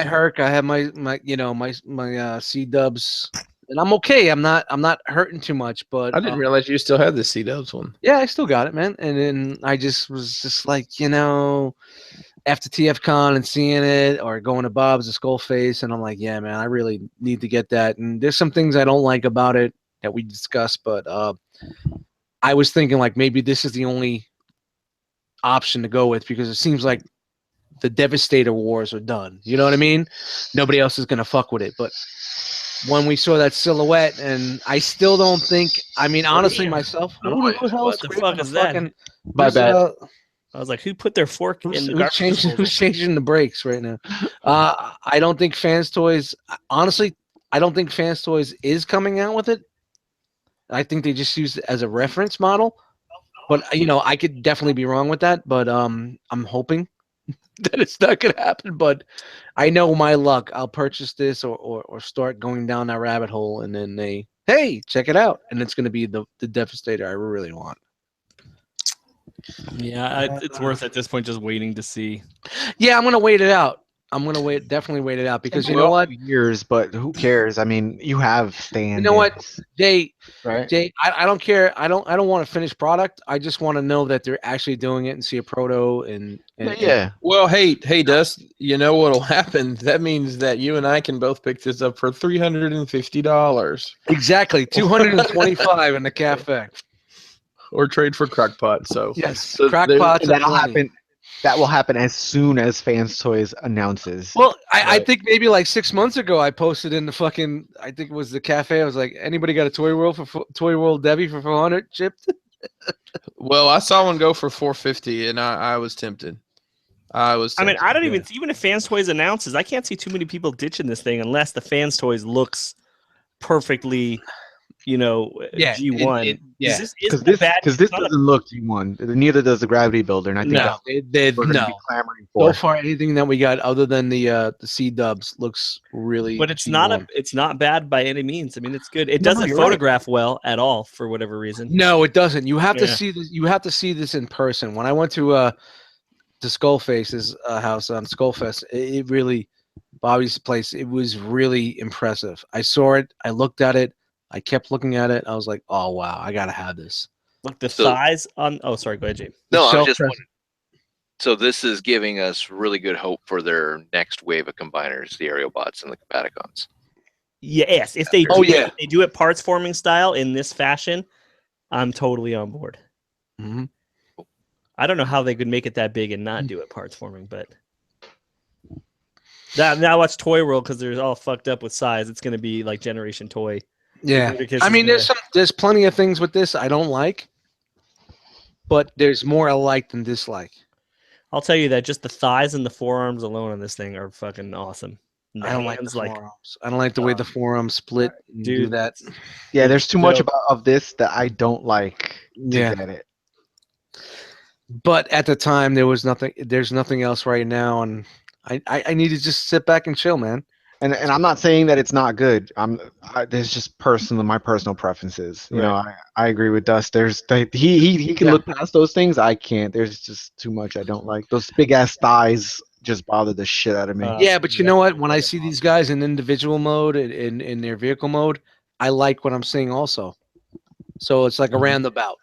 Herc. I have my C Dubs, and I'm okay. I'm not hurting too much. But I didn't realize you still had the C Dubs one. Yeah, I still got it, man. And then I was just like, after TFCon and seeing it, or going to Bob's, the Skull Face, and I'm like, yeah, man, I really need to get that. And there's some things I don't like about it that we discussed, but I was thinking like maybe this is the only option to go with, because it seems like the Devastator wars are done. You know what I mean? Nobody else is gonna fuck with it. But when we saw that silhouette, and I still don't think. I mean, honestly, myself, what the fuck is that? My bad. I was like, who put their fork in the garbage disposal? Who's changing the brakes right now? I don't think Fans Toys. Honestly, I don't think Fans Toys is coming out with it. I think they just use it as a reference model. But I could definitely be wrong with that. But I'm hoping that it's not gonna happen. But I know my luck. I'll purchase this or start going down that rabbit hole, and then hey, check it out, and it's gonna be the Devastator I really want. Yeah, it's worth at this point just waiting to see. Yeah, I'm gonna wait it out. Definitely wait it out, because you know what? Years, but who cares? I mean, you have stand. You know what, Jay? Right? Jay, I don't care. I don't want a finished product. I just want to know that they're actually doing it and see a proto and yeah. Well, hey, Dust. You know what'll happen? That means that you and I can both pick this up for $350. Exactly, $225 in the cafe. Or trade for Crockpot. So yes, Crockpots. That'll happen. That will happen as soon as Fans Toys announces. Well, I think maybe like 6 months ago, I posted in the fucking, I think it was the cafe. I was like, anybody got a Toy World Debbie for 400 chipped? Well, I saw one go for 450, and I was tempted. I mean, I don't even if Fans Toys announces, I can't see too many people ditching this thing unless the Fans Toys looks perfectly. G1. Because this doesn't look G1. Neither does the Gravity Builder, and I think we're going to be clamoring for. So far, anything that we got other than the C Dubs looks really. But it's G1. it's not bad by any means. I mean, it's good. It doesn't photograph well at all for whatever reason. No, it doesn't. You have to see this. You have to see this in person. When I went to Skullface's house on Skullfest, it really, Bobby's place. It was really impressive. I saw it. I looked at it. I kept looking at it. I was like, "Oh wow, I gotta have this." Look, the size on. Oh, sorry. Go ahead, James. No, I was just wondering. So this is giving us really good hope for their next wave of combiners, the Aerobots and the Combaticons. Yes, if they do it parts forming style in this fashion, I'm totally on board. Mm-hmm. I don't know how they could make it that big and not do it parts forming, but now watch Toy World, because they're all fucked up with size. It's going to be like Generation Toy. Yeah. Ludacris I is mean, gonna- there's plenty of things with this I don't like, but there's more I like than dislike. I'll tell you that just the thighs and the forearms alone on this thing are fucking awesome. And the I don't like the hands, like, forearms. I don't like the way the forearms split. And do dude, that. Yeah, It's there's too much dope. of this that I don't like to Yeah. get it. But at the time, there was nothing. There's nothing else right now, and I need to just sit back and chill, man. And I'm not saying that it's not good. There's just my personal preferences. You know, I agree with Dust. He can Yeah. look past those things. I can't. There's just too much I don't like. Those big ass thighs just bother the shit out of me. Yeah, but you know what? When I see these guys in individual mode, in their vehicle mode, I like what I'm seeing also. So it's like a roundabout.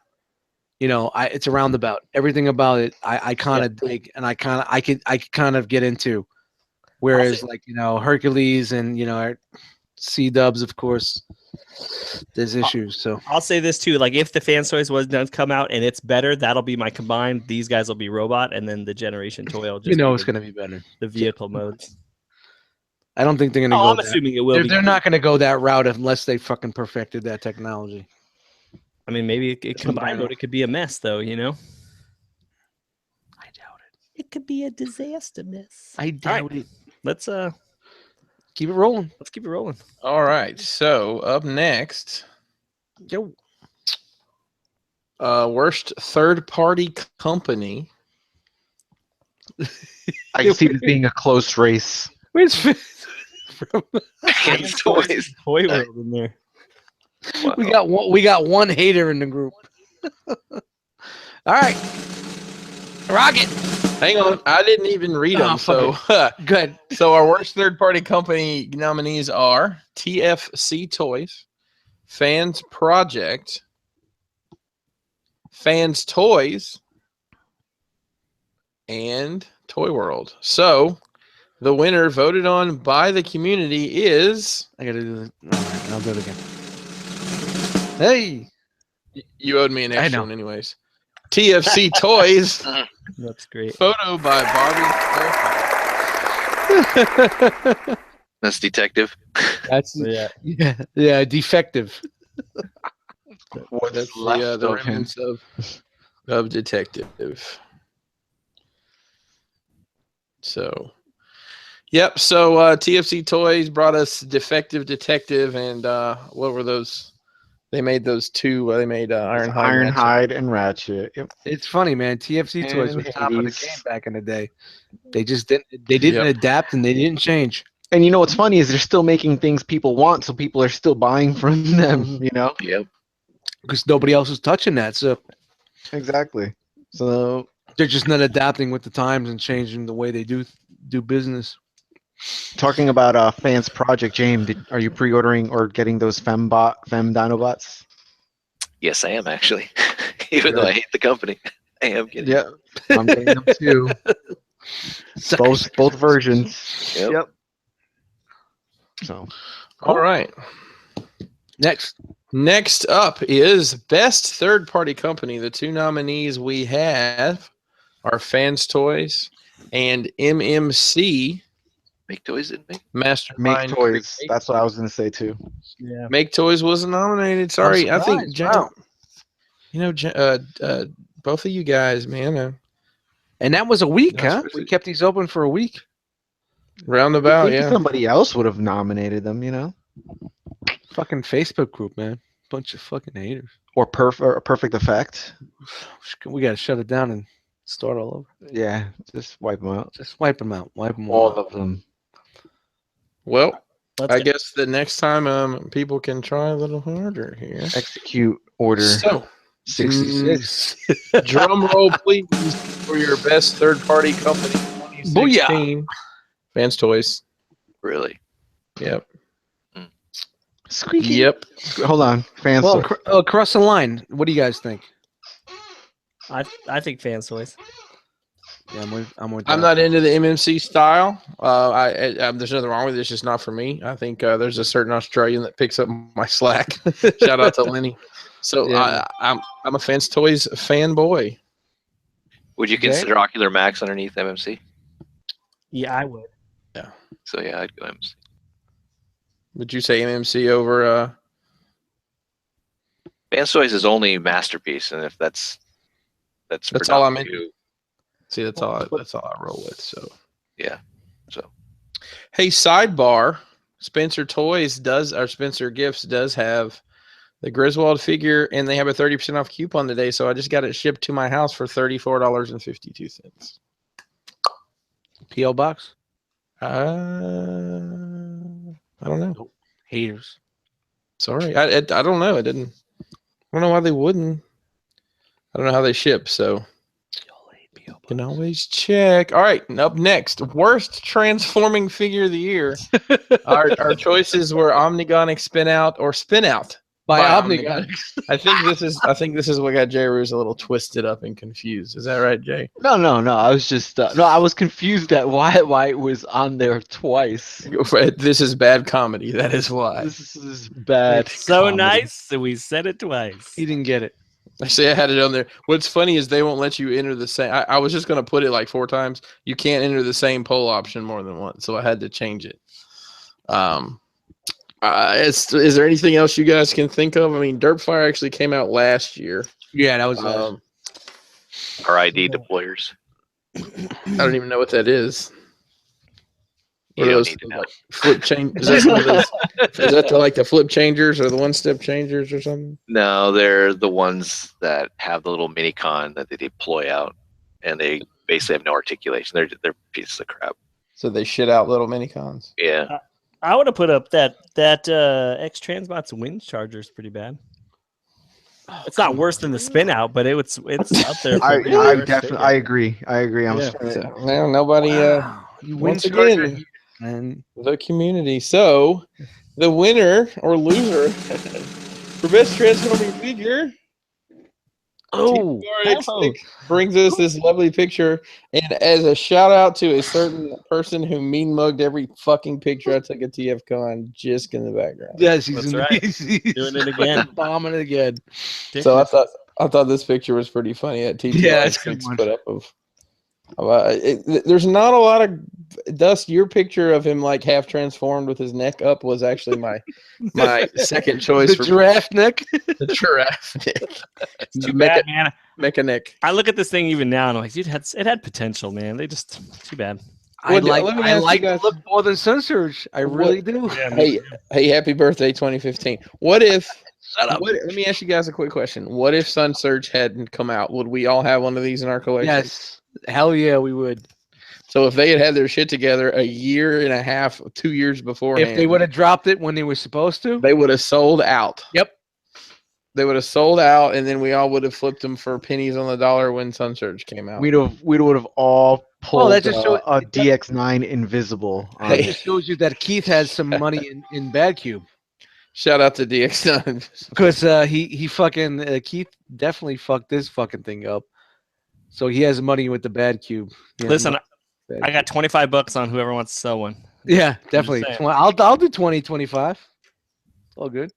You know, it's a roundabout. Everything about it, I kind of dig, and I could kind of get into. Whereas, like, you know, Hercules and, you know, C-dubs, of course, there's issues. So I'll say this too: like, if the Fans Toys was done come out and it's better, that'll be my combined. These guys will be robot, and then the Generation Toy will just you know be it's gonna be better. the vehicle modes. I don't think they're gonna Oh, go. I'm assuming it will be. They're not gonna go that route unless they fucking perfected that technology. I mean, maybe it combined mode. It could be a mess, though. You know. I doubt it. It could be a disaster mess. I doubt it. Let's Keep it rolling. let's keep it rolling. All right. So up next, Yo. worst third-party company. I can see this being a close race. Where's from? Fans Toys. Toy world in there. Wow. We got one hater in the group. All right. Rocket. Hang on, I didn't even read them. Oh, fuck So, Good. so our worst third-party company nominees are TFC Toys, Fans Project, Fans Toys, and Toy World. So, the winner voted on by the community is. I gotta do this. All right, I'll do it again. Hey. You owed me an I extra know. one, anyways. TFC Toys. That's great. Photo by Bobby. That's detective. That's So, yeah. yeah, defective. That's left the of him. remnants of detective. So, yep. So TFC Toys brought us Defective Detective, and what were those? They made those two. They made Ironhide. Ironhide and Ratchet. Yep. It's funny, man. TFC toys And were top of the Hades. game back in the day. They just didn't. They didn't Yep. adapt and they didn't change. And you know what's funny is they're still making things people want, so people are still buying from them. You know. Yep. Because nobody else is touching that. So Exactly. So they're just not adapting with the times and changing the way they do business. talking about Fans Project, James, are you pre-ordering or getting those Fem Dinobots? Yes, I am actually. Even though I hate the company, I am getting. Yeah, I'm getting them too. both versions. Yep. So All right. Next. Next up is Best Third Party Company. The two nominees we have are Fans Toys and MMC. Make toys didn't make. Mastermind. Make toys. Create. That's what I was gonna say too. Yeah. Make Toys wasn't nominated. Sorry, I think surprised. Wow. you know, both of you guys, man, And that was a week, That's huh? what We it- kept these open for a week. roundabout, Maybe yeah. somebody else would have nominated them, you know, Fucking Facebook group, man. Bunch of fucking haters. or Perfect Effect. We gotta shut it down and start all over. Yeah, just wipe them out. Just wipe them out. Wipe them All all out. of them. Well, Let's I get- guess the next time people can try a little harder here. Execute order So, 66. drum roll, please, for your best third party company 2016. Fans Toys. Really? Yep. Squeaky. Yep. Hold on, Fans. Well, Toys. across the line, what do you guys think? I think Fans Toys. Yeah, I'm with I'm that. not into the MMC style. There's nothing wrong with it. It's just not for me. I think there's a certain Australian that picks up my slack. Shout out to Lenny. So Yeah. I'm a Fans Toys fanboy. Would you Okay. consider Ocular Max underneath MMC? Yeah, I would. So yeah, I'd go MMC. Would you say MMC over Fans Toys is only Masterpiece, and if that's all I'm predominantly into. who- See, that's all I roll with. So Yeah. So hey, sidebar. Spencer Gifts does have the Griswold figure, and they have a 30% off coupon today. So I just got it shipped to my house for $34.52. PO box. I don't know. Haters. Sorry, I don't know. I don't know why they wouldn't. I don't know how they ship. So you can always check. All right, up next, worst transforming figure of the year. Our choices were Omnigonic Spin Out or Spin Out By Omnigonic. Omnigonics. I think this is what got Jay Ruse a little twisted up and confused. Is that right, Jay? No. I was just I was confused at why it was on there twice. This is bad comedy. That is why. This is bad. It's so comedy. nice, so we said it twice. He didn't get it. I say I had it on there. What's funny is they won't let you enter the same. I was just going to put it like 4 times. You can't enter the same poll option more than once, so I had to change it. Is there anything else you guys can think of? I mean, Dirtfire actually came out last year. Yeah, that was. RID deployers. I don't even know what that is. You What are don't those, need to know. like, flip change? Is that, some of those, is that like the flip changers or the one-step changers or something? No, they're the ones that have the little mini con that they deploy out, and they basically have no articulation. They're pieces of crap. So they shit out little mini cons. Yeah. I would have put up that X Transbot's wind charger is pretty bad. It's not worse than the spin out, but it's up there. I for the worst definitely figure. agree. I'm Yeah. So, now nobody. Wow. You win once again, Charger, and the community. So the winner or loser for best transforming figure. oh, Brings us this lovely picture, and as a shout out to a certain person who mean mugged every fucking picture I took at TFCon, Jisk in the background. yes, he's That's in right. he's Doing it again. bombing it again. So I thought this picture was pretty funny. That TTR Yeah, that's a good one. put up of. There's not a lot of Dust. Your picture of him like half transformed with his neck up was actually my second choice The for giraffe neck. the giraffe neck. It's too bad, man. Mecha neck. I look at this thing even now and I'm like, dude, it had potential, man. They just too bad. I Well, like let me I ask you like the guys- look more than Sun Surge. I really do. Hey, happy birthday 2015. What if? Shut up. Let me ask you guys a quick question. What if Sun Surge hadn't come out? Would we all have one of these in our collection? Yes, hell yeah, we would. So if they had their shit together a year and a half, 2 years before, If they would have dropped it when they were supposed to. they would have sold out. Yep. They would have sold out, and then we all would have flipped them for pennies on the dollar when Sun Surge came out. We would have all pulled that just shows- a DX9 Invisible. on Hey. It just shows you that Keith has some money in Bad Cube. Shout out to DX9. Because he fucking Keith definitely fucked this fucking thing up. So he has money with the Bad Cube. He has Listen, money with I got $25 on whoever wants to sell one. yeah, definitely. saying. I'll do 20, 25. All good.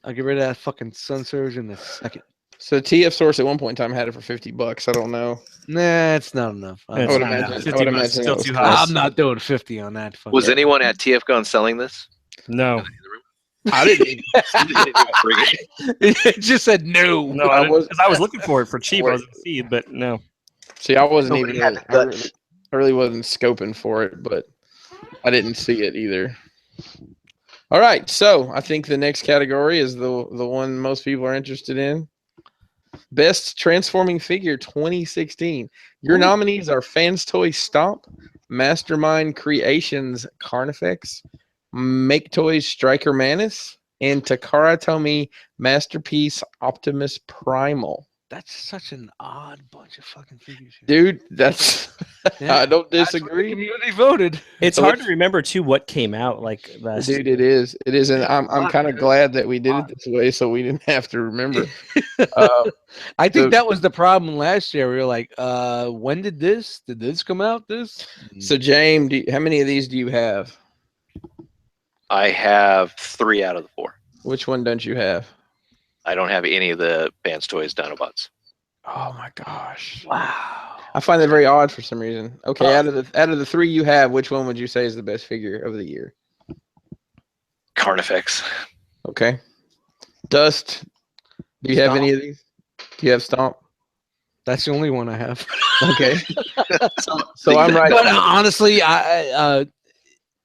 I'll get rid of that fucking Sun Surge in a second. So TF Source at one point in time had it for $50. I don't know. Nah, it's not enough. It's would not imagine- enough. I 50 would bucks imagine is still that was too close. high. I'm not doing 50 on that. fucking- Was anyone at TFCon selling this? No. I didn't. Even, it just said no. No, I I was- was looking for it for cheap. I was in seed, but no. see, I wasn't Nobody even. had Really, the guts. I really wasn't scoping for it, but I didn't see it either. All right, so I think the next category is the one most people are interested in. Best Transforming Figure 2016. Your nominees are Fans Toy Stomp, Mastermind Creations Carnifex, Make Toys Striker Manus, and Takara Tomy Masterpiece Optimus Primal. That's such an odd bunch of fucking figures. here. Dude, that's Yeah. I don't That's what the disagree. community voted. It's So hard to let's- remember too what came out like last. Dude, it is, and I'm kind of glad that we did it this way, so we didn't have to remember. I think So- that was the problem last year. We were like, when did this come out? This? So, James, how many of these do you have? I have 3 out of the 4. Which one don't you have? I don't have any of the Fans Toys Dinobots. Oh my gosh, Wow. I find that very odd for some reason. Okay, out of the 3 you have, which one would you say is the best figure of the year? Carnifex. Okay, Dust. Do you have Stomp. any of these? Do you have Stomp? That's the only one I have. Okay. so I'm right. But honestly,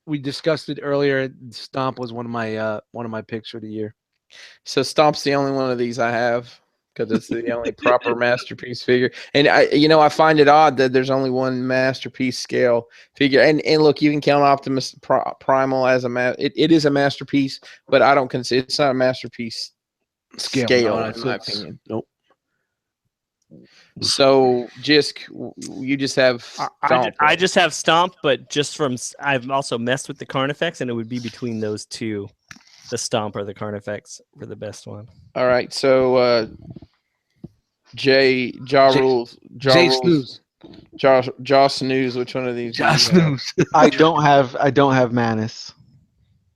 we discussed it earlier. Stomp was one of my picks for the year. So Stomp's the only one of these I have because it's the only proper masterpiece figure. And I find it odd that there's only one masterpiece scale figure. And look, you can count Optimus Primal as it is a masterpiece, but I don't consider it's not a masterpiece scale No, in my opinion. Nope. So Jisk, you just have Stomp. I just have Stomp, but just from I've also messed with the Carnifex, and it would be between those two, the Stomp or the Carnifex for the best one. All right, so Jaw Rules, Jaw Snooze. Which one of these? Jaw Snooze. I don't have Manus.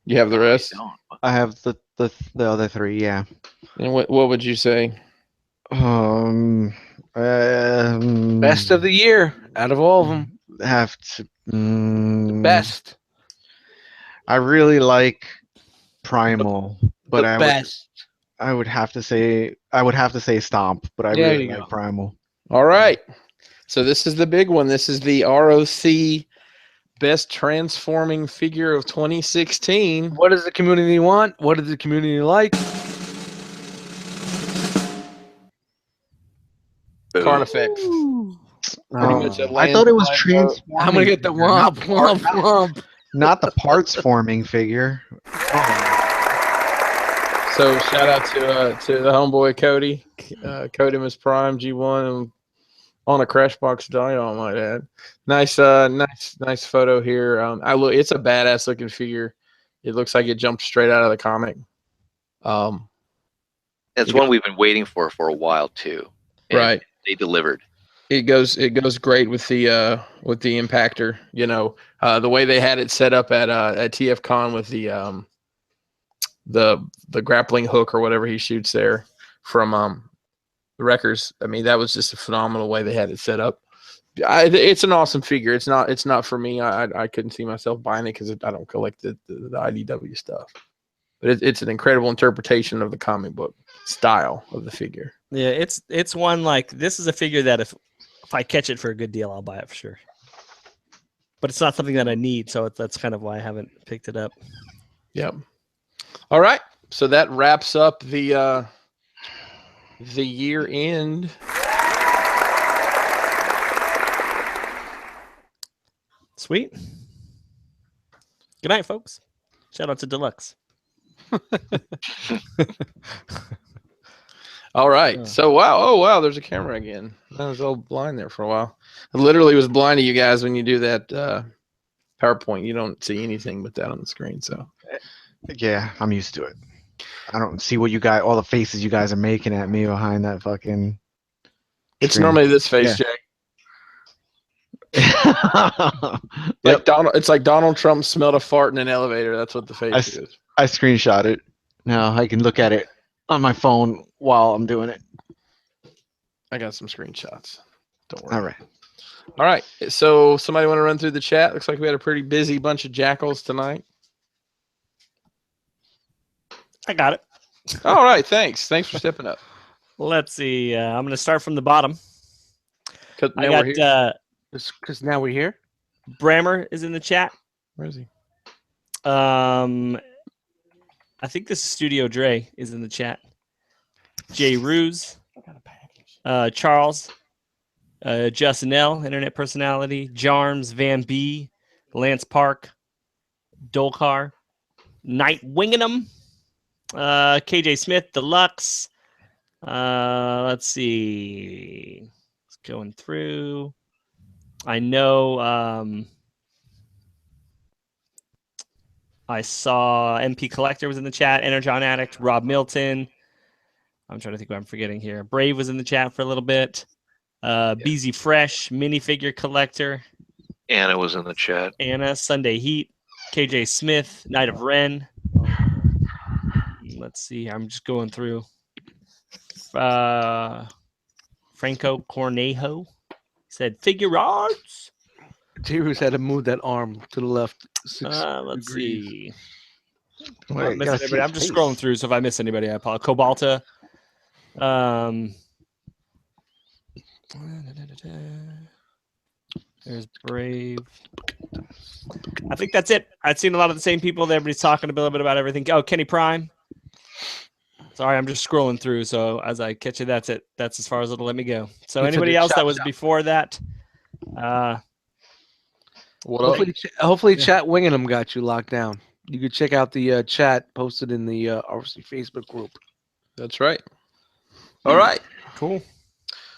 You have the rest. I have the other three. Yeah. And what would you say? Best of the year out of all of them. Have to Best. I really like Primal, but the best. I would have to say Stomp, but I really like Primal. All right. So this is the big one. This is the R.O.C. Best Transforming Figure of 2016. What does the community want? What does the community like? Carnifex. I thought it was transforming. I'm gonna get the womp womp womp. Not the parts forming figure. So shout out to the homeboy Cody, Codemus Prime G1 on a Crashbox Dial, I might add. Nice photo here. It's a badass looking figure. It looks like it jumped straight out of the comic. That's one we've been waiting for a while too. And right. They delivered. It goes great with the impactor. The way they had it set up at TFCon with the grappling hook or whatever he shoots there from the Wreckers. I mean, that was just a phenomenal way they had it set up. It's an awesome figure. It's not for me. I couldn't see myself buying it because I don't collect the IDW stuff. But it's an incredible interpretation of the comic book style of the figure. Yeah, it's one like this is a figure that if I catch it for a good deal, I'll buy it for sure. But it's not something that I need, so that's kind of why I haven't picked it up. Yep. All right, so that wraps up the year end. Sweet. Good night, folks. Shout out to Deluxe. All right. So wow, there's a camera again. I was all blind there for a while. I literally was blind to you guys when you do that PowerPoint. You don't see anything but that on the screen. So yeah, I'm used to it. I don't see what you guys, all the faces you guys are making at me behind that fucking. It's normally this face, Jay. Yep. It's like Donald Trump smelled a fart in an elevator. That's what the face is. I screenshot it. Now I can look at it on my phone while I'm doing it. I got some screenshots. Don't worry. All right. So somebody want to run through the chat? Looks like we had a pretty busy bunch of jackals tonight. I got it. All right. Thanks for stepping up. Let's see. I'm going to start from the bottom. Because now we're here. Brammer is in the chat. Where is he? I think this is Studio Dre is in the chat. Jay Ruse, Charles, Justin L, internet personality, Jarms, Van B, Lance Park, Dolcar, Night Wingingham, KJ Smith, Deluxe. Let's see. It's going through. I know I saw MP Collector was in the chat, Energon Addict, Rob Milton. I'm trying to think what I'm forgetting here. Brave was in the chat for a little bit. BZ Fresh, Minifigure Collector. Anna was in the chat. Anna, Sunday Heat, KJ Smith, Night of Ren. Let's see. I'm just going through. Franco Cornejo said figure arts. T-Rex had to move that arm to the left. Let's see. Wait, I'm just scrolling through, so if I miss anybody, I apologize. Cobalta, There's Brave. I think that's it. I've seen a lot of the same people that everybody's talking a little bit about everything. Oh, Kenny Prime. Sorry, I'm just scrolling through. So as I catch it, that's it. That's as far as it'll let me go. So He said anybody the else that chop was shop. before that, What up? Hopefully Chat Winging them got you locked down. You could check out the chat posted in the R.O.C Facebook group. That's right. All right. cool.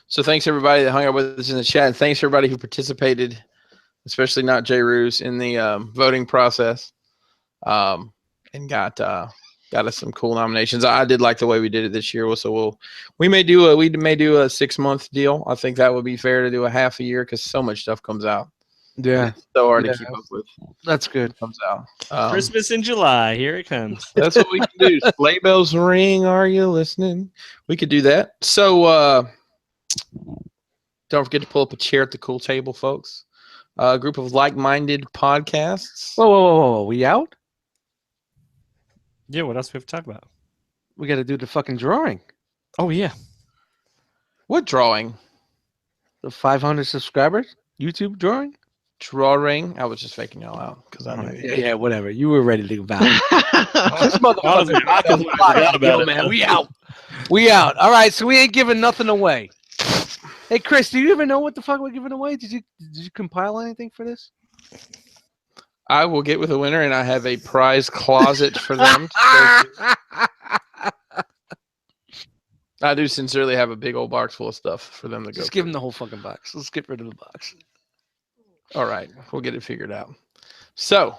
So thanks everybody that hung out with us in the chat, and thanks everybody who participated, especially not J. Ruse, in the voting process, and got us some cool nominations. I did like the way we did it this year. So we may do a 6-month deal. I think that would be fair to do a half a year because so much stuff comes out. Yeah, It's so hard to keep up with. that's good. Comes out. Christmas in July. Here it comes. That's what we can do. Sleigh bells ring. Are you listening? We could do that. So don't forget to pull up a chair at the cool table, folks. A group of like-minded podcasts. Whoa. We out? Yeah, what else we have to talk about? We got to do the fucking drawing. Oh, yeah. What drawing? The 500 subscribers YouTube drawing? Drawing. I was just faking y'all out because I knew. Yeah, whatever. You were ready to bounce. This Honestly, motherfucker. I completely forgot about it. Man, we out. We out. All right, so we ain't giving nothing away. Hey, Chris, do you even know what the fuck we're giving away? Did you compile anything for this? I will get with the winner, and I have a prize closet for them. I do sincerely have a big old box full of stuff for them to go. Just give them the whole fucking box. Let's get rid of the box. All right, we'll get it figured out. So,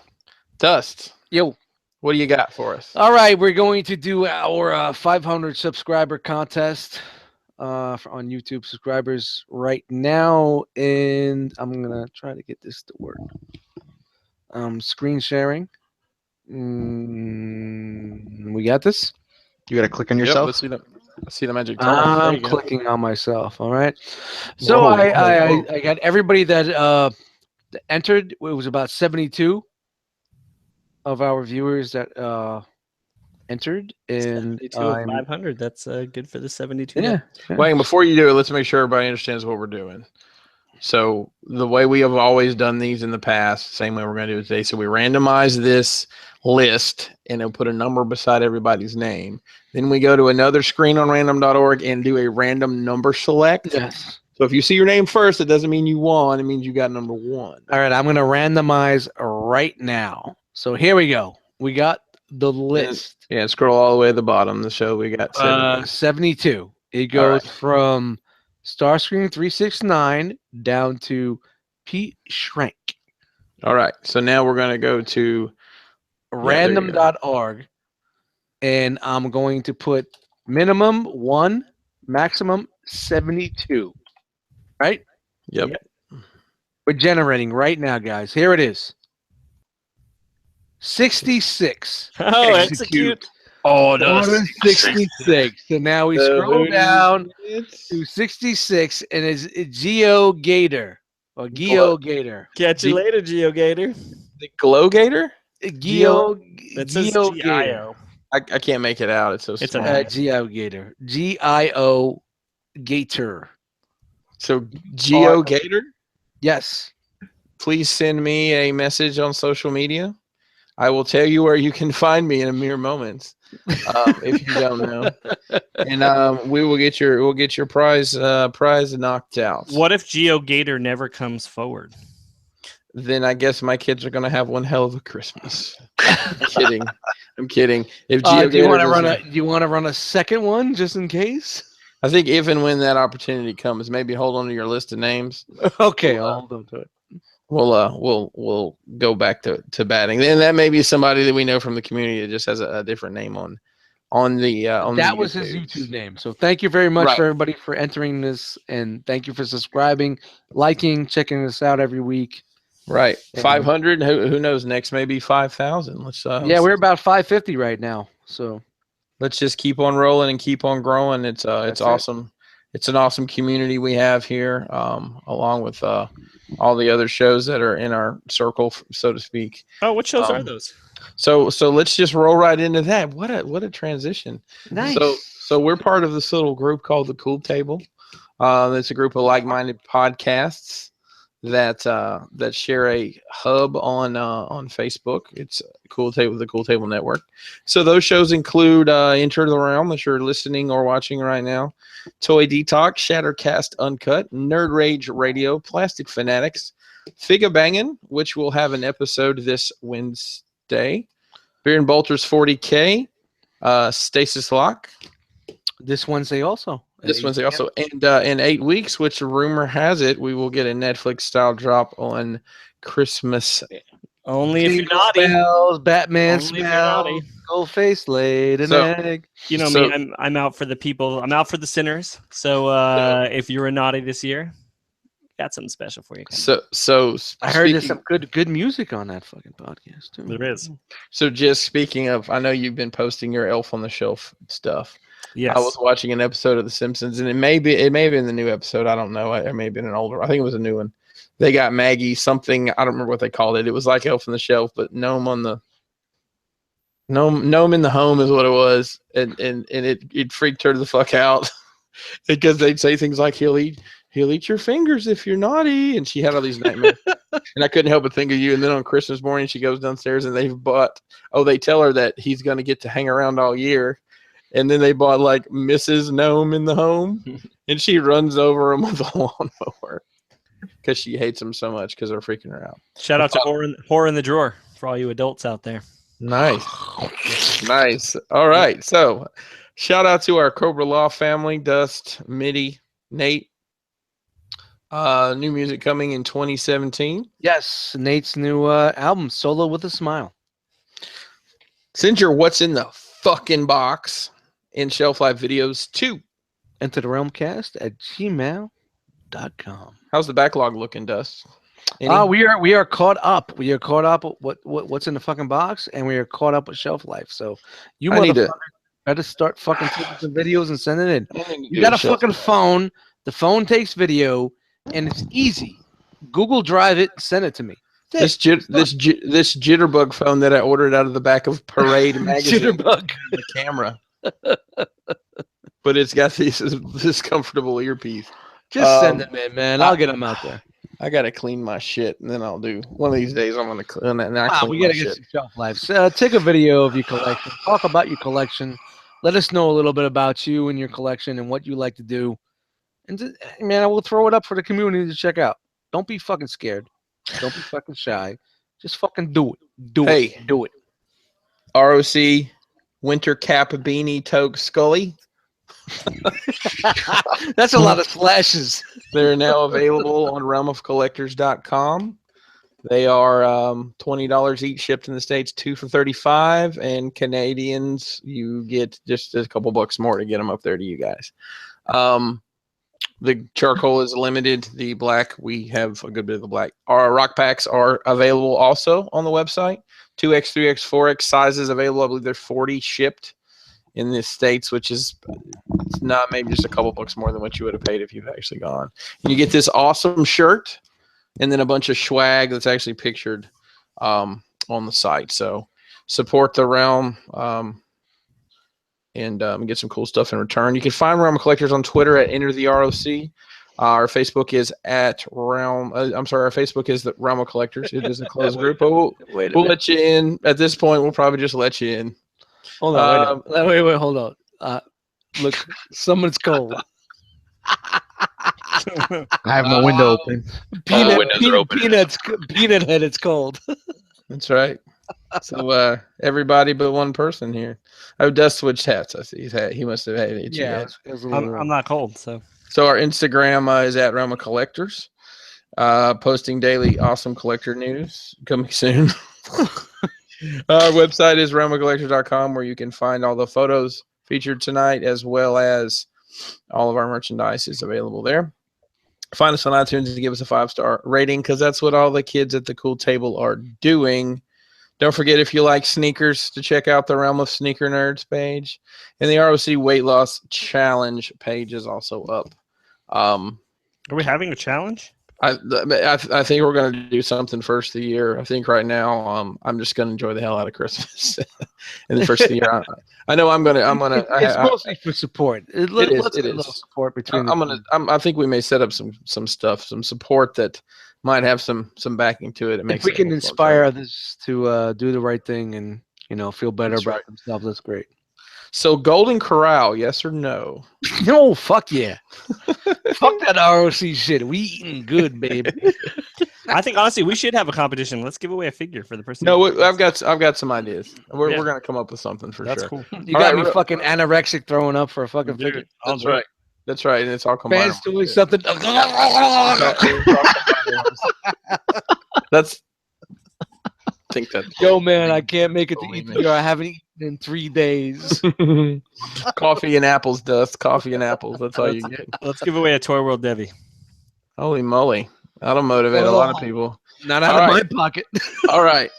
Dust, Yo. what do you got for us? All right, we're going to do our 500 subscriber contest on YouTube subscribers right now, and I'm gonna try to get this to work. Screen sharing. We got this. You got to click on Yep, yourself. let's see the magic tile. There I'm you go. clicking on myself. All right. So Whoa, I got everybody that entered. It was about 72 of our viewers that entered, and 72 of 500. That's good for the 72. yeah. Wait, before you do it, let's make sure everybody understands what we're doing. So the way we have always done these in the past, same way we're going to do it today. So we randomize this list and it'll put a number beside everybody's name. Then we go to another screen on random.org and do a random number select. Yes. So if you see your name first, it doesn't mean you won. It means you got number one. All right. I'm going to randomize right now. So here we go. We got the list. Yeah, scroll all the way to the bottom. The show we got 72. It goes from Starscream 369 down to Pete Schrank. All right. So now we're going to go to random.org, and I'm going to put minimum 1, maximum 72. Right? Yep. We're generating right now, guys. Here it is. 66. Oh, execute. Oh, no. 66. So now we scroll down to 66, and it's Geo Gator. Or Geo Gator. Catch you later, GeoGator. The Glow Gator? Geo That says Gator. GIO. I can't make it out. It's so It's small. a- Geo Gator. GIO Gator. So Geo Gator, Yes. please send me a message on social media. I will tell you where you can find me in a mere moments, if you don't know. And we'll get your prize knocked out. What if GeoGator never comes forward? Then I guess my kids are gonna have one hell of a Christmas. I'm kidding. If Do you want to GeoGator run a second one just in case? I think if and when that opportunity comes, maybe hold on to your list of names. Okay, I'll hold on to it. We'll go back to batting. And that may be somebody that we know from the community that just has a different name on the That was his YouTube name. So thank you very much for everybody for entering this, and thank you for subscribing, liking, checking us out every week. Right. And 500. Who knows? Next maybe 5,000. Yeah, we're about 550 right now. So let's just keep on rolling and keep on growing. It's That's awesome. It's an awesome community we have here, along with all the other shows that are in our circle, so to speak. Oh, what shows are those? So let's just roll right into that. What a transition. Nice. So we're part of this little group called the Cool Table. It's a group of like-minded podcasts that share a hub on Facebook. It's Cool Table, the Cool Table Network. So those shows include Enter the Realm, if you're listening or watching right now, Toy Detox, Shattercast Uncut, Nerd Rage Radio, Plastic Fanatics, Figa Bangin', which will have an episode this Wednesday, Beer and Bolters 40K, Stasis Lock. This Wednesday also. This Wednesday also, and in 8 weeks, which rumor has it, we will get a Netflix style drop on Christmas. Only if you're Jingle naughty. bells, Batman Only if you're naughty. smells, gold face laid an So- egg. You know So- me, I'm out for the people. I'm out for the sinners. So if you're a naughty this year, got something special for you. coming. So I heard there's speaking- some good music on that fucking podcast too. There is. So just speaking of, I know you've been posting your Elf on the Shelf stuff. Yes. I was watching an episode of The Simpsons, and it may be in the new episode. I don't know. It may have been an older. I think it was a new one. They got Maggie something. I don't remember what they called it. It was like Elf on the Shelf, but gnome in the home is what it was, and it freaked her the fuck out because they'd say things like he'll eat your fingers if you're naughty, and she had all these nightmares. And I couldn't help but think of you. And then on Christmas morning, she goes downstairs and they tell her that he's going to get to hang around all year. And then they bought like Mrs. Gnome in the home, and she runs over him with a lawnmower because she hates him so much because they're freaking her out. Shout out to Horror in the Drawer for all you adults out there. Nice. Nice. All right. So shout out to our Cobra Law family, Dust, Mitty, Nate. New music coming in 2017. Yes, Nate's new album, Solo with a Smile. Send your what's in the fucking box in Shelf Life videos too. Enter the Realmcast at gmail.com. How's the backlog looking, Dust? Any? We are caught up. We are caught up with what's in the fucking box, and we are caught up with Shelf Life. So you I need to- motherfuckers better start fucking taking some videos and sending it in. I need to You do got a Shelf fucking Life. phone. The phone takes video, and it's easy. Google Drive it, send it to me. This jitterbug phone that I ordered out of the back of Parade magazine. Jitterbug. The camera. But it's got this comfortable earpiece. Just send them in, man. I'll get them out there. I gotta clean my shit, and then I'll do one of these days. I'm gonna clean it. We gotta get some Shelf Life. Take a video of your collection. Talk about your collection. Let us know a little bit about you and your collection and what you like to do. And man, I will throw it up for the community to check out. Don't be fucking scared. Don't be fucking shy. Just fucking do it. Do it. R.O.C. Winter Cap Beanie Toque Scully. That's a lot of slashes. They're now available on realmofcollectors.com. They are $20 each, shipped in the States, 2 for $35, and Canadians, you get just a couple bucks more to get them up there to you guys. The charcoal is limited. The black, we have a good bit of the black. Our rock packs are available also on the website. 2X, 3X, 4X sizes available. I believe there's 40 shipped in the States, which is it's not maybe just a couple bucks more than what you would have paid if you've actually gone. And you get this awesome shirt and then a bunch of swag that's actually pictured on the site. So support the Realm and get some cool stuff in return. You can find Realm Collectors on Twitter at Enter the R.O.C. Our Facebook is at Realm. Our Facebook is the Realm of Collectors. It is a closed group, but we'll let you in. At this point, we'll probably just let you in. Hold on. Wait, hold on. Look, someone's cold. I have my window open. All the windows are open. Peanut head, it's cold. That's right. So everybody but one person here. Oh, Dust switched hats. I see his hat. He must have had it. Yeah, I'm not cold, so So our Instagram is at Realm of Collectors. Posting daily awesome collector news coming soon. Our website is realmofcollectors.com, where you can find all the photos featured tonight, as well as all of our merchandise is available there. Find us on iTunes and give us a 5-star rating, because that's what all the kids at the Cool Table are doing. Don't forget, if you like sneakers, to check out the Realm of Sneaker Nerds page. And the R.O.C. Weight Loss Challenge page is also up. are we having a challenge? I think we're going to do something first of the year. I think right now I'm just going to enjoy the hell out of Christmas in the first of the year. I know I'm gonna. It's mostly for support. Let's get a little support between. I think we may set up some stuff, some support that might have some backing to it. If we can inspire others to do the right thing and feel better That's about right. themselves, that's great. So Golden Corral, yes or no? No, fuck yeah. Fuck that R.O.C. shit. We eating good, baby. I think honestly we should have a competition. Let's give away a figure for the person. No, I've got some ideas. We're gonna come up with something for That's sure. cool. You got me fucking anorexic throwing up for a fucking figure. That's right. That's right. And it's all combined. Fans doing something. That's. I think that. Yo, man, I can't make it to Believe E3 or I haven't eaten in 3 days. Coffee and apples, Dust. Coffee and apples. That's all you get. Let's give away a Toy World Debbie. Holy moly. That'll motivate a lot of people. Not out of my pocket. All right.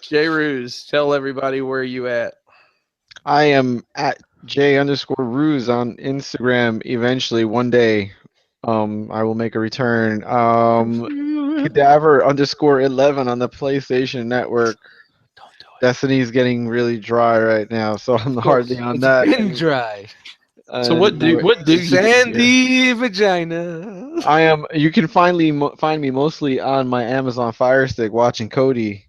J Ruse, tell everybody where you at. I am at J_Ruse on Instagram. Eventually, one day, I will make a return. Cadaver_11 on the PlayStation Network. Don't do it. Destiny's getting really dry right now, so I'm hardly on that. It's been dry. So what do you Sandy vagina. I am. You can find me mostly on my Amazon Fire Stick watching Cody.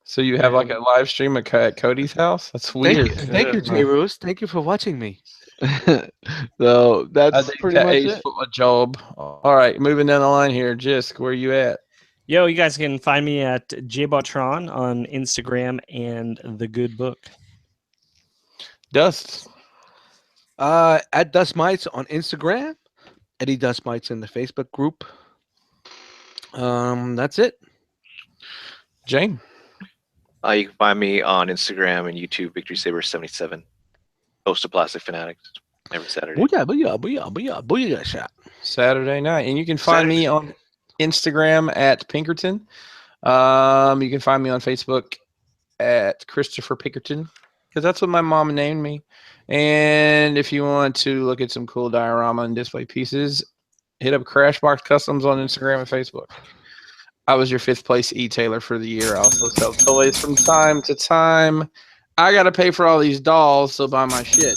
So you have like a live stream at Cody's house? That's weird. Thank you, J Rose. Thank you for watching me. So that's pretty much Ace it. for my job. All right, moving down the line here. Jisk, where you at? Yo, you guys can find me at jbotron on Instagram and The Good Book. Dust. At Dust Mites on Instagram. Eddie Dust Mites in the Facebook group. That's it. Jane. You can find me on Instagram and YouTube, Victory Saber 77. Host of Plastic Fanatics every Saturday. Booyah shot. Saturday night. And you can find me on Instagram at Pinkerton. You can find me on Facebook at Christopher Pinkerton, because that's what my mom named me. And if you want to look at some cool diorama and display pieces, hit up Crashbox Customs on Instagram and Facebook. I was your 5th place e-tailer for the year. I also sell toys from time to time. I got to pay for all these dolls, so buy my shit.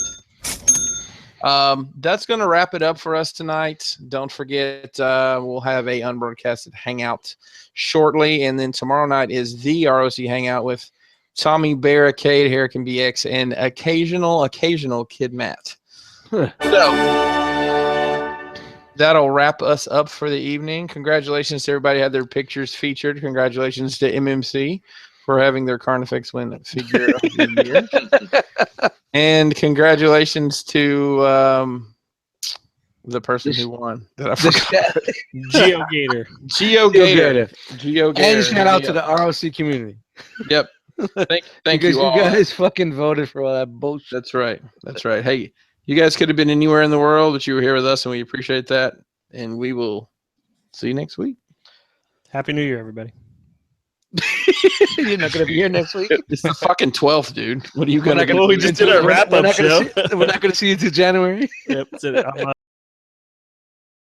That's going to wrap it up for us tonight. Don't forget, we'll have a unbroadcasted hangout shortly. And then tomorrow night is the R.O.C. hangout with Tommy Barricade, Hurricane BX, and occasional Kid Matt. So that'll wrap us up for the evening. Congratulations to everybody who had their pictures featured. Congratulations to MMC for having their Carnifex win figure of the year. And congratulations to the person who won. That I forgot. GeoGator. GeoGator. And shout out to the R.O.C. community. Yep. Thank because you all. You guys fucking voted for all that bullshit. That's right. That's right. Hey, you guys could have been anywhere in the world, but you were here with us, and we appreciate that. And we will see you next week. Happy New Year, everybody. You're not going to be here next week? It's the fucking 12th, dude. What are you going to do? We just did our wrap-up show. We're not going to see you until January. Yep, that's it.